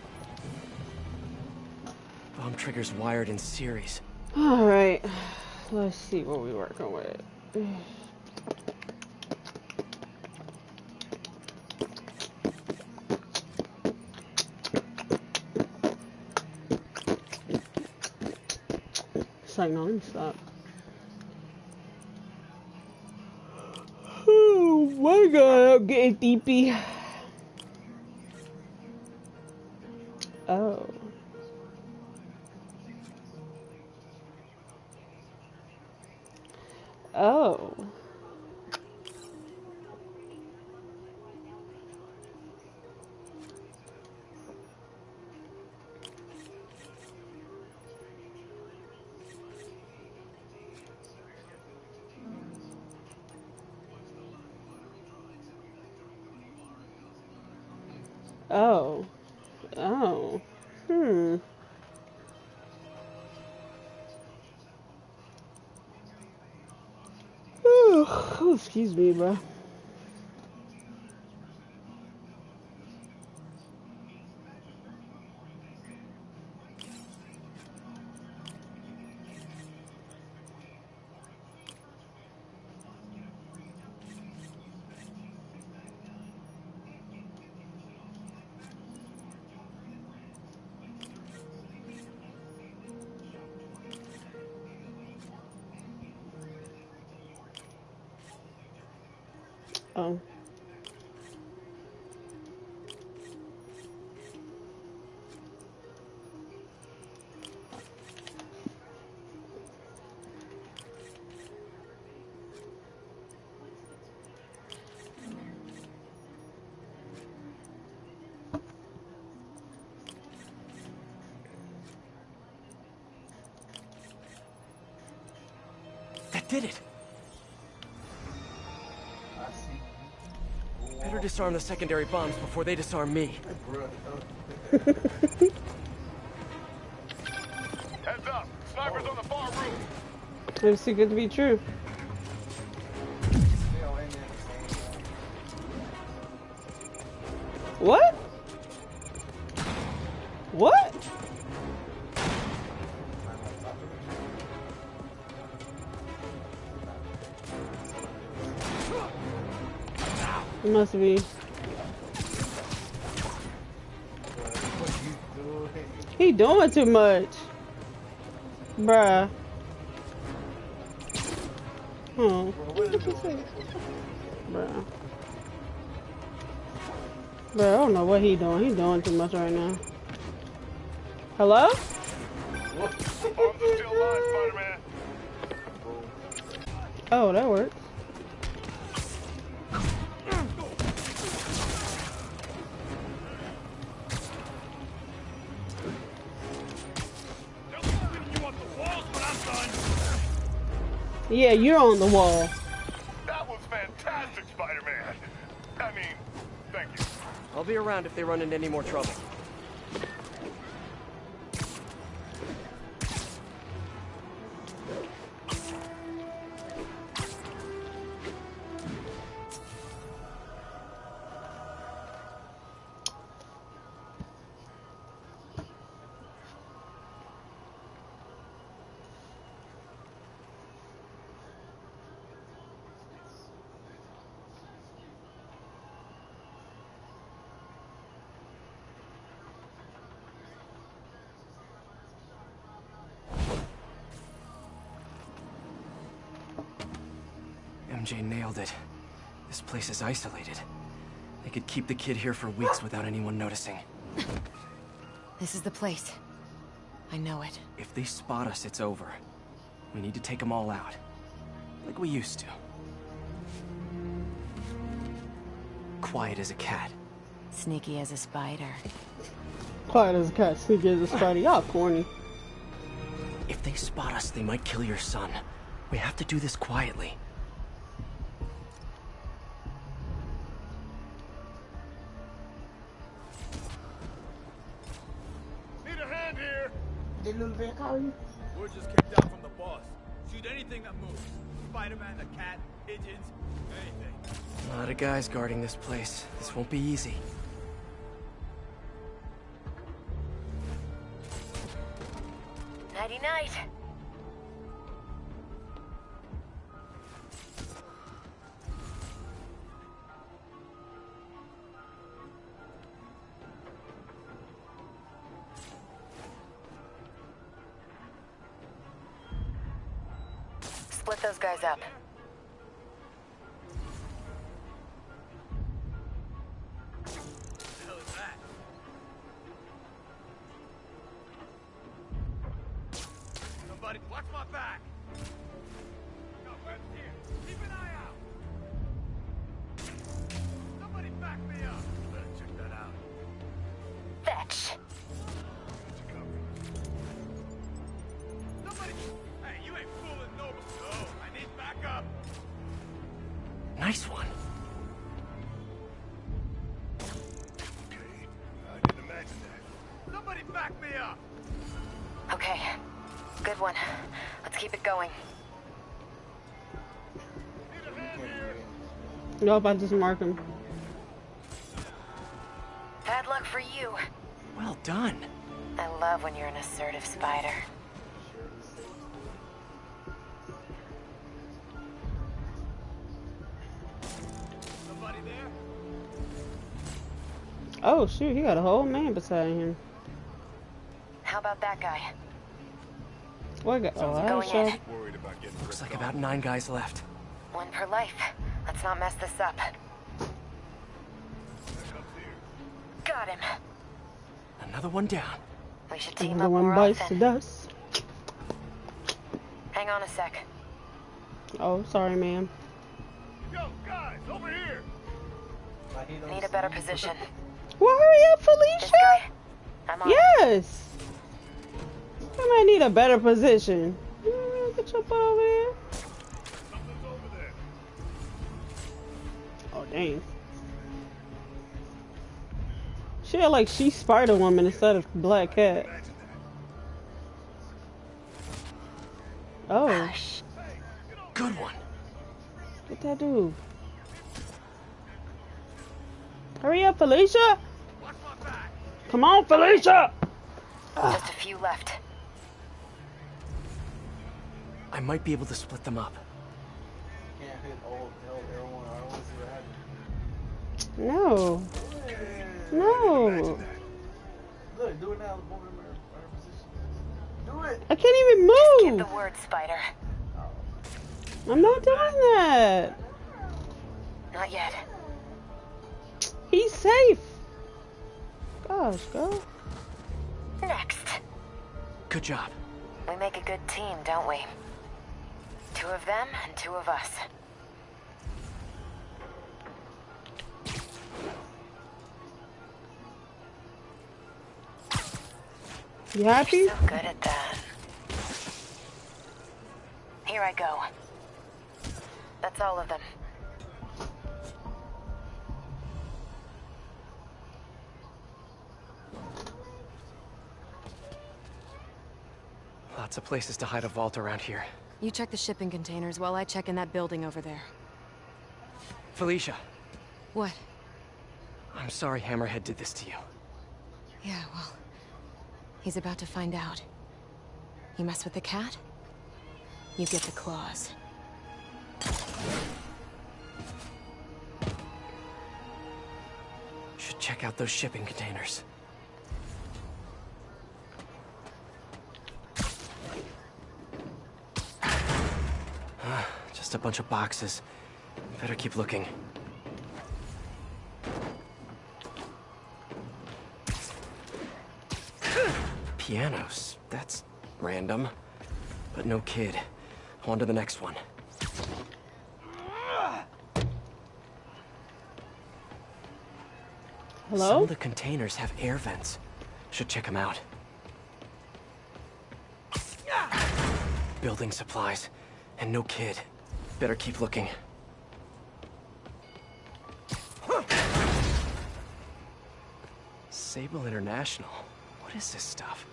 Bomb trigger's wired in series. Alright, let's see what we're working with. It's like non-stop. Oh my god, I'm getting deepy. Oh. Oh. Oh. Oh. Hmm. Oh, excuse me, bro. Oh. That did it. Better disarm the secondary bombs before they disarm me. As Heads up. Snipers on the far roof. It's too good to be true. What? What? It must be. He doing too much. Bruh. Bruh. Bruh, I don't know what he doing. He doing too much right now. Hello? Oh, that worked. Yeah, you're on the wall. That was fantastic, Spider-Man. I mean, thank you. I'll be around if they run into any more trouble. MJ nailed it. This place is isolated. They could keep the kid here for weeks without anyone noticing. This is the place. I know it. If they spot us, it's over. We need to take them all out. Like we used to. Quiet as a cat. Sneaky as a spider. Quiet as a cat, sneaky as a spider. Y'all corny. If they spot us, they might kill your son. We have to do this quietly. Need a hand here. We're just kicked out from the boss. Shoot anything that moves. Spider-Man, the cat, pigeons, anything. A lot of guys guarding this place. This won't be easy. Nighty-night. Split those guys up. Somebody watch my back. No, web's here. Keep an eye out. Somebody back me up. Better check that out. Fetch. Somebody. Hey, you ain't fooling nobody. No, I need backup. Nice one. Okay, I didn't imagine that. Somebody back me up. Okay. Good one. Let's keep it going. Nope, I just mark him. Bad luck for you. Well done. I love when you're an assertive spider. Somebody there? Oh shoot, he got a whole man beside him. How about that guy? What guy? Oh, I Going shot. in. Looks like about 9 guys left. One per life. Let's not mess this up. Got him. Another one down. We should team Another up one more bites the often. dust. Hang on a sec. Oh, sorry, ma'am. Yo, guys, over here. Need a better position. Well, hurry up, Felicia. This guy? I'm on. Yes. I might need a better position. Get your butt over here. Oh, dang. She had like she's Spider-Woman instead of Black Cat. Oh. Hush. Good one. What that do? Hurry up, Felicia! Come on, Felicia! Just a few left. I might be able to split them up. Can't hit all everyone. I don't want to see what happens. No. No. Look, do it now. Both of them are in position. Do it. I can't even Give move. the word, Spider. I'm not doing that. Not yet. He's safe. Gosh, girl. Next. Good job. We make a good team, don't we? 2 of them and 2 of us. You happy? You're so good at that. Here I go. That's all of them. Lots of places to hide a vault around here. You check the shipping containers while I check in that building over there. Felicia. What? I'm sorry Hammerhead did this to you. Yeah, well, he's about to find out. You mess with the cat, you get the claws. Should check out those shipping containers. Just a bunch of boxes. Better keep looking. Pianos. That's random. But no kid. On to the next one. Hello? Some of the containers have air vents. Should check them out. Building supplies. And no kid. Better keep looking. Sable International. What is this stuff?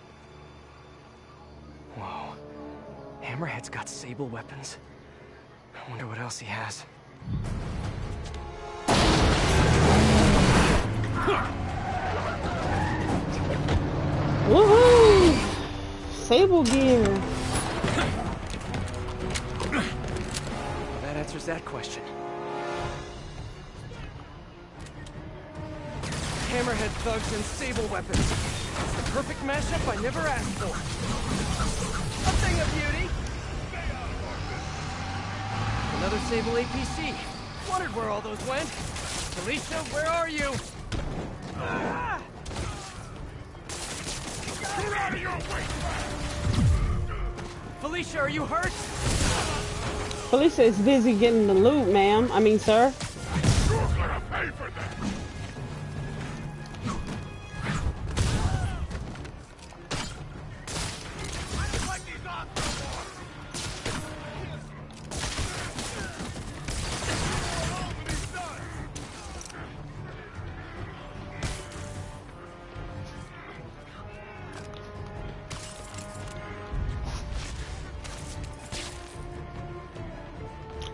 Whoa. Hammerhead's got Sable weapons. I wonder what else he has. Woohoo! Sable gear. That answers that question. Hammerhead thugs and Sable weapons. It's the perfect mashup I never asked for. A thing of beauty. Another Sable APC. Wondered where all those went. Felicia, where are you? Ah! Get out of your way! Felicia, are you hurt? Felicia is busy getting the loot, ma'am. I mean, sir. You're gonna pay for that.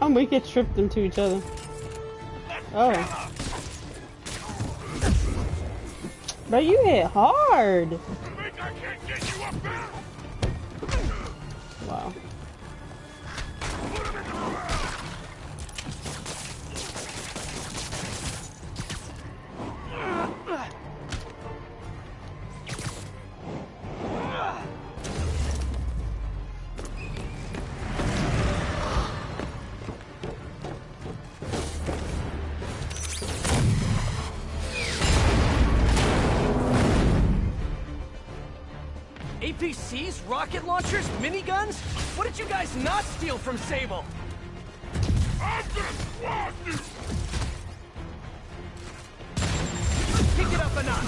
Oh, we could trip them to each other. Oh. But you hit hard. Wow. APCs, rocket launchers, miniguns? What did you guys not steal from Sable? I'm gonna squash you! Kick it up a notch!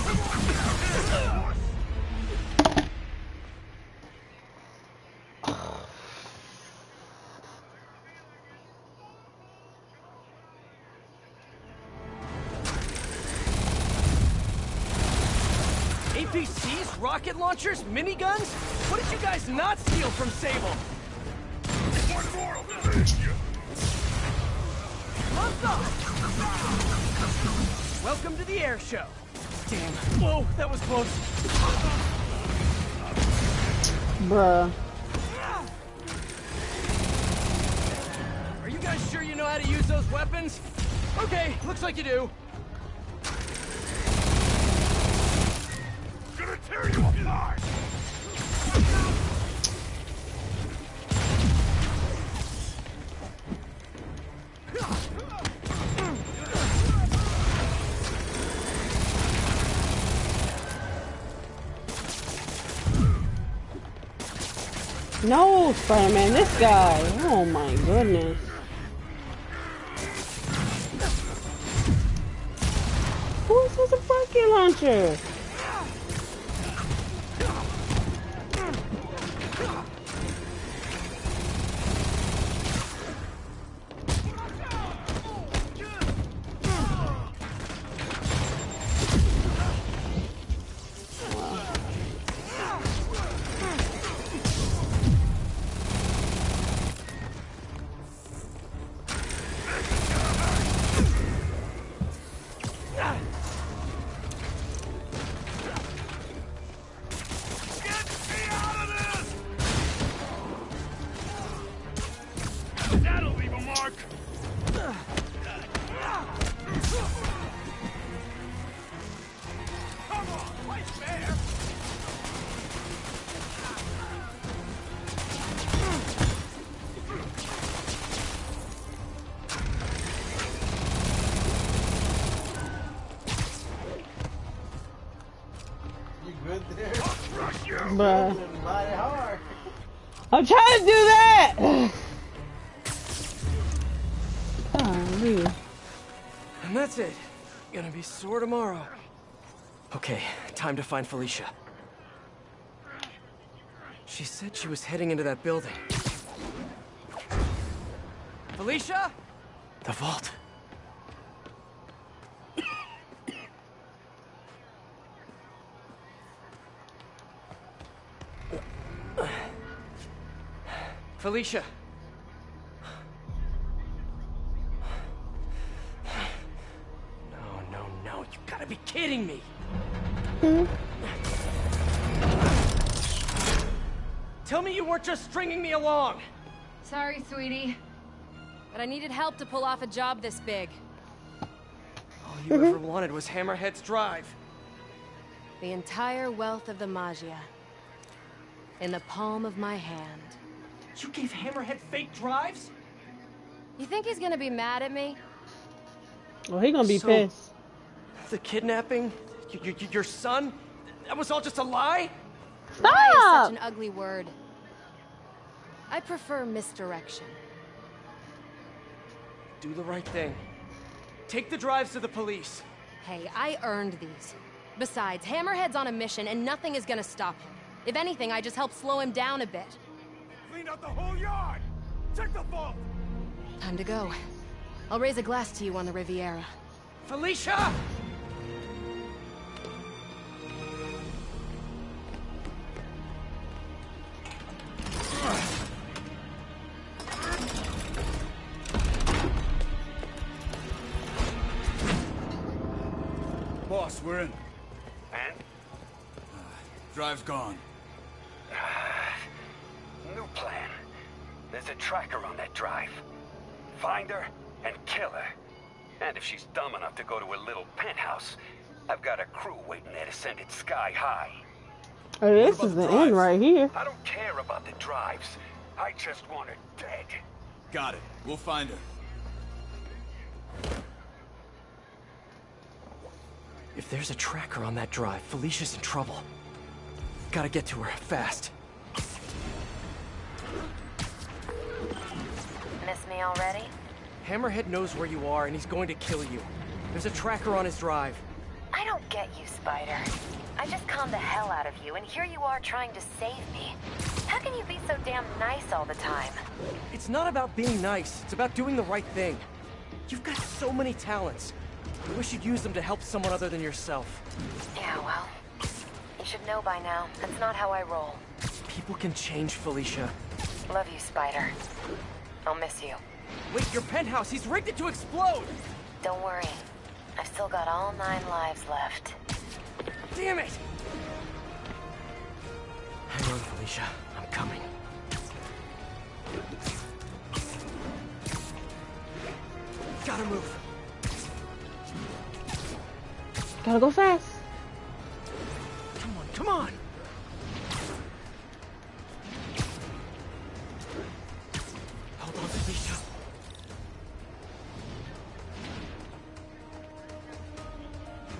APCs, rocket launchers, miniguns? What did you guys not steal from Sable? Welcome to the air show. Damn. Whoa, that was close. Bruh. Are you guys sure you know how to use those weapons? Okay, looks like you do. Gonna tear you apart! No, Spider-Man, this guy. Oh my goodness. Who is a rocket launcher? That'll leave a mark! Come on, fight fair! You good there? Bruh. I'm trying to do that! Golly. And that's it. Gonna be sore tomorrow. Okay, time to find Felicia. She said she was heading into that building. Felicia? The vault. Felicia. No, you gotta be kidding me. Tell me you weren't just stringing me along. Sorry, sweetie. But I needed help to pull off a job this big. All you ever wanted was Hammerhead's drive. The entire wealth of the Magia. In the palm of my hand. You gave Hammerhead fake drives? You think he's gonna be mad at me? Well, he gonna be pissed. The kidnapping? Your son? That was all just a lie? Lie is such an ugly word. I prefer misdirection. Do the right thing. Take the drives to the police. Hey, I earned these. Besides, Hammerhead's on a mission and nothing is gonna stop him. If anything, I just help slow him down a bit. Clean out the whole yard! Check the vault! Time to go. I'll raise a glass to you on the Riviera. Felicia! Boss, we're in. And? Drive's gone. New plan. There's a tracker on that drive. Find her and kill her. And if she's dumb enough to go to a little penthouse, I've got a crew waiting there to send it sky high. Oh, this is the end right here. I don't care about the drives. I just want her dead. Got it. We'll find her. If there's a tracker on that drive, Felicia's in trouble. Gotta get to her, fast. Miss me already? Hammerhead knows where you are, and he's going to kill you. There's a tracker on his drive. I don't get you, Spider. I just conned the hell out of you, and here you are trying to save me. How can you be so damn nice all the time? It's not about being nice. It's about doing the right thing. You've got so many talents. I wish you'd use them to help someone other than yourself. Yeah, well, you should know by now. That's not how I roll. People can change, Felicia. Love you, Spider. I'll miss you. Wait, your penthouse, he's rigged it to explode! Don't worry. I've still got all 9 lives left. Damn it! Hang on, Felicia. I'm coming. Gotta move. Gotta go fast. Come on, come on! Hold on, Felicia.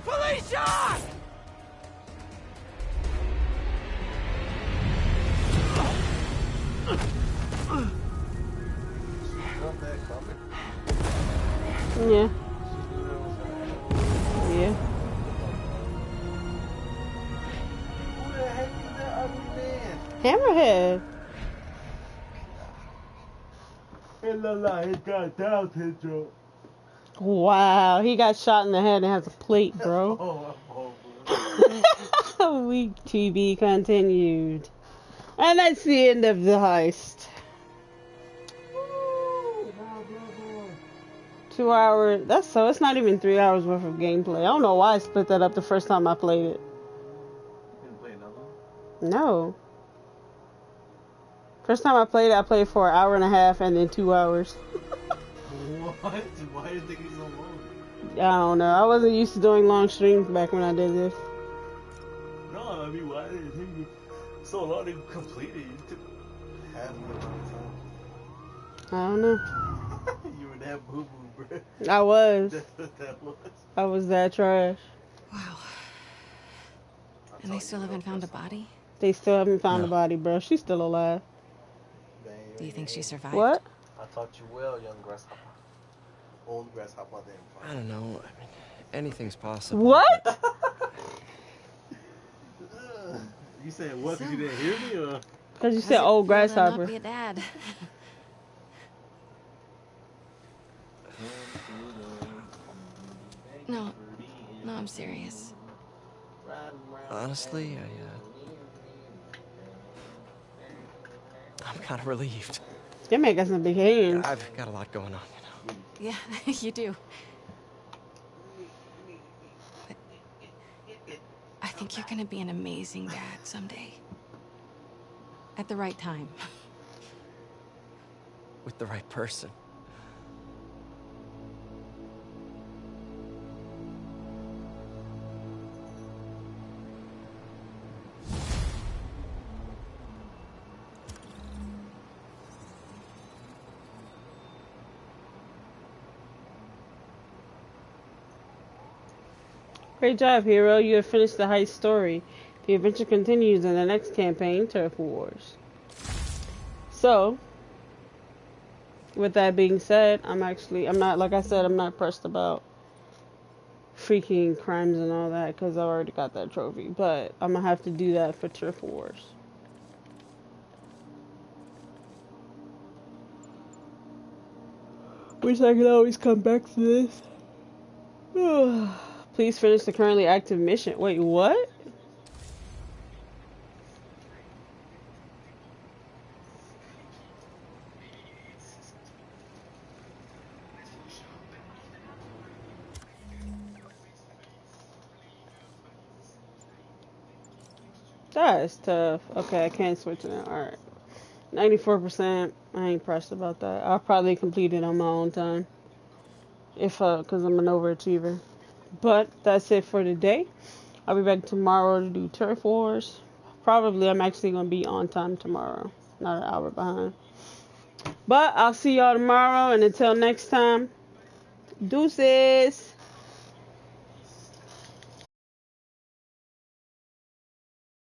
Felicia! Yeah. Yeah. Who the heck is that ugly man? Hammerhead. Hey, la, he got down syndrome. Wow, he got shot in the head and has a plate, bro. Weak TV continued. And that's the end of the heist. 2 hours. That's so. It's not even 3 hours worth of gameplay. I don't know why I split that up the first time I played it. You didn't play another one? No. First time I played for an hour and a half and then 2 hours. What? Why did it take you so long? I don't know. I wasn't used to doing long streams back when I did this. No, I mean, why did it take you so long to complete it? You took half of the time. I don't know. You were that boo-boo, bro. I was. That's what that was. I was that trash. Wow. And they still haven't found a body? They still haven't found a body, bro. She's still alive. Do you think she survived? What? I taught you well, young grasshopper. Old grasshopper then. I don't know. I mean, anything's possible. What? You said what? Because you didn't hear me, or? Because you said old grasshopper. Not be a dad. No, I'm serious. Honestly, I'm kind of relieved. They make us some big hands. I've got a lot going on, you know. Yeah, you do. But I think you're gonna be an amazing dad someday. At the right time. With the right person. Great job, hero. You have finished the heist story. The adventure continues in the next campaign, Turf Wars. So, with that being said, I'm not, like I said, I'm not pressed about freaking crimes and all that because I already got that trophy. But I'm going to have to do that for Turf Wars. Wish I could always come back to this. Please finish the currently active mission. Wait, what? That is tough. Okay, I can't switch it now. Alright. 94%. I ain't pressed about that. I'll probably complete it on my own time. Because I'm an overachiever. But that's it for today. I'll be back tomorrow to do Turf Wars. Probably I'm actually going to be on time tomorrow. Not an hour behind. But I'll see y'all tomorrow. And until next time, deuces.